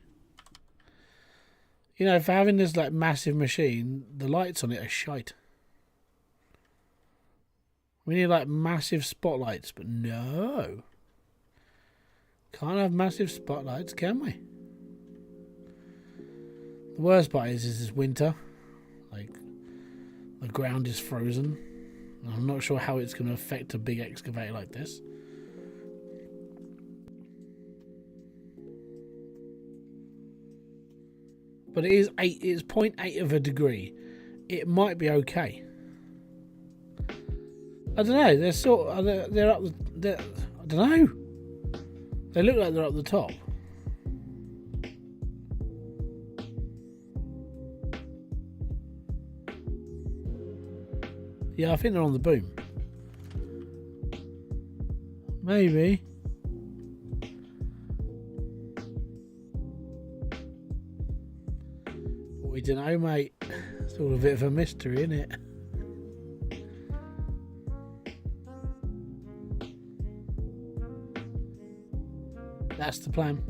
You know, for having this like massive machine, the lights on it are shite. We need like massive spotlights, but no. Can't have massive spotlights, can we? The worst part is it's winter. Like, the ground is frozen. I'm not sure how it's going to affect a big excavator like this. But it's 0.8 of a degree. It might be okay. I don't know. They're up the. I don't know. They look like they're up the top. Yeah, I think they're on the boom. Maybe. We don't know, mate. It's all a bit of a mystery, isn't it? That's the plan.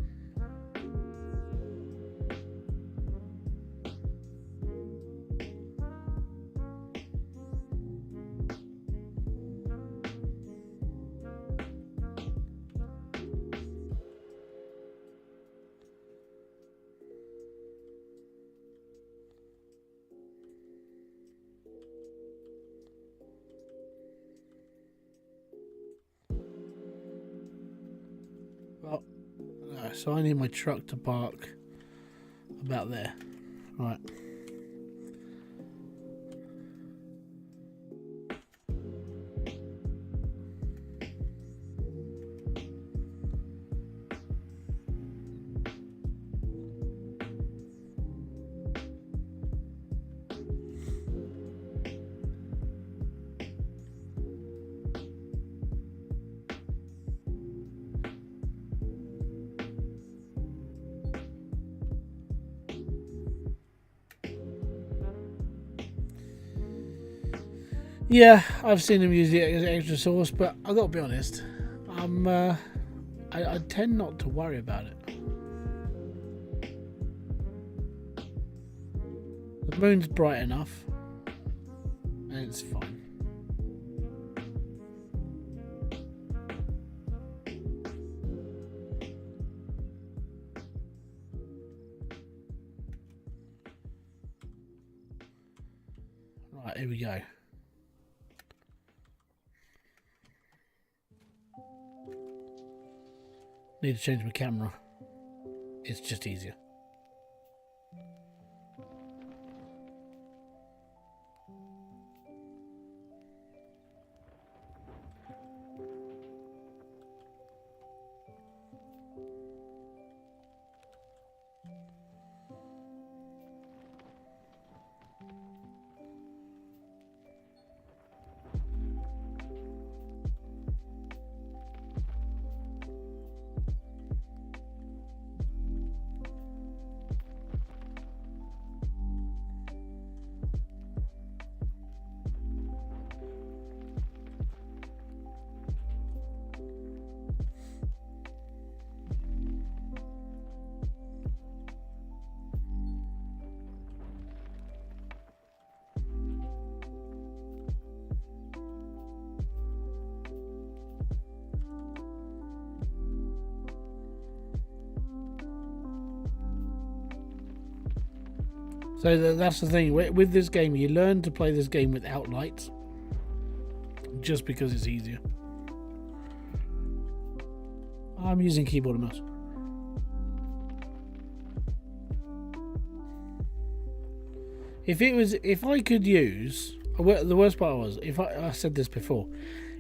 Well, no, so I need my truck to park about there. Right. Yeah, I've seen them use the extra sauce, but I got to be honest, I tend not to worry about it. The moon's bright enough, and it's fine. Right, here we go. Need to change my camera. It's just easier. So that's the thing with this game. You learn to play this game without lights, just because it's easier. I'm using keyboard and mouse. If I could use, the worst part was, I said this before,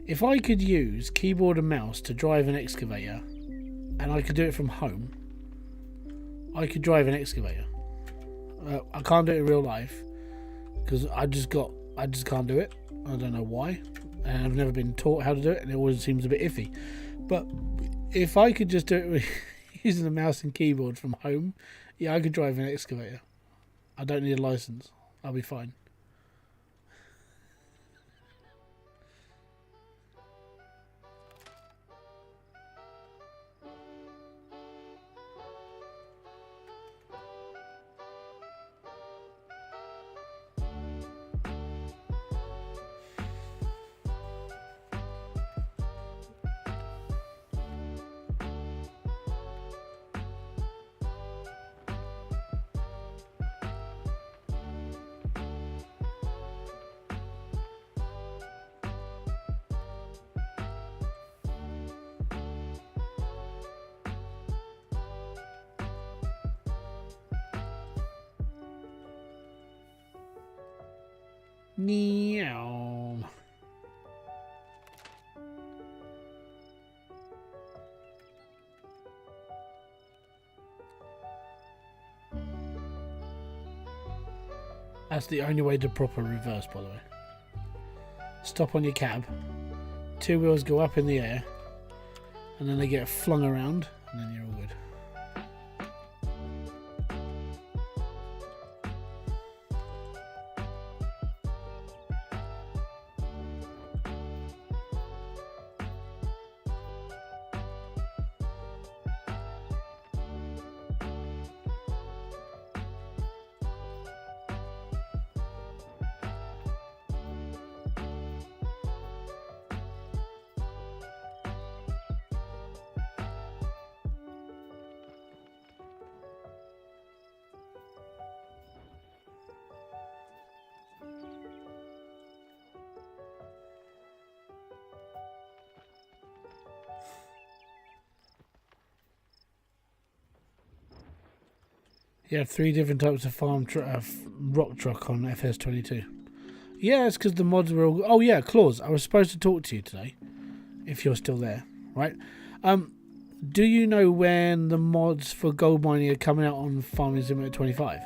if I could use keyboard and mouse to drive an excavator, and I could do it from home, I could drive an excavator. I can't do it in real life because I just can't do it. I don't know why, and I've never been taught how to do it, and it always seems a bit iffy. But if I could just do it with using the mouse and keyboard from home, yeah, I could drive an excavator. I don't need a license. I'll be fine. Meow. That's the only way to proper reverse, by the way. Stop on your cab. Two wheels go up in the air, and then they get flung around, and then you're all good. You have 3 different types of rock truck on FS22. Yeah, it's because the mods were all... Oh yeah, Claus, I was supposed to talk to you today, if you're still there, right? Do you know when the mods for gold mining are coming out on Farming Simulator 25?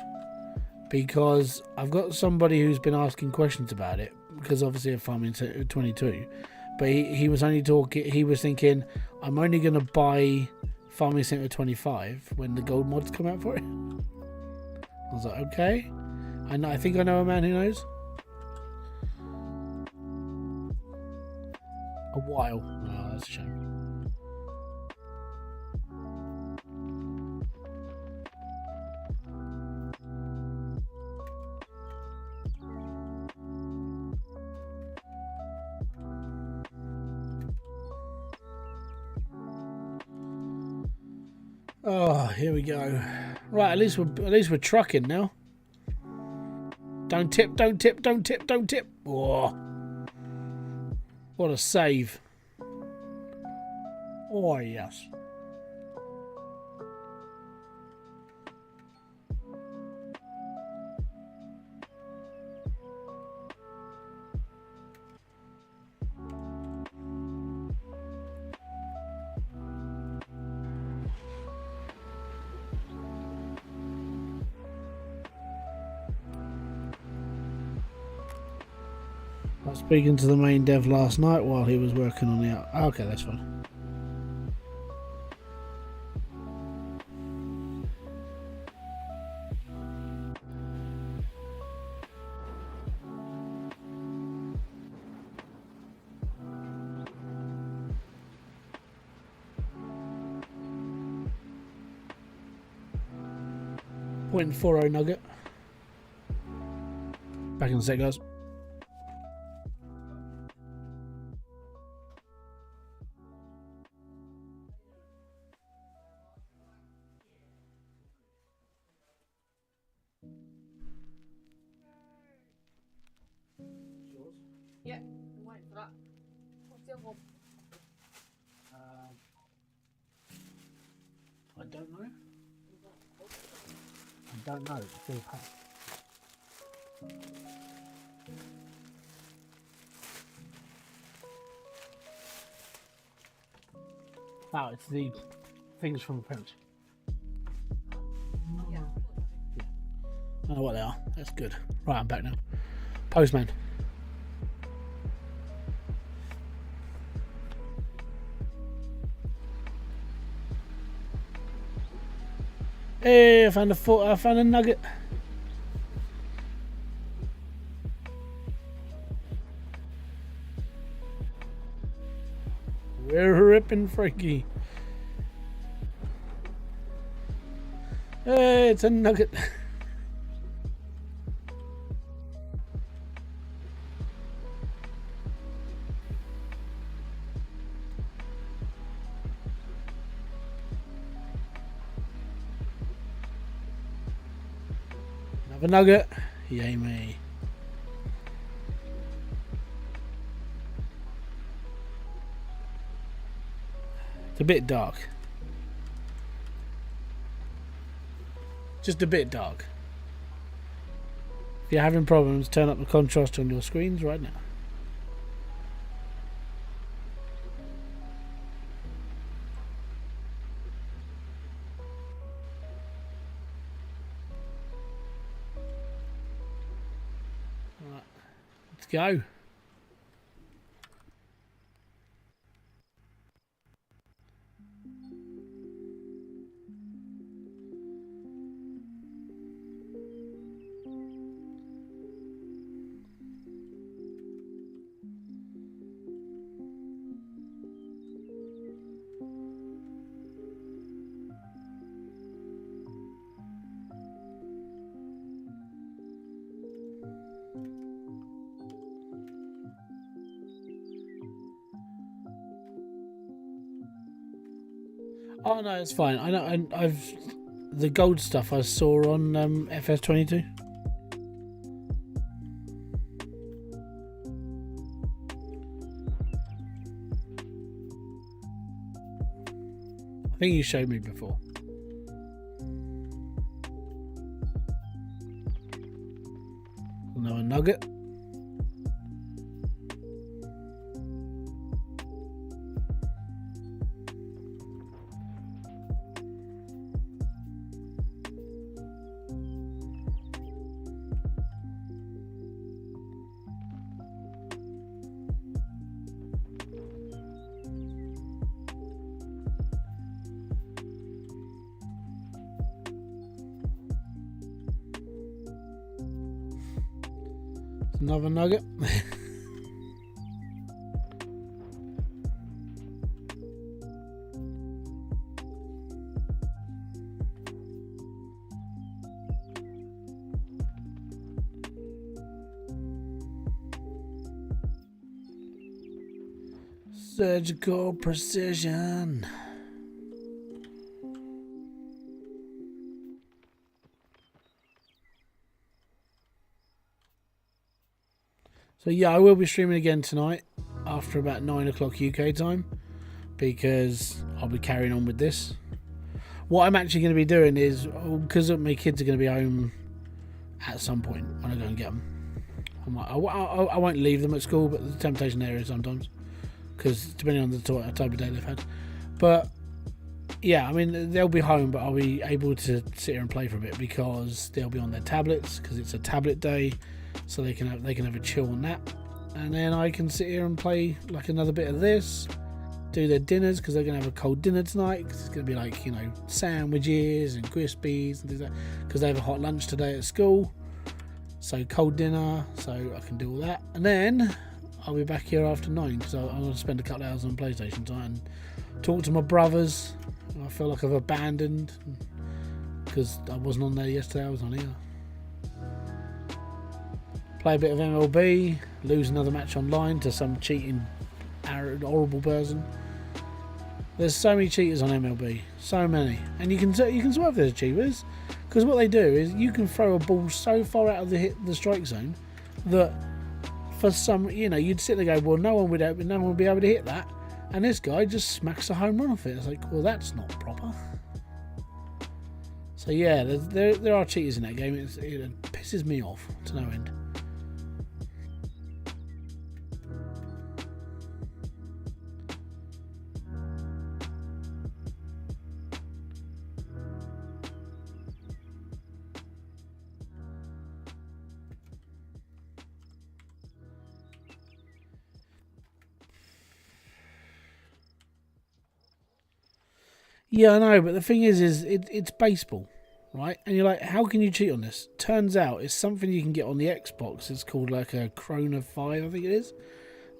Because I've got somebody who's been asking questions about it, because obviously of Farming 22, but he was only talking... He was thinking, I'm only going to buy Farming Simulator 25 when the gold mods come out for it. I was like, okay. I think I know a man who knows. A while. Oh, that's a shame. Oh, here we go. Right, at least we're trucking now. Don't tip, don't tip, don't tip, don't tip. Oh, what a save. Oh, yes. I was speaking to the main dev last night while he was working on the... Okay, that's fine. .40 nugget. Back in a sec, guys. Yeah, I'm waiting for that. What's the other one? I don't know. I don't know. It's still packed. Oh, it's the things from the parents. Yeah. I don't know what they are. That's good. Right, I'm back now. Postman. Hey, I found a nugget. We're ripping Frankie. Hey, it's a nugget. Another nugget. Yay me. It's a bit dark. Just a bit dark. If you're having problems, turn up the contrast on your screens right now. Right. Let's go. Oh no, it's fine. I know. I've the gold stuff I saw on FS22. I think you showed me before. Another nugget. Another nugget. Surgical precision. So yeah, I will be streaming again tonight after about 9 o'clock UK time because I'll be carrying on with this. What I'm actually going to be doing is, because my kids are going to be home at some point when I go and get them, I won't leave them at school, but the temptation there is sometimes, because depending on the type of day they've had. But yeah, I mean, they'll be home, but I'll be able to sit here and play for a bit because they'll be on their tablets because it's a tablet day, so they can have a chill on that, and then I can sit here and play like another bit of this, do their dinners because they're going to have a cold dinner tonight because it's going to be like, you know, sandwiches and crispies and things like that because they have a hot lunch today at school. So cold dinner, so I can do all that, and then I'll be back here after 9 because I'm going to spend a couple of hours on PlayStation time and talk to my brothers. I feel like I've abandoned because I wasn't on there yesterday. I was on here. Play a bit of MLB, lose another match online to some cheating, horrible person. There's so many cheaters on MLB, so many, and you can swerve those cheaters because what they do is you can throw a ball so far out of the strike zone that for some, you know, you'd sit there and go, well, no one would be able to hit that, and this guy just smacks a home run off it. It's like, well, that's not proper. So yeah, there are cheaters in that game. It pisses me off to no end. Yeah, I know, but the thing is it's baseball, right? And you're like, how can you cheat on this? Turns out it's something you can get on the Xbox. It's called like a Chrono 5, I think it is.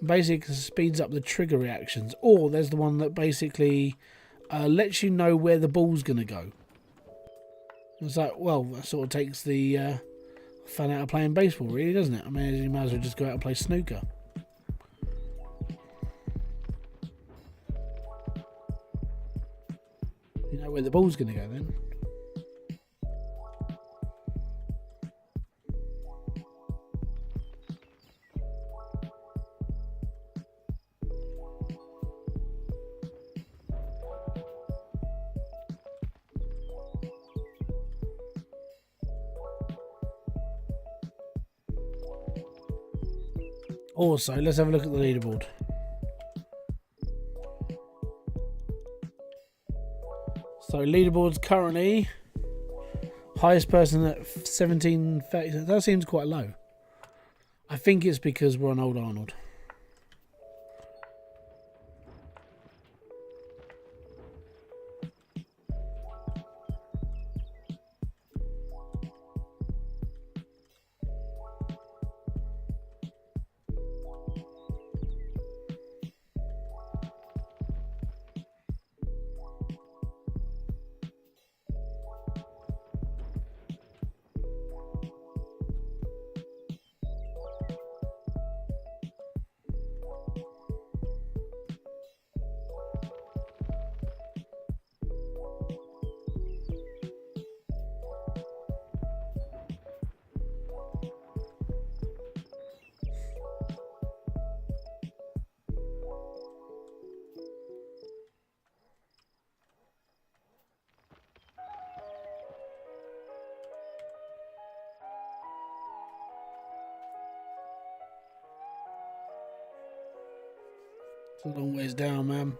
Basically, it speeds up the trigger reactions. Or there's the one that basically lets you know where the ball's going to go. It's like, well, that sort of takes the fun out of playing baseball, really, doesn't it? I mean, you might as well just go out and play snooker. You know where the ball's going to go then. Also, let's have a look at the leaderboard. So leaderboard's currently highest person at 1730. That seems quite low. I think it's because we're on Old Arnold. It's a long ways down, man.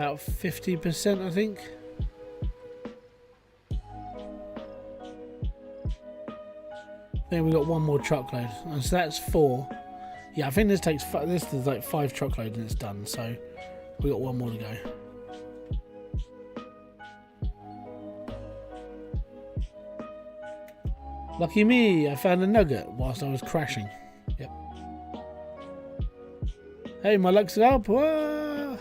About 50%, I think. Then we got one more truckload, and so that's 4. Yeah, I think this takes this is like 5 truckloads and it's done. So we got one more to go. Lucky me, I found a nugget whilst I was crashing. Yep. Hey, my luck's up. Whoa!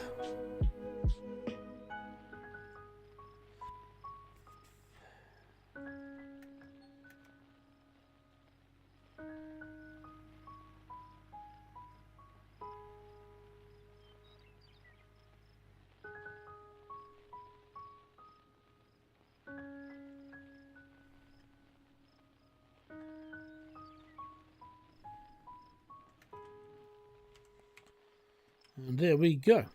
And there we go.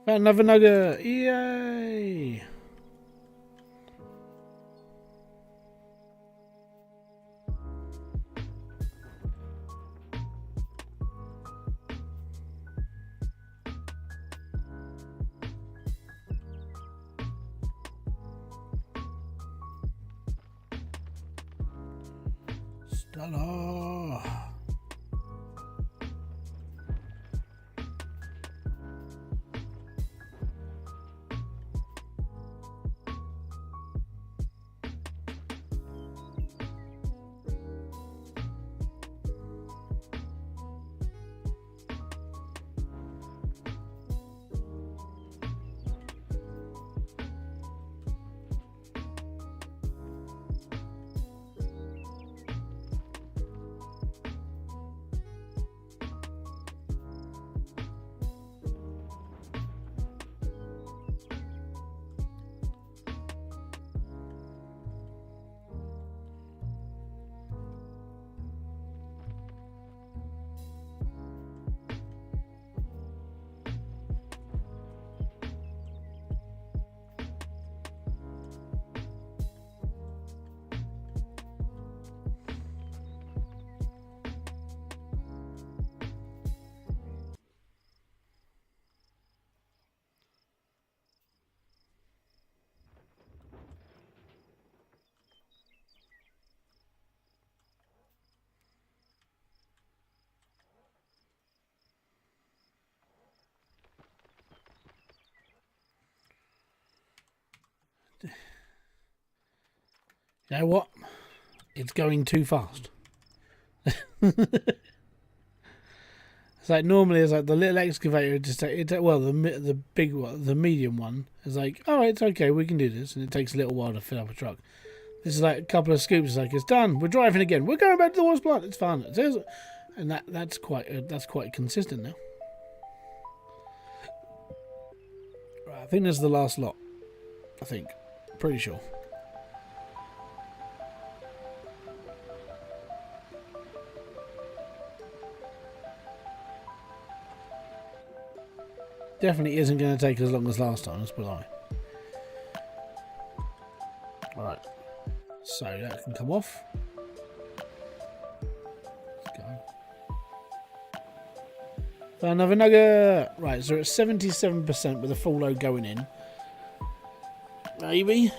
Found another nugget. Yay! Stella. You know what? It's going too fast. It's like normally it's like the little excavator just well the big one, the medium one is like, oh, it's okay, we can do this, and it takes a little while to fill up a truck. This is like a couple of scoops. It's like, it's done. We're driving again. We're going back to the water plant. It's fun. And that's quite consistent now. Right, I think this is the last lot. I think, pretty sure. Definitely isn't going to take as long as last time, let's put it that way. Alright, so that can come off. Let's go. Found another nugget! Right, so it's 77% with a full load going in. Maybe.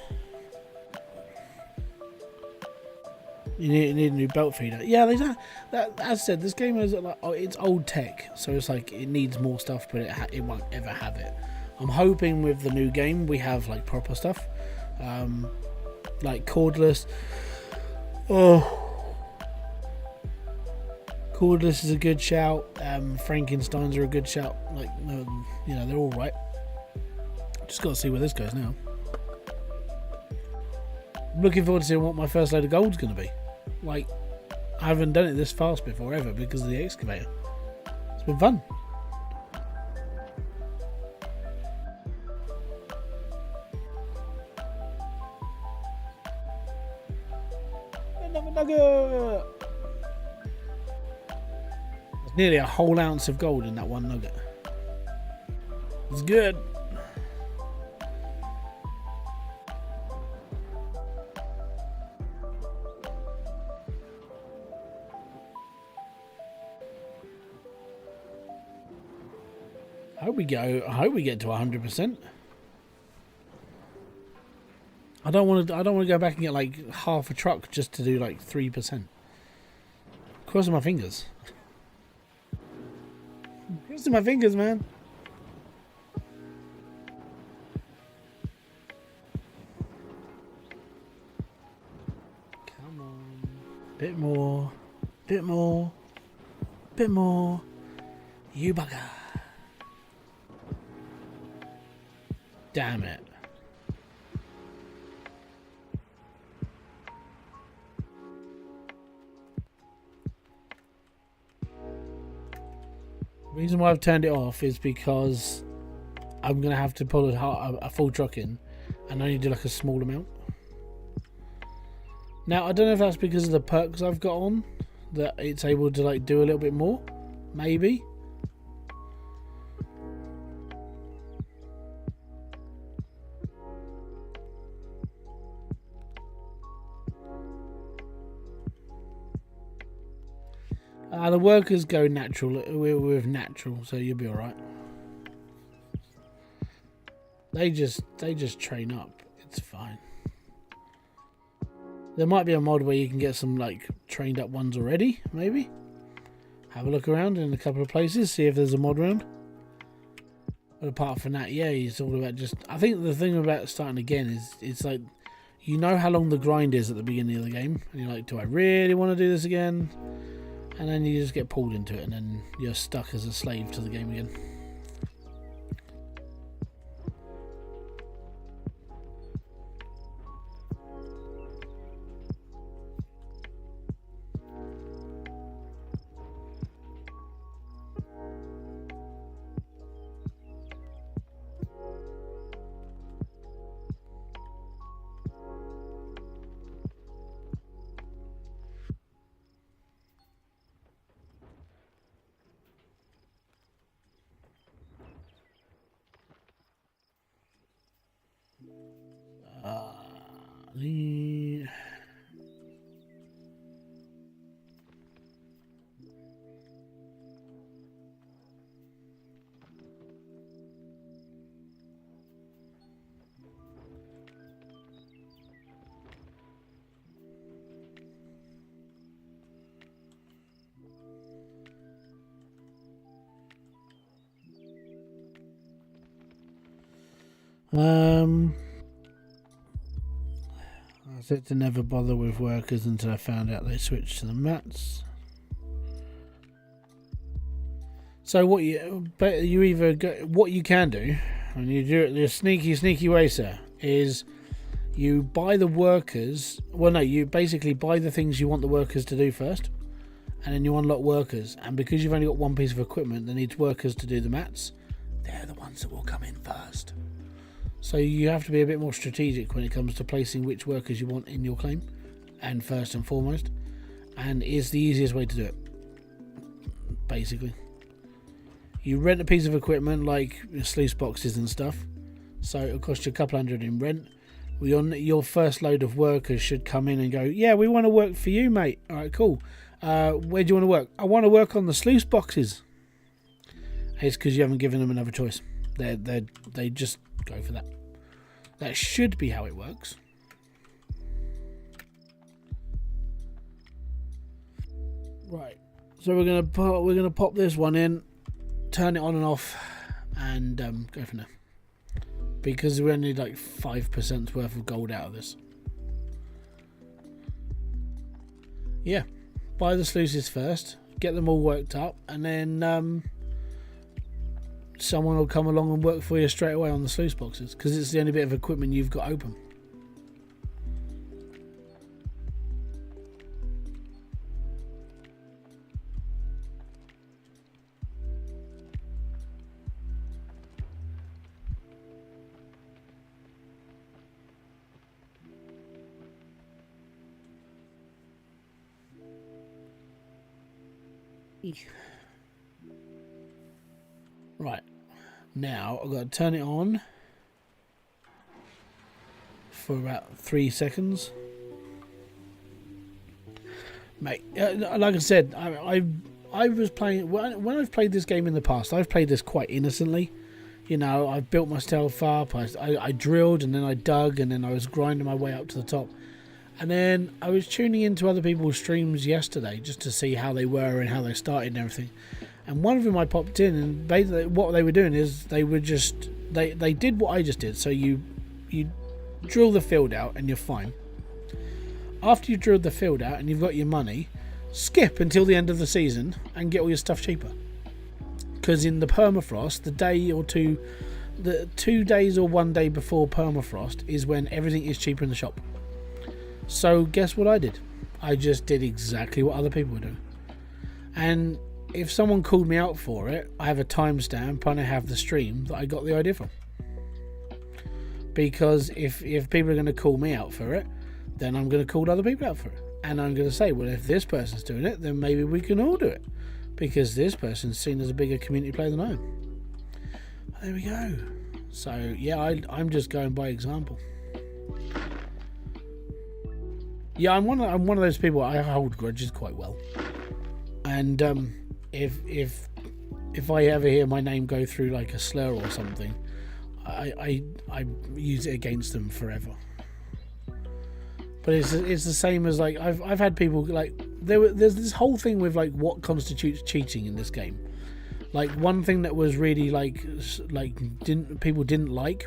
You need a new belt feeder. Yeah, as I said, this game is like, it's old tech, so it's like it needs more stuff, but it won't ever have it. I'm hoping with the new game we have like proper stuff, like cordless. Oh, cordless is a good shout. Frankensteins are a good shout. Like, you know, they're all right. Just got to see where this goes now. Looking forward to seeing what my first load of gold's going to be. Like, I haven't done it this fast before ever because of the excavator. It's been fun. Another nugget! There's nearly a whole ounce of gold in that one nugget. It's good. I hope we get to 100%. I don't want to go back and get like half a truck just to do like 3%. Crossing my fingers. Crossing my fingers, man. Come on. Bit more. Bit more. Bit more. You bugger. Damn it. The reason why I've turned it off is because I'm going to have to pull a full truck in and only do like a small amount. Now, I don't know if that's because of the perks I've got on, that it's able to like do a little bit more. Maybe. The workers go natural. We're natural, so you'll be all right. They just train up. It's fine. There might be a mod where you can get some like trained up ones already. Maybe have a look around in a couple of places, see if there's a mod around. But apart from that, yeah, it's all about just. I think the thing about starting again is it's like you know how long the grind is at the beginning of the game, and you're like, do I really want to do this again? And then you just get pulled into it, and then you're stuck as a slave to the game again. The I said to never bother with workers until I found out they switched to the mats. So what you either go, what you can do, and you do it the sneaky way, sir, is you buy the workers. Well, no, you basically buy the things you want the workers to do first, and then you unlock workers. And because you've only got one piece of equipment that needs workers to do the mats, they're the ones that will come in first. So you have to be a bit more strategic when it comes to placing which workers you want in your claim, and first and foremost, and it's the easiest way to do it. Basically, you rent a piece of equipment like sluice boxes and stuff, so it'll cost you a couple hundred in rent. Your first load of workers should come in and go, yeah, we want to work for you, mate. All right, cool. Where do you want to work? I want to work on the sluice boxes. It's because you haven't given them another choice. They just go for that. That should be how it works. Right. So we're gonna pop this one in, turn it on and off, and go from there. Because we only need like 5% worth of gold out of this. Yeah. Buy the sluices first, get them all worked up, and then someone will come along and work for you straight away on the sluice boxes, because it's the only bit of equipment you've got open. Right, now I've got to turn it on for about 3 seconds. Mate, like I said, I was playing, when I've played this game in the past, I've played this quite innocently. You know, I built myself up. I drilled, and then I dug, and then I was grinding my way up to the top. And then I was tuning into other people's streams yesterday just to see how they were and how they started and everything. And one of them I popped in, and basically what they were doing is they were just they did what I just did. So you drill the field out and you're fine. After you've drilled the field out and you've got your money, skip until the end of the season and get all your stuff cheaper. Because in the permafrost, the 2 days or 1 day before permafrost is when everything is cheaper in the shop. So guess what I did? I just did exactly what other people were doing. And if someone called me out for it, I have a timestamp and I have the stream that I got the idea from. Because if people are going to call me out for it, then I'm going to call other people out for it. And I'm going to say, well, if this person's doing it, then maybe we can all do it. Because this person's seen as a bigger community player than I am. There we go. So, yeah, I'm just going by example. Yeah, I'm one of those people. I hold grudges quite well. And if I ever hear my name go through like a slur or something, I use it against them forever. But it's the same as like I've had people like there's this whole thing with like what constitutes cheating in this game. Like one thing that was really people didn't like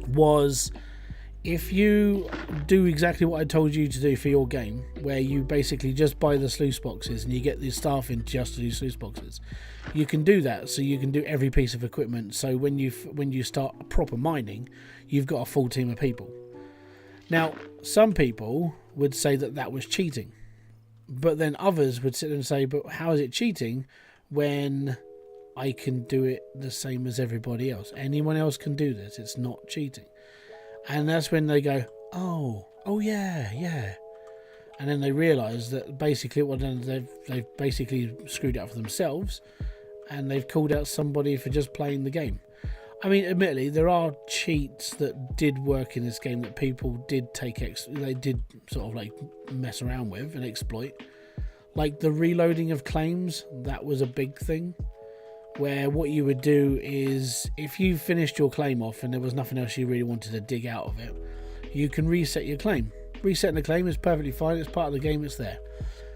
was if you do exactly what I told you to do for your game, where you basically just buy the sluice boxes and you get the staff in just to do sluice boxes. You can do that, so you can do every piece of equipment. So when you start proper mining, you've got a full team of people. Now, some people would say that was cheating, but then others would sit and say, but how is it cheating when I can do it the same as everybody else? Anyone else can do this. It's not cheating. And that's when they go, oh yeah. And then they realise that basically what they've basically screwed out for themselves, and they've called out somebody for just playing the game. I mean, admittedly, there are cheats that did work in this game that people did they did sort of like mess around with and exploit. Like the reloading of claims, that was a big thing. Where what you would do is, if you finished your claim off and there was nothing else you really wanted to dig out of it, you can reset your claim. Resetting the claim is perfectly fine. It's part of the game. It's there.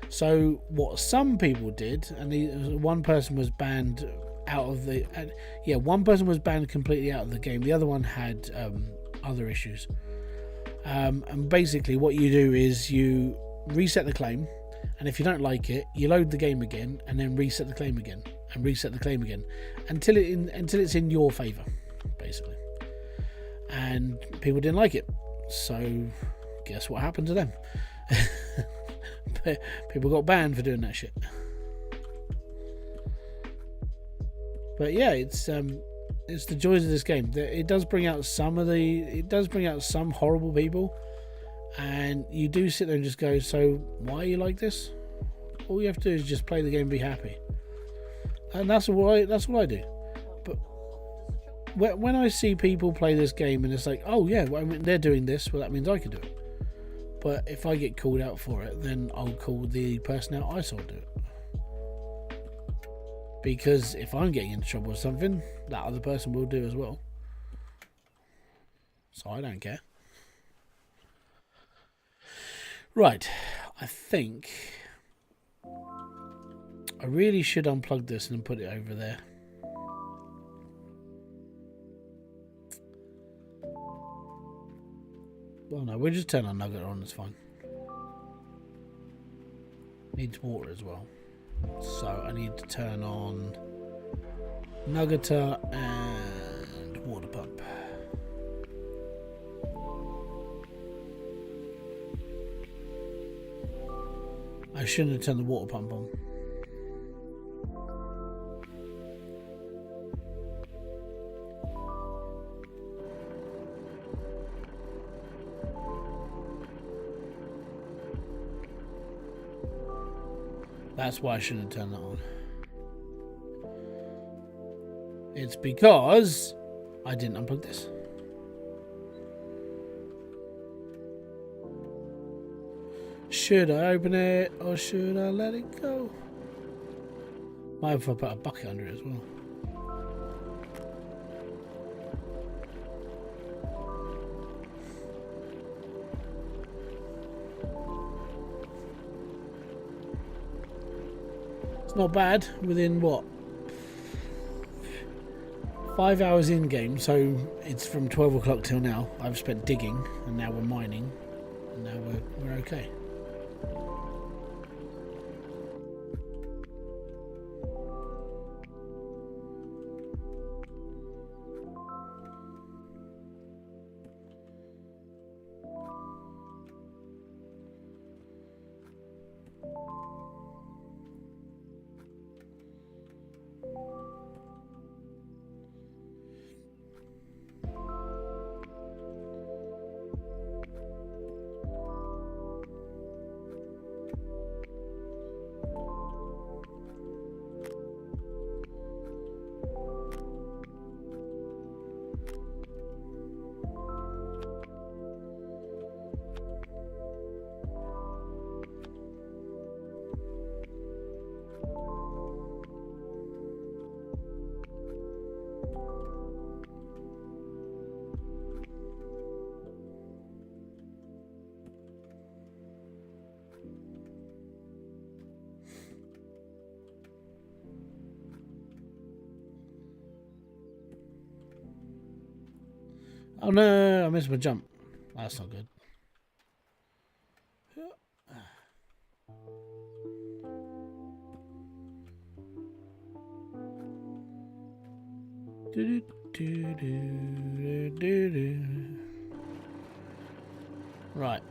So what some people did, and one person was banned out of the... one person was banned completely out of the game. The other one had other issues. And basically what you do is you reset the claim, and if you don't like it, you load the game again and then reset the claim again. And reset the claim again until it's in your favour, basically. And people didn't like it, so guess what happened to them? People got banned for doing that shit. But yeah, it's the joys of this game. It does bring out some horrible people, and you do sit there and just go, so why are you like this? All you have to do is just play the game and be happy. And that's what I do. But when I see people play this game and it's like, oh yeah, well, I mean, they're doing this, well that means I can do it. But if I get called out for it, then I'll call the person out I saw do it. Because if I'm getting into trouble with something, that other person will do as well. So I don't care. Right, I think I really should unplug this and put it over there. Well, no, we'll just turn our nugget on, it's fine. Needs water as well. So I need to turn on nuggeter and water pump. I shouldn't have turned the water pump on. That's why I shouldn't have turned that on. It's because I didn't unplug this. Should I open it or should I let it go? Might have to put a bucket under it as well. not bad. Within what? 5 hours in game, so it's from 12 o'clock till now. I've spent digging, and now we're mining, and now we're okay. Oh no, I missed my jump. That's not good. Right,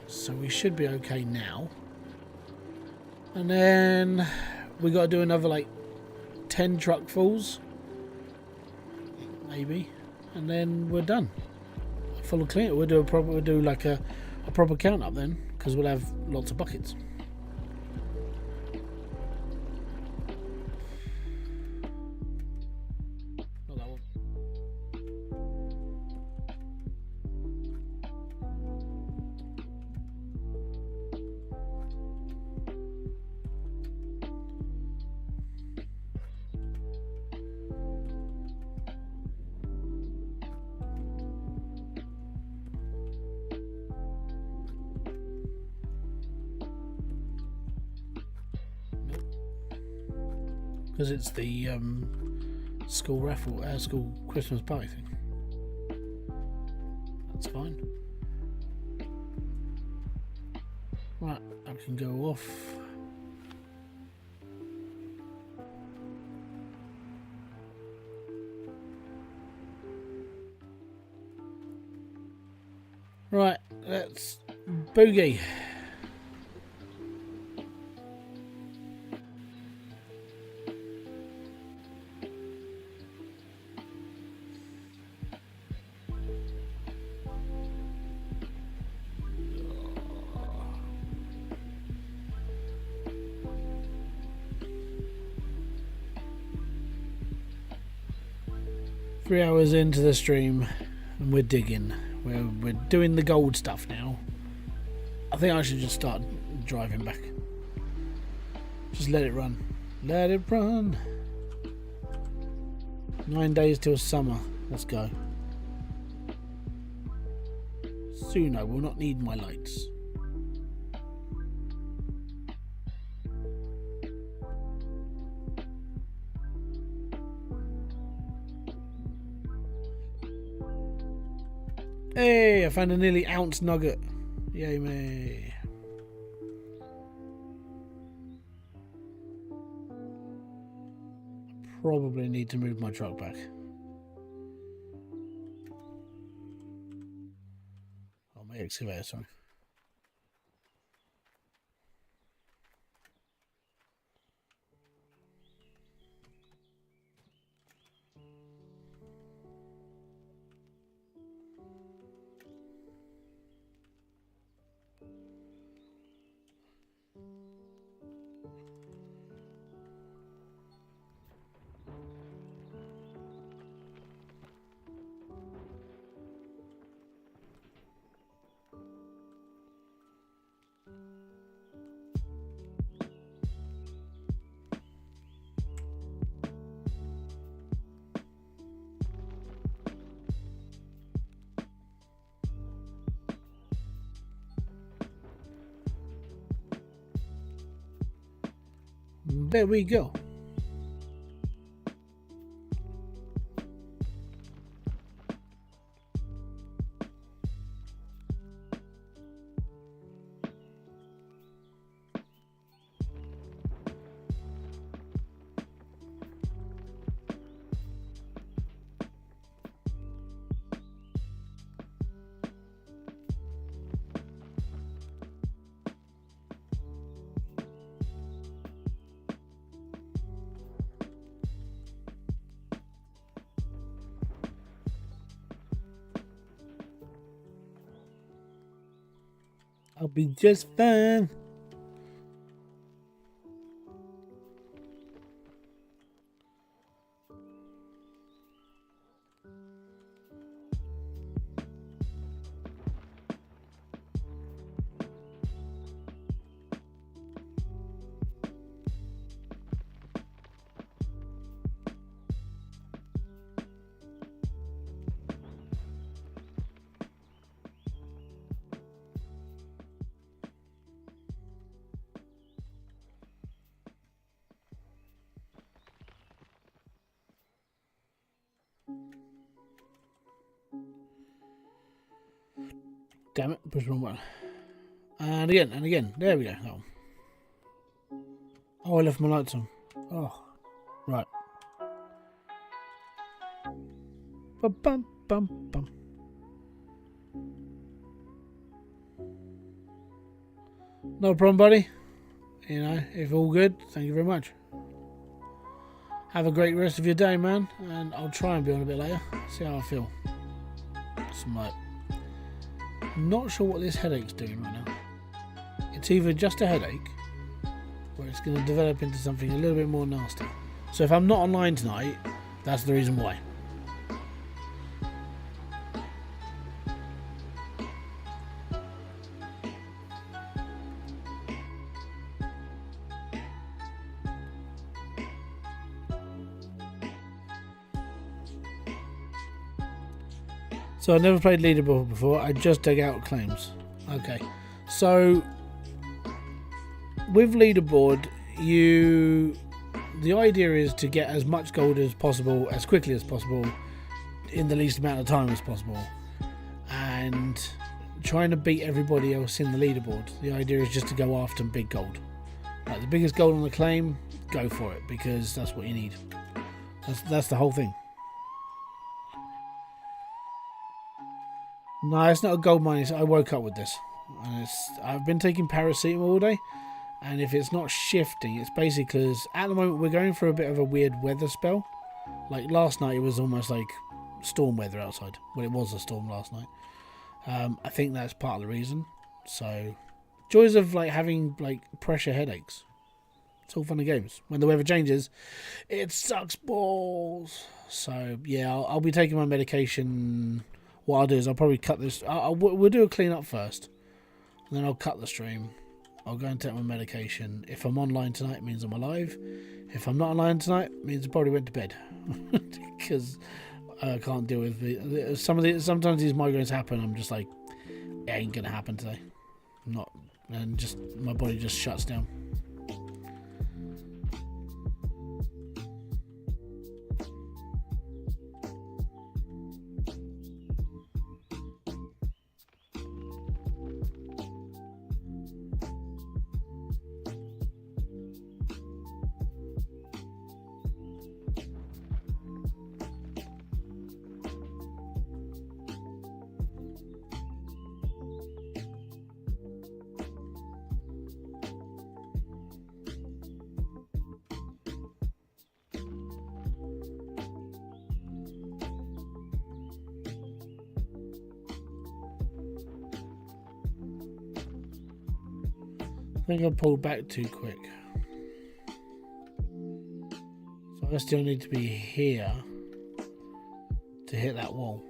so we should be okay now. And then we got to do another like 10 truckfuls, maybe, and then we're done. Full of clean. We'll do like a proper count up then, because we'll have lots of buckets. Not that one. Because it's the school raffle, school Christmas party thing. That's fine. Right, I can go off. Right, let's boogie. Three hours into the stream and we're digging. We're doing the gold stuff now. I think I should just start driving back. Just let it run. Let it run. 9 days till summer. Let's go. Soon I will not need my lights. Hey, I found a nearly ounce nugget. Yay me. Probably need to move my truck back. Oh, my excavator, sorry. there we go. I'll be just fine. Damn it, push the wrong button. And again. There we go. Oh, I left my lights on. Oh, right. Bum, bum, bum, bum. No problem, buddy. You know, if all good, thank you very much. Have a great rest of your day, man. And I'll try and be on a bit later. See how I feel. I'm like, not sure what this headache's doing right now. It's either just a headache, or it's going to develop into something a little bit more nasty. So if I'm not online tonight, that's the reason why. So I've never played Leaderboard before. I just dug out claims. Okay. So with Leaderboard, the idea is to get as much gold as possible, as quickly as possible, in the least amount of time as possible, and trying to beat everybody else in the leaderboard. The idea is just to go after big gold. Like the biggest gold on the claim, go for it, because that's what you need. That's the whole thing. No, it's not a gold mining. I woke up with this, and I've been taking paracetamol all day, and if it's not shifting, it's basically because at the moment we're going through a bit of a weird weather spell. Like last night, it was almost like storm weather outside. Well, it was a storm last night. I think that's part of the reason. So, joys of like having like pressure headaches. It's all fun and games. When the weather changes, it sucks balls. So yeah, I'll be taking my medication. What I'll do is I'll probably cut this. We'll do a clean up first, and then I'll cut the stream. I'll go and take my medication. If I'm online tonight, it means I'm alive. If I'm not online tonight, it means I probably went to bed because I can't deal with sometimes these migraines happen. I'm just like, it ain't gonna happen today. Not, and just my body just shuts down. I think I pulled back too quick. So I still need to be here to hit that wall.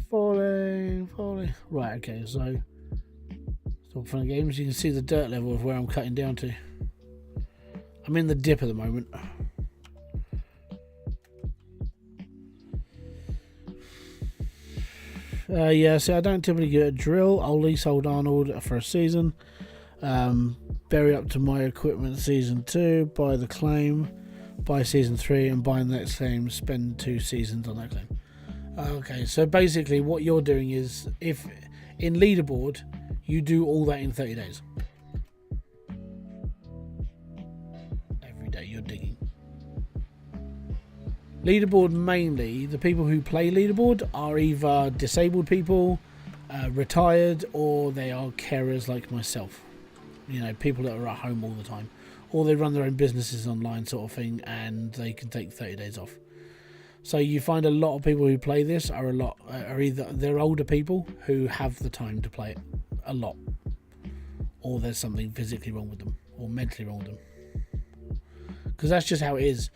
Falling. Right, okay, so stop fun games. You can see the dirt level of where I'm cutting down to. I'm in the dip at the moment. Yeah, so I don't typically get a drill. I'll leasehold Arnold for a season. Bury up to my equipment season 2, buy the claim, buy season 3, and buy the next claim, spend 2 seasons on that claim. Okay, so basically what you're doing is, if in Leaderboard, you do all that in 30 days. Every day you're digging. Leaderboard, mainly, the people who play Leaderboard are either disabled people, retired, or they are carers like myself. You know, people that are at home all the time. Or they run their own businesses online sort of thing, and they can take 30 days off. So you find a lot of people who play this are either they're older people who have the time to play it a lot, or there's something physically wrong with them or mentally wrong with them. Because that's just how it is.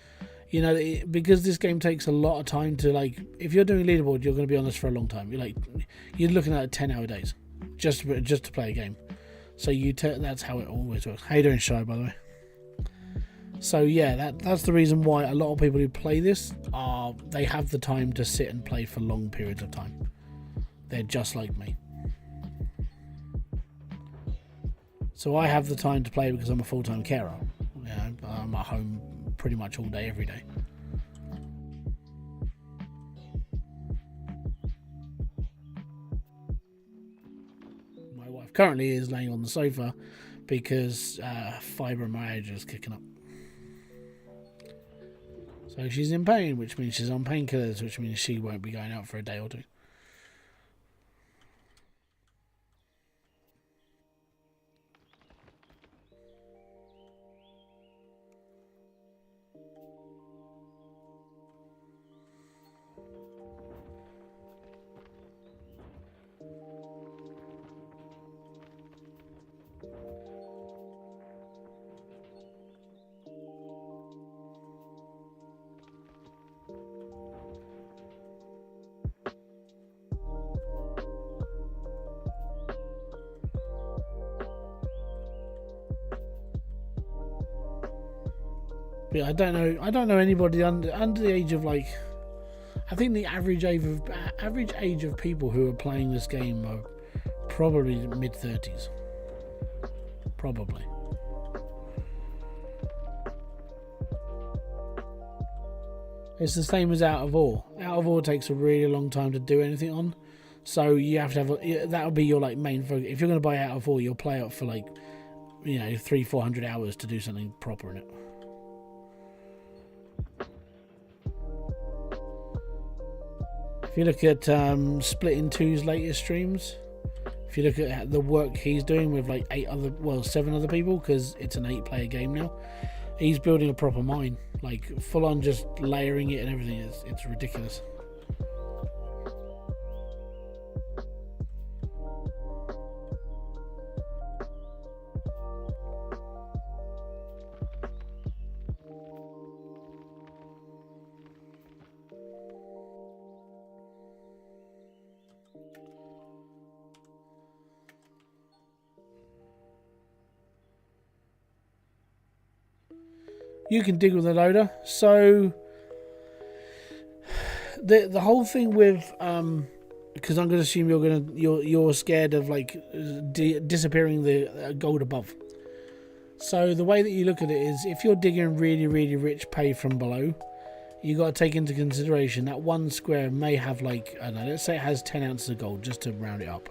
You know, because this game takes a lot of time to, like, if you're doing Leaderboard, you're going to be on this for a long time. You're looking at 10-hour days just to play a game. So that's how it always works. How you doing, Shy, by the way? So yeah, that's the reason why a lot of people who play this they have the time to sit and play for long periods of time. They're just like me. So I have the time to play because I'm a full-time carer. You know, I'm at home pretty much all day, every day. My wife currently is laying on the sofa because fibromyalgia is kicking up. So she's in pain, which means she's on painkillers, which means she won't be going out for a day or 2. But I don't know anybody under the age of, like, I think the average age of people who are playing this game are probably mid-30s. Probably. It's the same as Out of Ore. Out of Ore takes a really long time to do anything on, so you have to have that'll be your, like, main focus. If you're going to buy Out of Ore, you'll play it for, like, you know, 300-400 hours to do something proper in it. If you look at Splitting 2's latest streams, if you look at the work he's doing with, like, 7 other people, because it's an 8-player game now, he's building a proper mine, like, full on, just layering it and everything. It's ridiculous. You can dig with a loader. So the whole thing with because I'm going to assume you're scared of, like, disappearing the gold above. So the way that you look at it is, if you're digging really, really rich pay from below, you got to take into consideration that one square may have, like, I don't know, let's say it has 10 ounces of gold, just to round it up.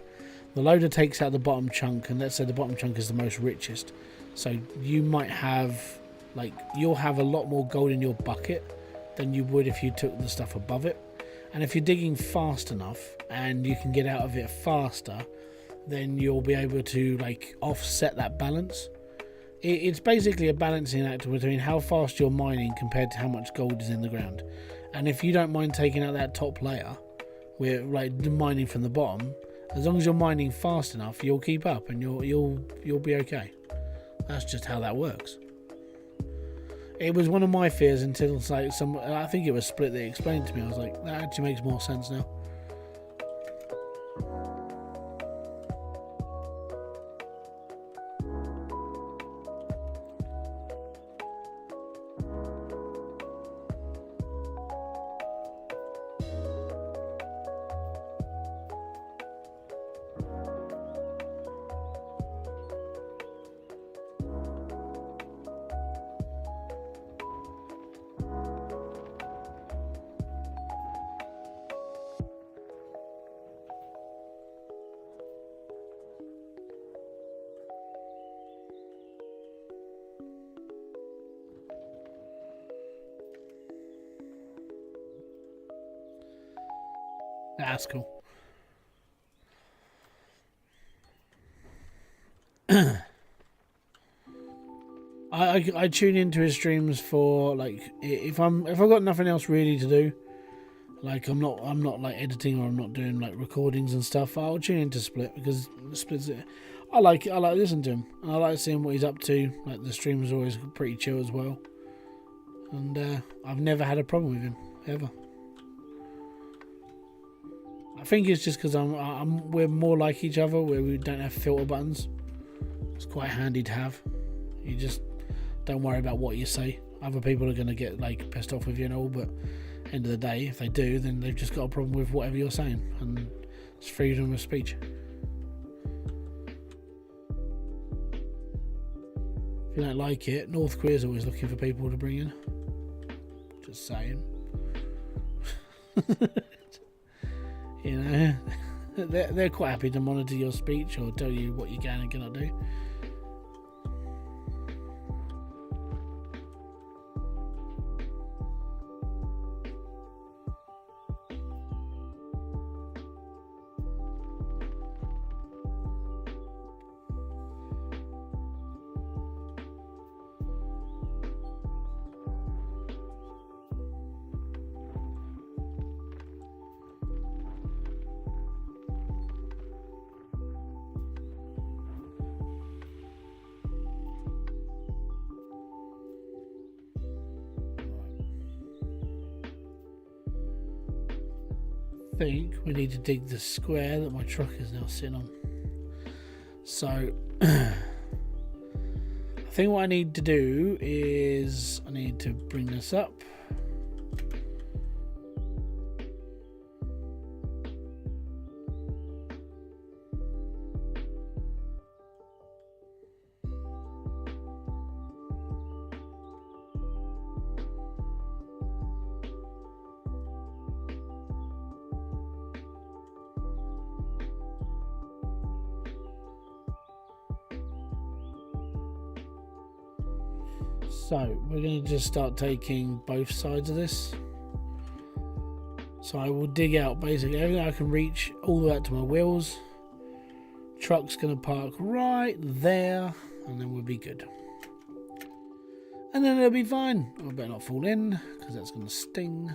The loader takes out the bottom chunk, and let's say the bottom chunk is the most richest. So you might have, like, you'll have a lot more gold in your bucket than you would if you took the stuff above it. And if you're digging fast enough and you can get out of it faster, then you'll be able to, like, offset that balance. It's basically a balancing act between how fast you're mining compared to how much gold is in the ground. And if you don't mind taking out that top layer, we're, like, mining from the bottom, as long as you're mining fast enough, you'll keep up and you'll be okay. That's just how that works. It was one of my fears until it's like I think it was Split that explained to me. I was like, that actually makes more sense now. That's cool. I tune into his streams for like if I've got nothing else really to do, like I'm not like editing or I'm not doing like recordings and stuff. I'll tune into Split because Split's I like listening to him and I like seeing what he's up to. Like the streams are always pretty chill as well, and I've never had a problem with him ever. I think it's just because we're more like each other, where we don't have filter buttons. It's quite handy to have. You just don't worry about what you say. Other people are going to get like pissed off with you and all, but end of the day, if they do, then they've just got a problem with whatever you're saying, and it's freedom of speech. If you don't like it, North Korea's always looking for people to bring in. Just saying. You know, they're quite happy to monitor your speech or tell you what you can and cannot do. I think we need to dig the square that my truck is now sitting on. So I think what I need to do is I need to bring this up. So we're going to just start taking both sides of this. So I will dig out basically everything I can reach all the way up to my wheels. Truck's going to park right there, and then we'll be good. And then it'll be fine. I better not fall in because that's going to sting.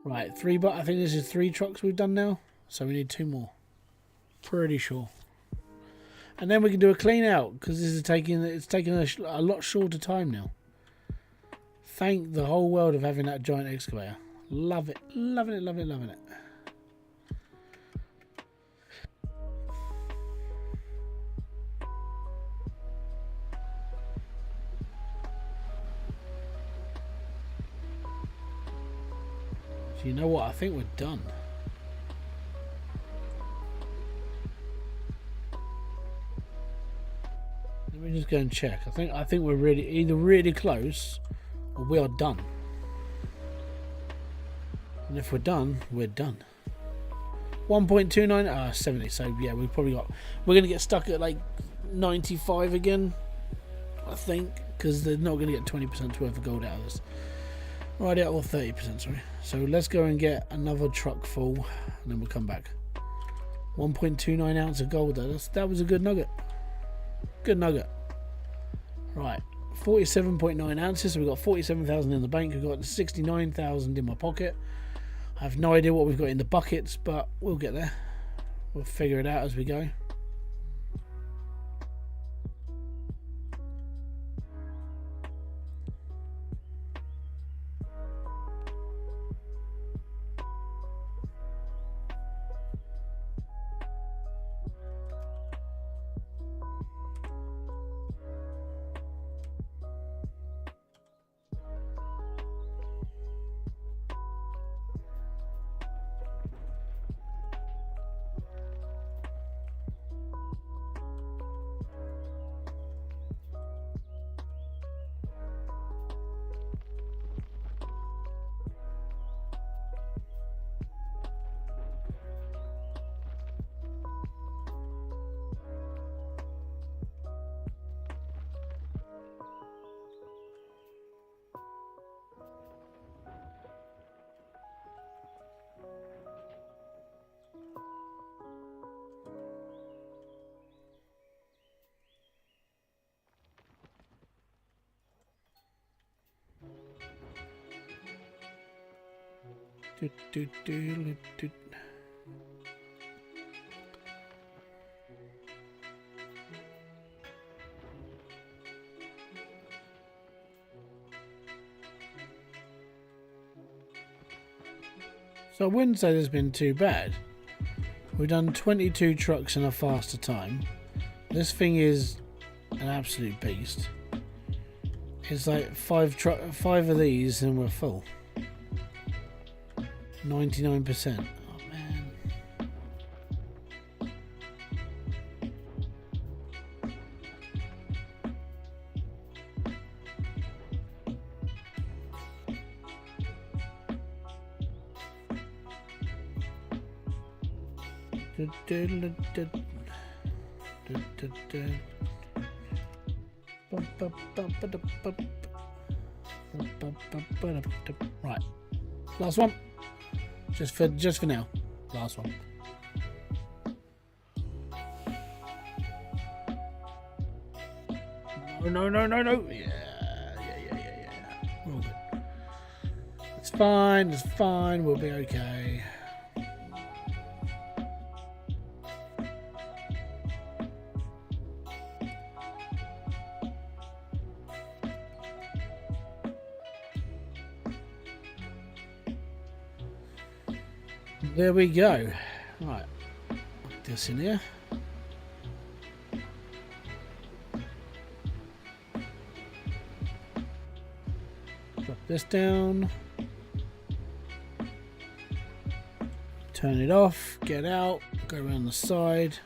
Right, I think this is 3 trucks we've done now, so we need 2 more. Pretty sure. And then we can do a clean out because this is taking a lot shorter time now. Thank the whole world of having that giant excavator. Love it, loving it, loving it, loving it. So you know what? I think we're done. Let me just go and check. I think we're either really close or we are done. And if we're done, we're done. 1.29 70. So yeah, we're going to get stuck at like 95 again, I think, because they're not going to get 20% worth of gold out of this. Right out, or 30%, sorry. So let's go and get another truck full, and then we'll come back. 1.29 ounce of gold though. That was a good nugget. Good nugget. Right, 47.9 ounces. So we've got 47,000 in the bank. We've got 69,000 in my pocket. I have no idea what we've got in the buckets, but we'll get there. We'll figure it out as we go. Do, do, do, do. So I wouldn't say there's been too bad. We've done 22 trucks in a faster time. This thing is an absolute beast. It's like five of these and we're full. 99%. Oh man. Right, last one. Just for now. Last one. No. Yeah. We're all good. It's fine. We'll be okay. There we go. Right, put this in here. Drop this down. Turn it off. Get out. Go around the side.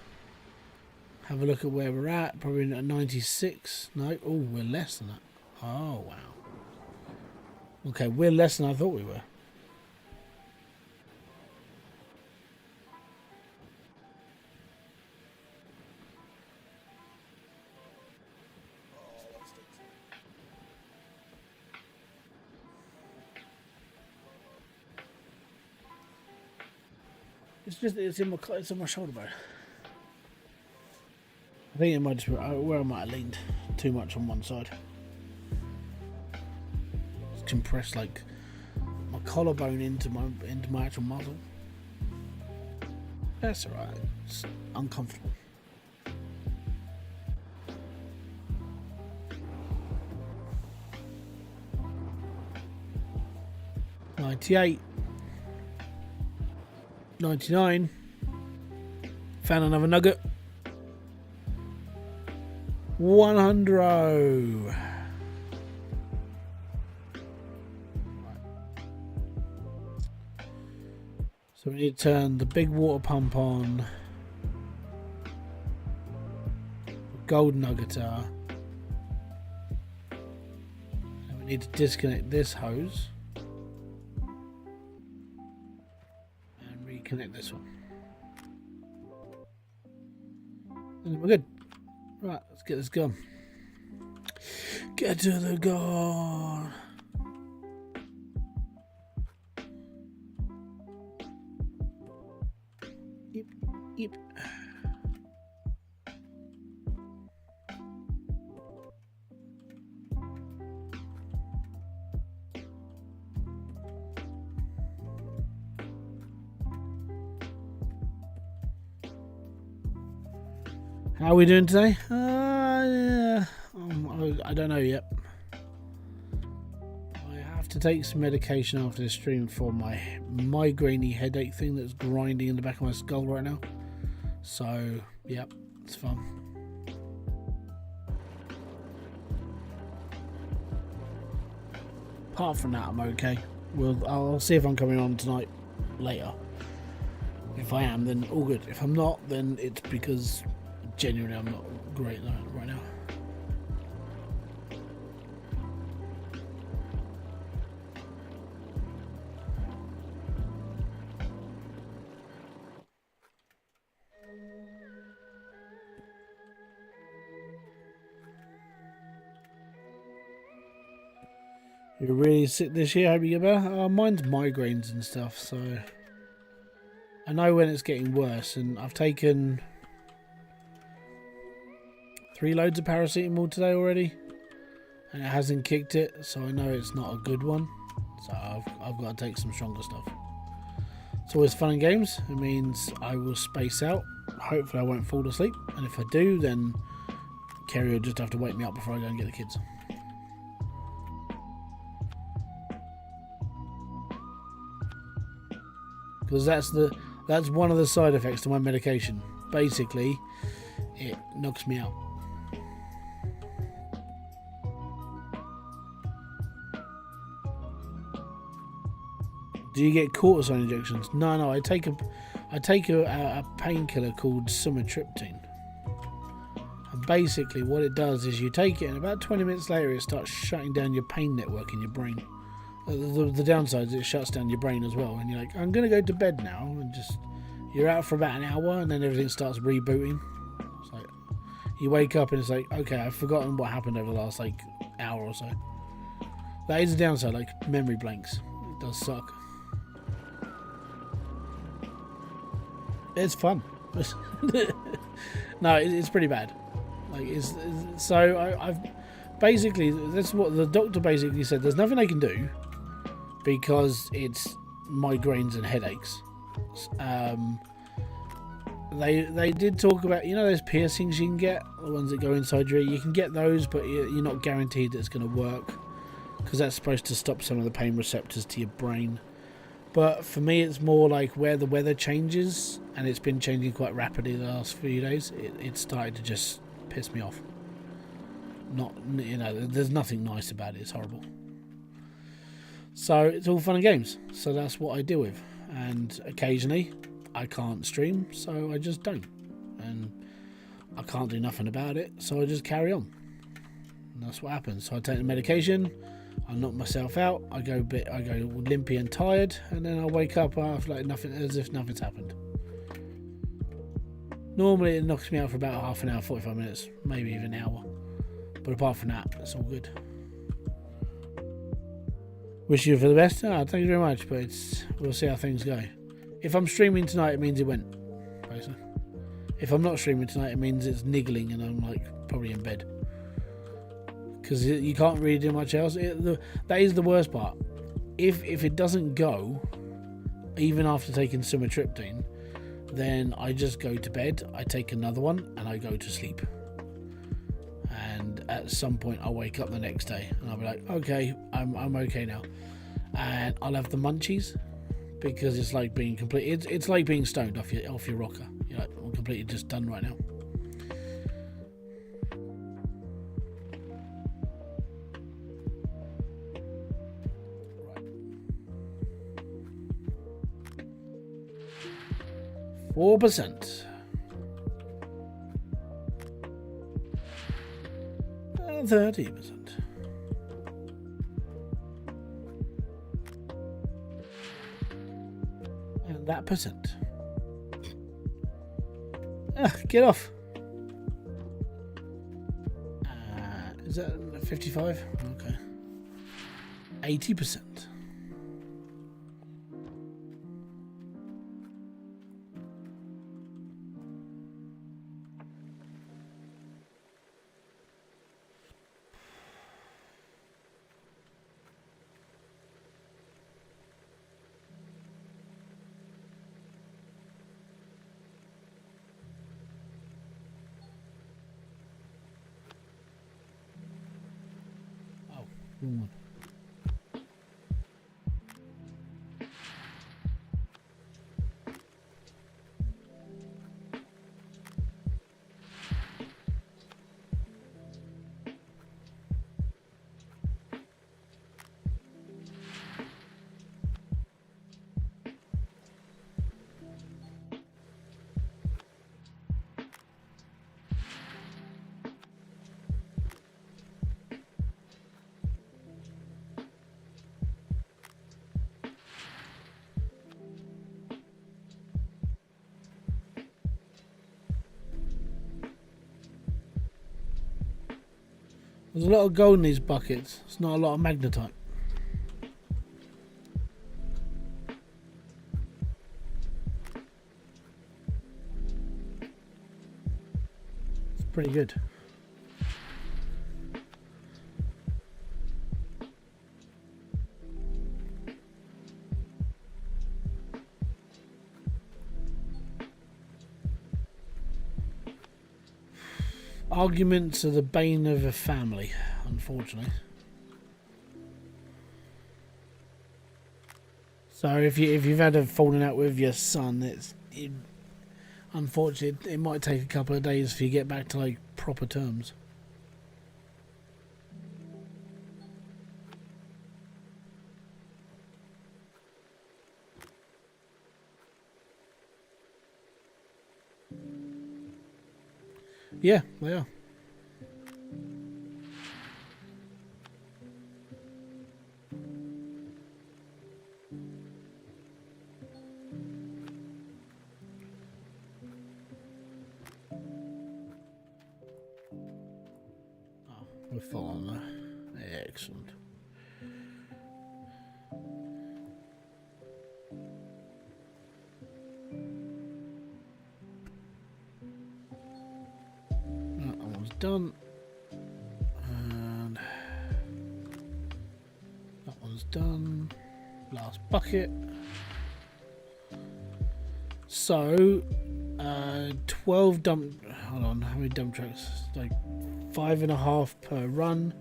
Have a look at where we're at. Probably at 96. No. Oh, we're less than that. Oh wow. Okay, we're less than I thought we were. It's on my shoulder bone. I think it might just be where I might have leaned too much on one side. It's compressed like my collarbone into my actual muscle. That's alright. It's uncomfortable. $98. 99. Found another nugget. 100. So we need to turn the big water pump on. Gold nuggeter. And we need to disconnect this hose. Connect this one. And we're good. Right, let's get this gun. Get to the gun. Yep. How are we doing today? Yeah. I don't know yet. I have to take some medication after this stream for my migraine headache thing that's grinding in the back of my skull right now. So, yep, it's fun. Apart from that, I'm okay. I'll see if I'm coming on tonight later. If I am, then all good. If I'm not, then it's because genuinely I'm not great right now. You're really sick this year, hope you get better. Mine's migraines and stuff, so I know when it's getting worse, and I've taken 3 loads of paracetamol today already, and it hasn't kicked it, so I know it's not a good one. So I've got to take some stronger stuff. It's always fun and games. It means I will space out. Hopefully I won't fall asleep. And if I do, then Kerry will just have to wake me up before I go and get the kids. Because that's one of the side effects to my medication. Basically, it knocks me out. Do you get cortisone injections? No. I take a painkiller called sumatriptan. And basically, what it does is you take it, and about 20 minutes later, it starts shutting down your pain network in your brain. The downside is it shuts down your brain as well, and you're like, I'm gonna go to bed now, and just you're out for about an hour, and then everything starts rebooting. It's like you wake up and it's like, okay, I've forgotten what happened over the last like hour or so. That is the downside, like memory blanks. It does suck. It's fun. No, it's pretty bad. Like I've basically, that's what the doctor basically said. There's nothing I can do because it's migraines and headaches. They did talk about, you know, those piercings you can get, the ones that go inside your ear. You can get those, but you're not guaranteed that it's going to work because that's supposed to stop some of the pain receptors to your brain. But for me, it's more like where the weather changes, and it's been changing quite rapidly the last few days. It started to just piss me off. Not, you know, there's nothing nice about it. It's horrible. So it's all fun and games. So that's what I deal with. And occasionally, I can't stream, so I just don't. And I can't do nothing about it, so I just carry on. And that's what happens. So I take the medication. I knock myself out. I go limpy and tired, and then I wake up after like nothing, as if nothing's happened. Normally it knocks me out for about half an hour, 45 minutes, maybe even an hour. But apart from that, it's all good. Wish you for the best. Thank you very much, but we'll see how things go. If I'm streaming tonight, it means it went. Basically. If I'm not streaming tonight, it means it's niggling and I'm like probably in bed. Because you can't really do much else. That is the worst part. If it doesn't go, even after taking sumatriptan, then I just go to bed, I take another one, and I go to sleep. And at some point, I'll wake up the next day, and I'll be like, okay, I'm okay now. And I'll have the munchies, because it's like being it's like being stoned off your rocker. You're like, I'm completely just done right now. 4%. 30%. And that percent. Get off. Is that 55? Okay. 80%. Mm. There's a lot of gold in these buckets. It's not a lot of magnetite. It's pretty good. Arguments are the bane of a family, unfortunately. So if you've had a falling out with your son, unfortunately it might take a couple of days for you to get back to like proper terms. Yeah, they are. Oh, we're full on there. Excellent. That one's done. And that one's done. Last bucket. So, 12 dump. Hold on, how many dump trucks? Like 5.5 per run.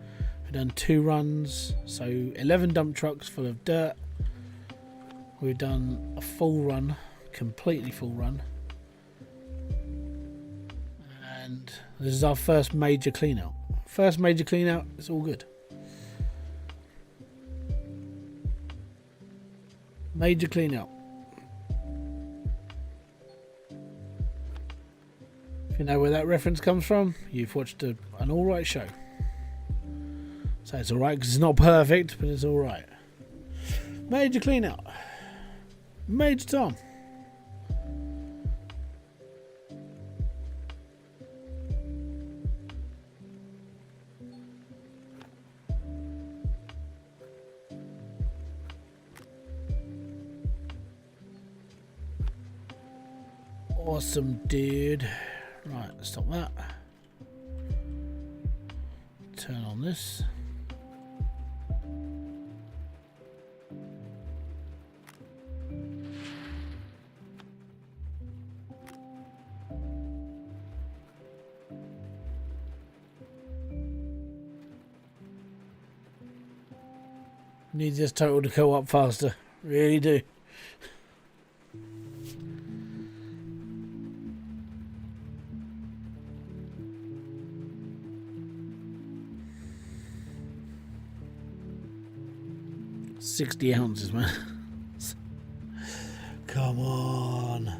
We've done 2 runs, so 11 dump trucks full of dirt. We've done a full run, completely full run. And this is our first major clean out. First major clean out, it's all good. Major clean out. If you know where that reference comes from, you've watched an alright show. So it's alright because it's not perfect, but it's alright. Major clean out. Major Tom. Awesome, dude. Right, stop that. Turn on this. Need this total to go up faster. Really do. $60 ounces, man. Come on.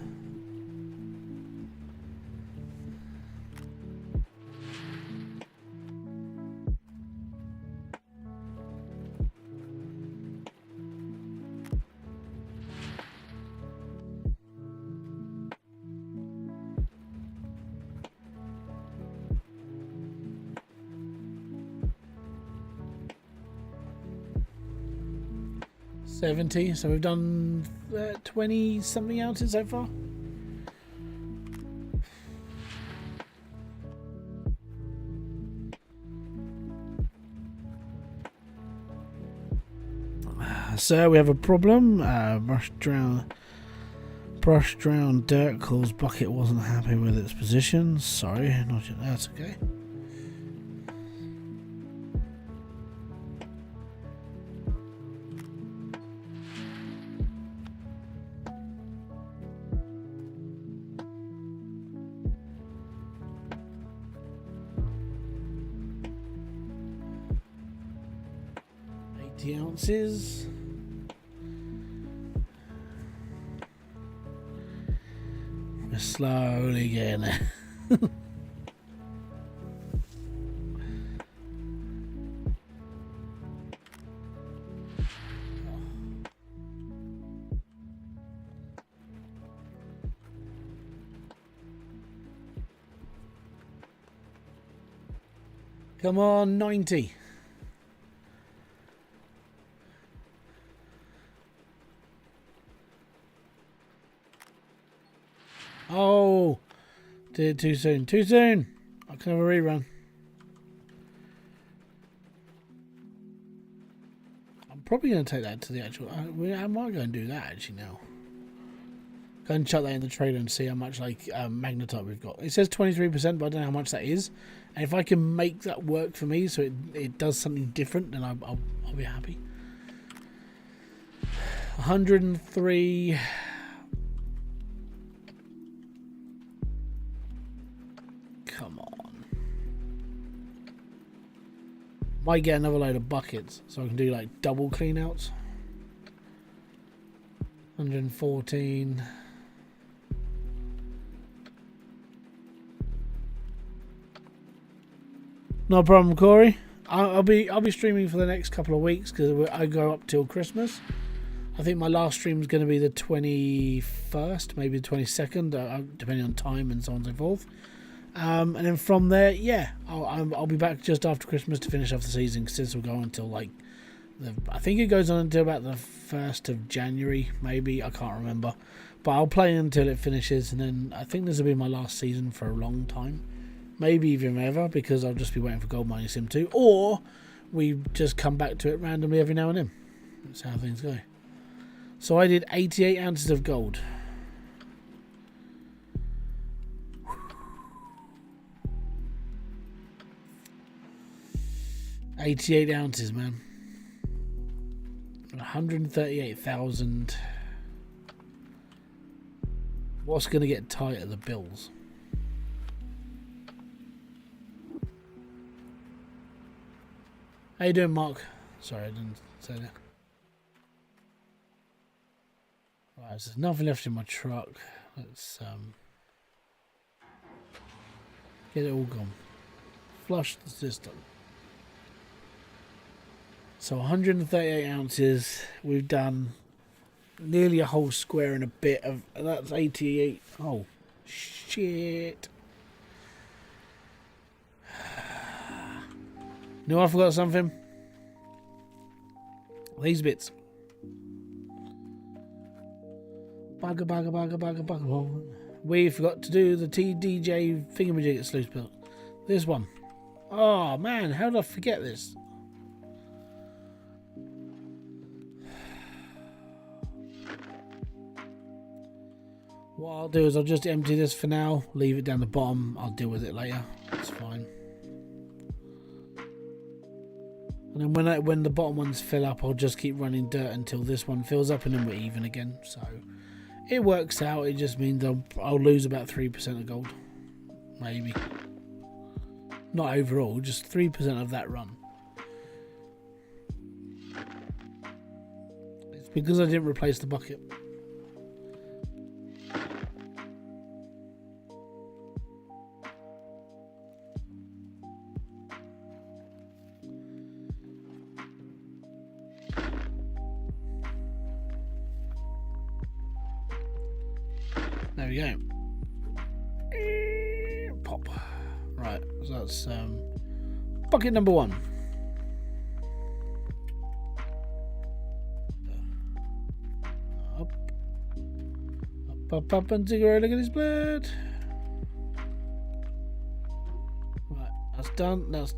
$70, so we've done 20 something ounces so far. So we have a problem. Brush drowned dirt caused bucket wasn't happy with its position. Sorry, not yet. That's okay. Ounces. We're slowly getting there. Come on, 90. Oh, did it too soon. Too soon. I can have a rerun. I'm probably going to take that to the actual. I might go and do that actually now. Go and chuck that in the trailer and see how much like magnetite we've got. It says 23%, but I don't know how much that is. And if I can make that work for me, so it does something different, then I'll be happy. 103. Come on. Might get another load of buckets, so I can do like double cleanouts. 114. No problem, Corey. I'll be streaming for the next couple of weeks because I go up till Christmas. I think my last stream is going to be the 21st, maybe the 22nd, depending on time and so on and so forth. And then from there, yeah, I'll be back just after Christmas to finish off the season, since we'll go until like I think it goes on until about the 1st of January, maybe. I can't remember, but I'll play until it finishes, and then I think this will be my last season for a long time. Maybe even ever, because I'll just be waiting for Gold Mining Sim 2, or we just come back to it randomly every now and then. That's how things go. So I did 88 ounces of gold. $88 ounces, man. 138,000. What's going to get tight are the bills. How you doing, Mark? Sorry, I didn't say that. Right, so there's nothing left in my truck. Let's get it all gone. Flush the system. So 138 ounces. We've done nearly a whole square and a bit of. That's 88. Oh, shit. No, I forgot something. These bits. Bugger. We forgot to do the TDJ thingamajig at Sluice Build. This one. Oh man, how did I forget this? What I'll do is I'll just empty this for now, leave it down the bottom. I'll deal with it later. It's fine. And then when the bottom ones fill up, I'll just keep running dirt until this one fills up, and then we're even again. So it works out. It just means I'll lose about 3% of gold, maybe. Not overall, just 3% of that run. It's because I didn't replace the bucket. There we go. Pop. Right, so that's bucket number 1. Up, and zero. Look at his blood. Right, that's done. That's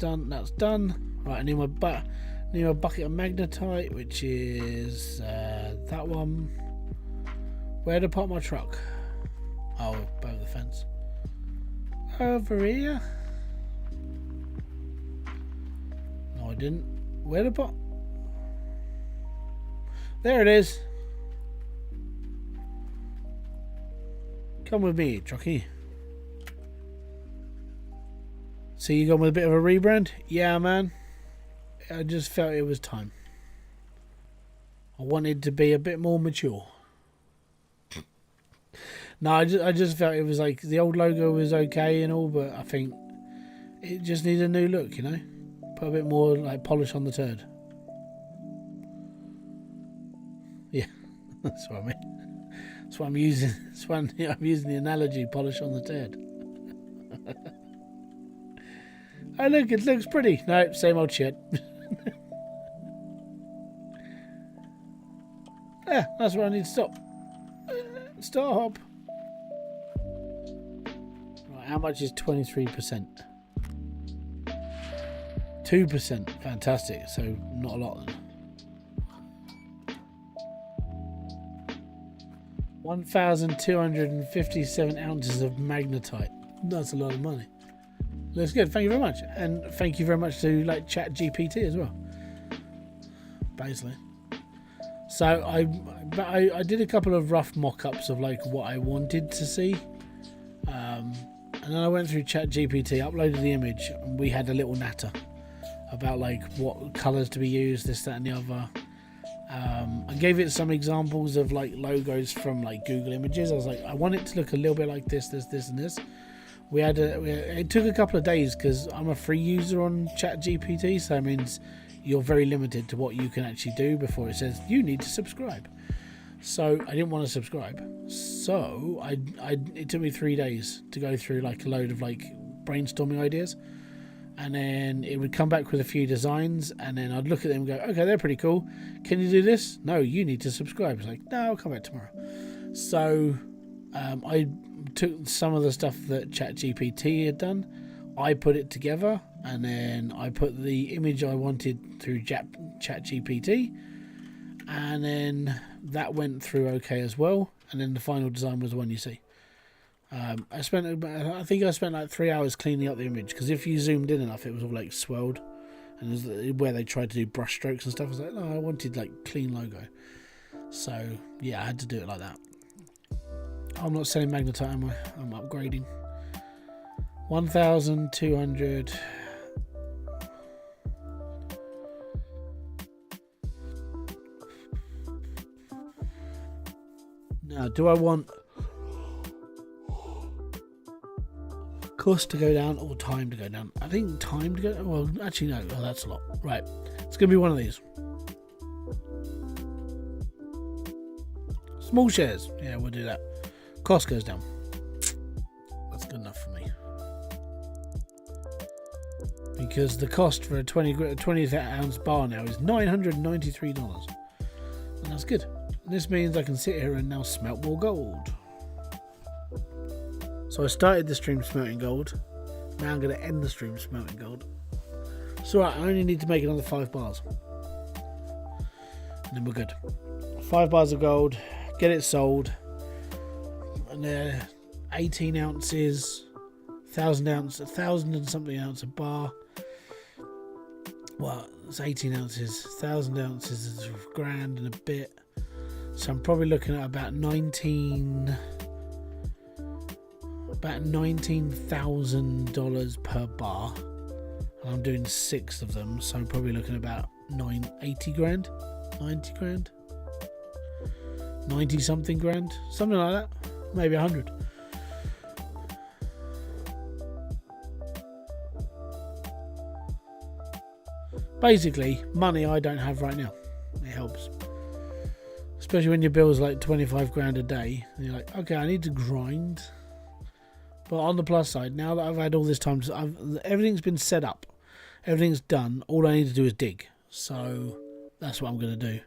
done. Right, I need my bucket of magnetite, which is that one. Where to put my truck? Oh, above the fence. Over here? No, I didn't. Where to put? There it is. Come with me, trucky. So you gone with a bit of a rebrand? Yeah, man. I just felt it was time. I wanted to be a bit more mature. No, I just felt it was like the old logo was okay and all, but I think it just needs a new look, you know? Put a bit more like polish on the turd. Yeah, that's what I mean. That's what I'm using. That's why I'm using the analogy, polish on the turd. Oh look, it looks pretty. No, same old shit. Yeah, that's where I need to stop. Stop. Right, how much is 23%? 2%. Fantastic. So not a lot then. 1,257 ounces of magnetite. That's a lot of money. Looks good. Thank you very much, and thank you very much to like Chat GPT as well. Basically, so I did a couple of rough mock-ups of like what I wanted to see, and then I went through Chat GPT, uploaded the image, and we had a little natter about like what colours to be used, this, that, and the other. I gave it some examples of like logos from like Google Images. I was like, I want it to look a little bit like this, this, this, and this. It took a couple of days because I'm a free user on ChatGPT, so it means you're very limited to what you can actually do before it says you need to subscribe. So I didn't want to subscribe, so it took me 3 days to go through like a load of like brainstorming ideas, and then it would come back with a few designs, and then I'd look at them and go, okay, they're pretty cool. Can you do this? No, you need to subscribe. It's like, no, I'll come back tomorrow. So I took some of the stuff that ChatGPT had done, I put it together, and then I put the image I wanted through ChatGPT, and then that went through okay as well, and then the final design was the one you see. I think I spent like 3 hours cleaning up the image, because if you zoomed in enough it was all like swirled, and it was where they tried to do brush strokes and stuff. I was like, no, I wanted like clean logo. So yeah, I had to do it like that. I'm not selling magnetite, am I? I'm upgrading. 1,200. Now, do I want cost to go down or time to go down? I think time to go down. Well, actually, no. Oh, that's a lot. Right. It's going to be one of these. Small shares. Yeah, we'll do that. Cost goes down. That's good enough for me. Because the cost for a 20 ounce bar now is $993. And that's good. And this means I can sit here and now smelt more gold. So I started the stream smelting gold. Now I'm going to end the stream smelting gold. So right, I only need to make another 5 bars. And then we're good. 5 bars of gold. Get it sold. And they're 18 ounces, 1,000 and something ounce a bar. Well, it's 18 ounces, 1,000 ounces is $1,000 and a bit. So I'm probably looking at about $19,000 per bar. And I'm doing 6 of them, so I'm probably looking at about 80 grand, 90 grand, 90 something grand, something like that. Maybe 100. Basically, money I don't have right now. It helps. Especially when your bill's like 25 grand a day. And you're like, okay, I need to grind. But on the plus side, now that I've had all this time, everything's been set up. Everything's done. All I need to do is dig. So that's what I'm going to do.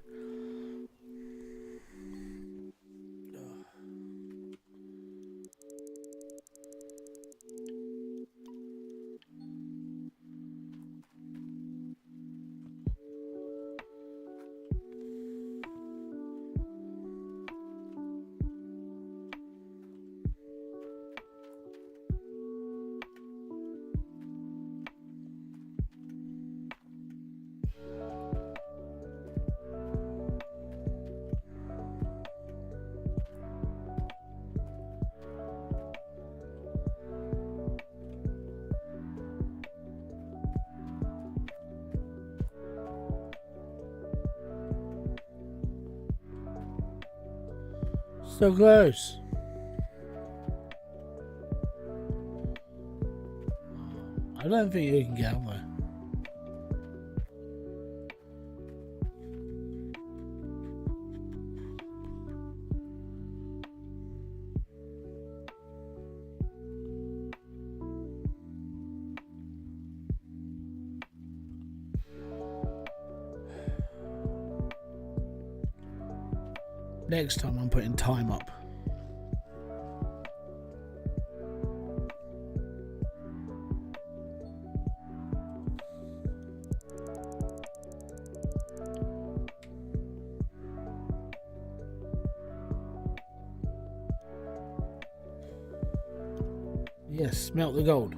So close. I don't think you can get out there. Next time I'm putting time up. Yes, smelt the gold.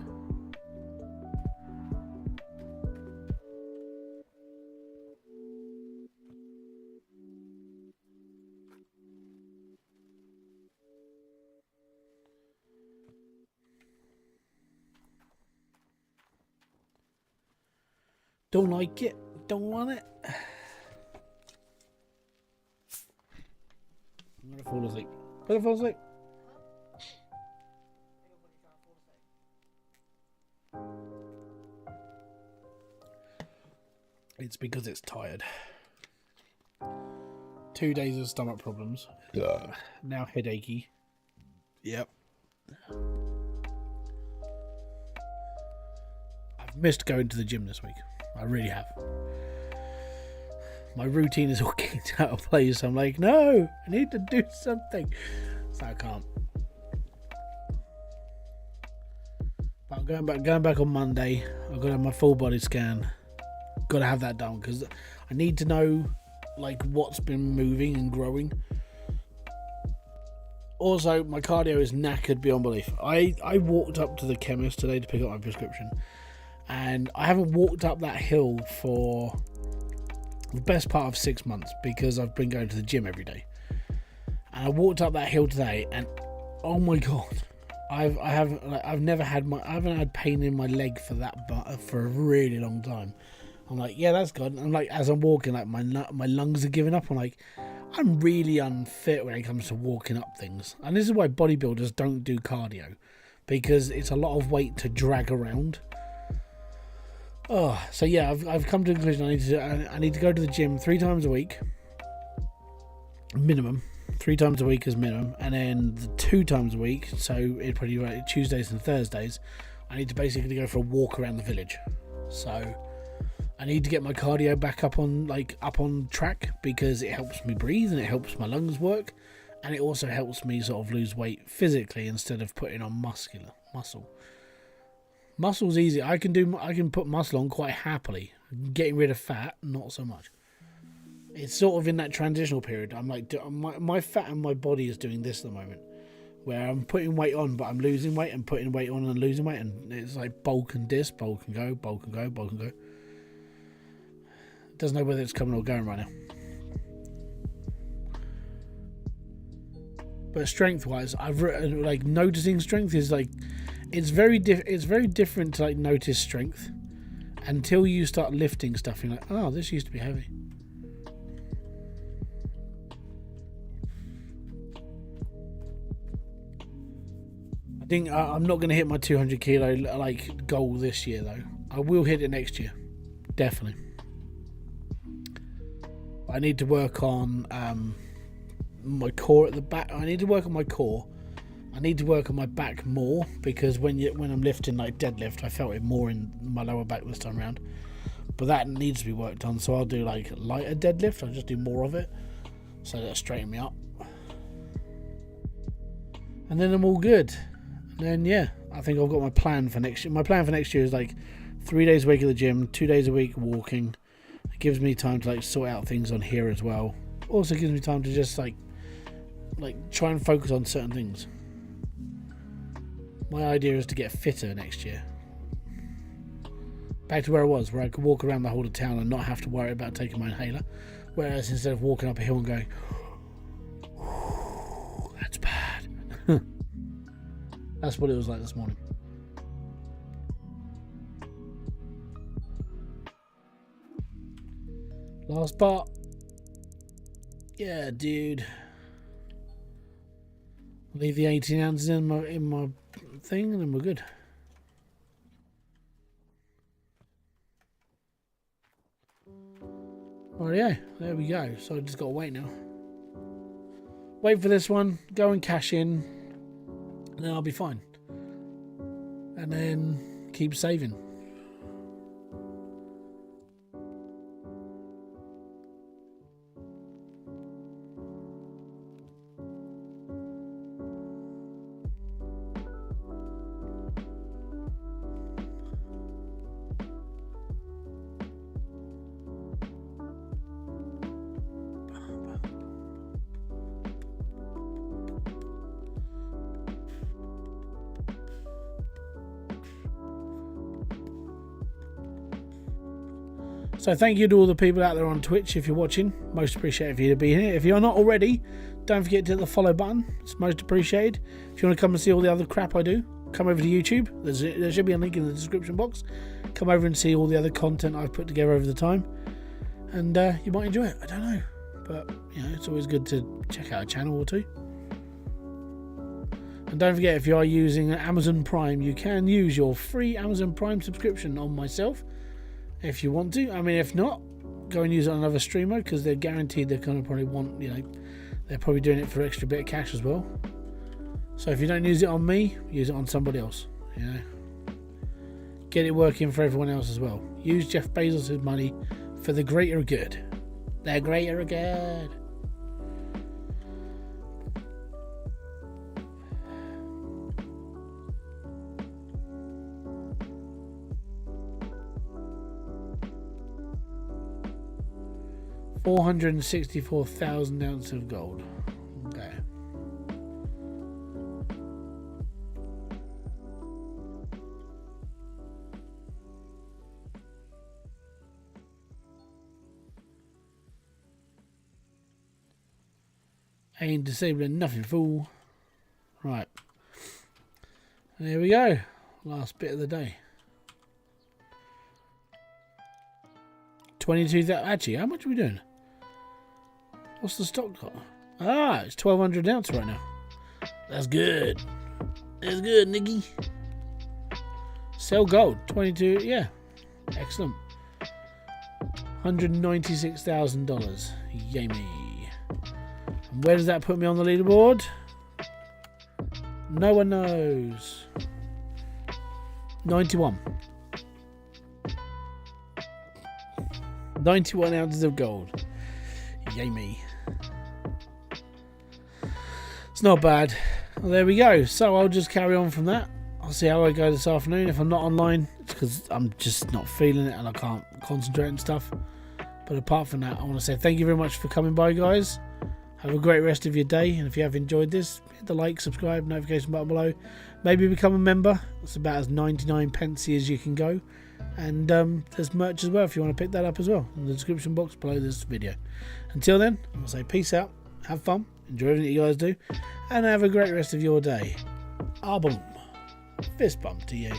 Don't like it. Don't want it. I'm gonna fall asleep. Gonna fall asleep. It's because it's tired. 2 days of stomach problems. Now headachy. Yep. I've missed going to the gym this week. I really have. My routine is all kicked out of place. I'm like, no, I need to do something. So I can't. But I'm going back on Monday. I've got to have my full body scan. Got to have that done because I need to know like what's been moving and growing. Also, my cardio is knackered beyond belief. I walked up to the chemist today to pick up my prescription, and I haven't walked up that hill for the best part of 6 months because I've been going to the gym every day. And I walked up that hill today, and oh my god, I haven't had pain in my leg for a really long time. I'm like, yeah, that's good. I'm like, as I'm walking, like my lungs are giving up. I'm like, I'm really unfit when it comes to walking up things. And this is why bodybuilders don't do cardio, because it's a lot of weight to drag around. Oh, so yeah, I've come to the conclusion I need to go to the gym 3 times a week, minimum. 3 times a week is minimum, and then 2 times a week, so it'd probably be Tuesdays and Thursdays, I need to basically go for a walk around the village. So I need to get my cardio back up on track, because it helps me breathe and it helps my lungs work, and it also helps me sort of lose weight physically instead of putting on muscle. Muscle's easy. I can put muscle on quite happily. Getting rid of fat, not so much. It's sort of in that transitional period. I'm like, my fat and my body is doing this at the moment, where I'm putting weight on, but I'm losing weight, and putting weight on and losing weight, and it's like bulk and dis, bulk and go, bulk and go, bulk and go. Doesn't know whether it's coming or going right now. But strength-wise, I've like noticing strength is like it's very different to like notice strength until you start lifting stuff. You're like, oh, this used to be heavy. I think I'm not going to hit my 200 kilo like goal this year though. I will hit it next year, definitely. I need to work on my core at the back. I need to work on my core. I need to work on my back more, because when I'm lifting like deadlift, I felt it more in my lower back this time around. But that needs to be worked on, so I'll do like lighter deadlift. I'll just do more of it, so that'll straighten me up. And then I'm all good. And then yeah, I think I've got my plan for next year. My plan for next year is like 3 days a week at the gym, 2 days a week walking. It gives me time to like sort out things on here as well. Also gives me time to just like try and focus on certain things. My idea is to get fitter next year. Back to where I was, where I could walk around the whole of town and not have to worry about taking my inhaler. Whereas instead of walking up a hill and going, that's bad. That's what it was like this morning. Last part. Yeah, dude. Leave the 18 ounces in my thing, and then we're good. Oh yeah, there we go. So I just got to wait now. Wait for this one. Go and cash in, and then I'll be fine. And then keep saving. So thank you to all the people out there on Twitch if you're watching. Most appreciated for you to be here. If you're not already, don't forget to hit the follow button. It's most appreciated. If you want to come and see all the other crap I do, come over to YouTube. There should be a link in the description box. Come over and see all the other content I've put together over the time. And you might enjoy it. I don't know. But, you know, it's always good to check out a channel or two. And don't forget, if you are using Amazon Prime, you can use your free Amazon Prime subscription on myself if you want to. I mean, if not, go and use it on another streamer, because they're guaranteed they're going to probably want, you know, they're probably doing it for extra bit of cash as well. So if you don't use it on me, use it on somebody else, you know. Get it working for everyone else as well. Use Jeff Bezos' money for the greater good. The greater good. $464,000 ounces of gold. Okay. Ain't disabling nothing, fool. Right. There we go. Last bit of the day. 22,000. Actually, how much are we doing? What's the stock got? Ah, it's 1,200 ounce right now. That's good. That's good, Nicky. Sell gold. 22. Yeah. Excellent. $196,000. Yay me. And where does that put me on the leaderboard? No one knows. 91. 91 ounces of gold. Yay me. It's not bad. Well, there we go. So I'll just carry on from that. I'll see how I go this afternoon. If I'm not online, it's because I'm just not feeling it and I can't concentrate and stuff. But apart from that, I want to say thank you very much for coming by, guys. Have a great rest of your day. And if you have enjoyed this, hit the like, subscribe, notification button below. Maybe become a member. It's about as 99 pence as you can go. And there's merch as well if you want to pick that up as well in the description box below this video. Until then, I'll say peace out, have fun, enjoy everything you guys do, and have a great rest of your day. Ah, boom. Fist bump to you.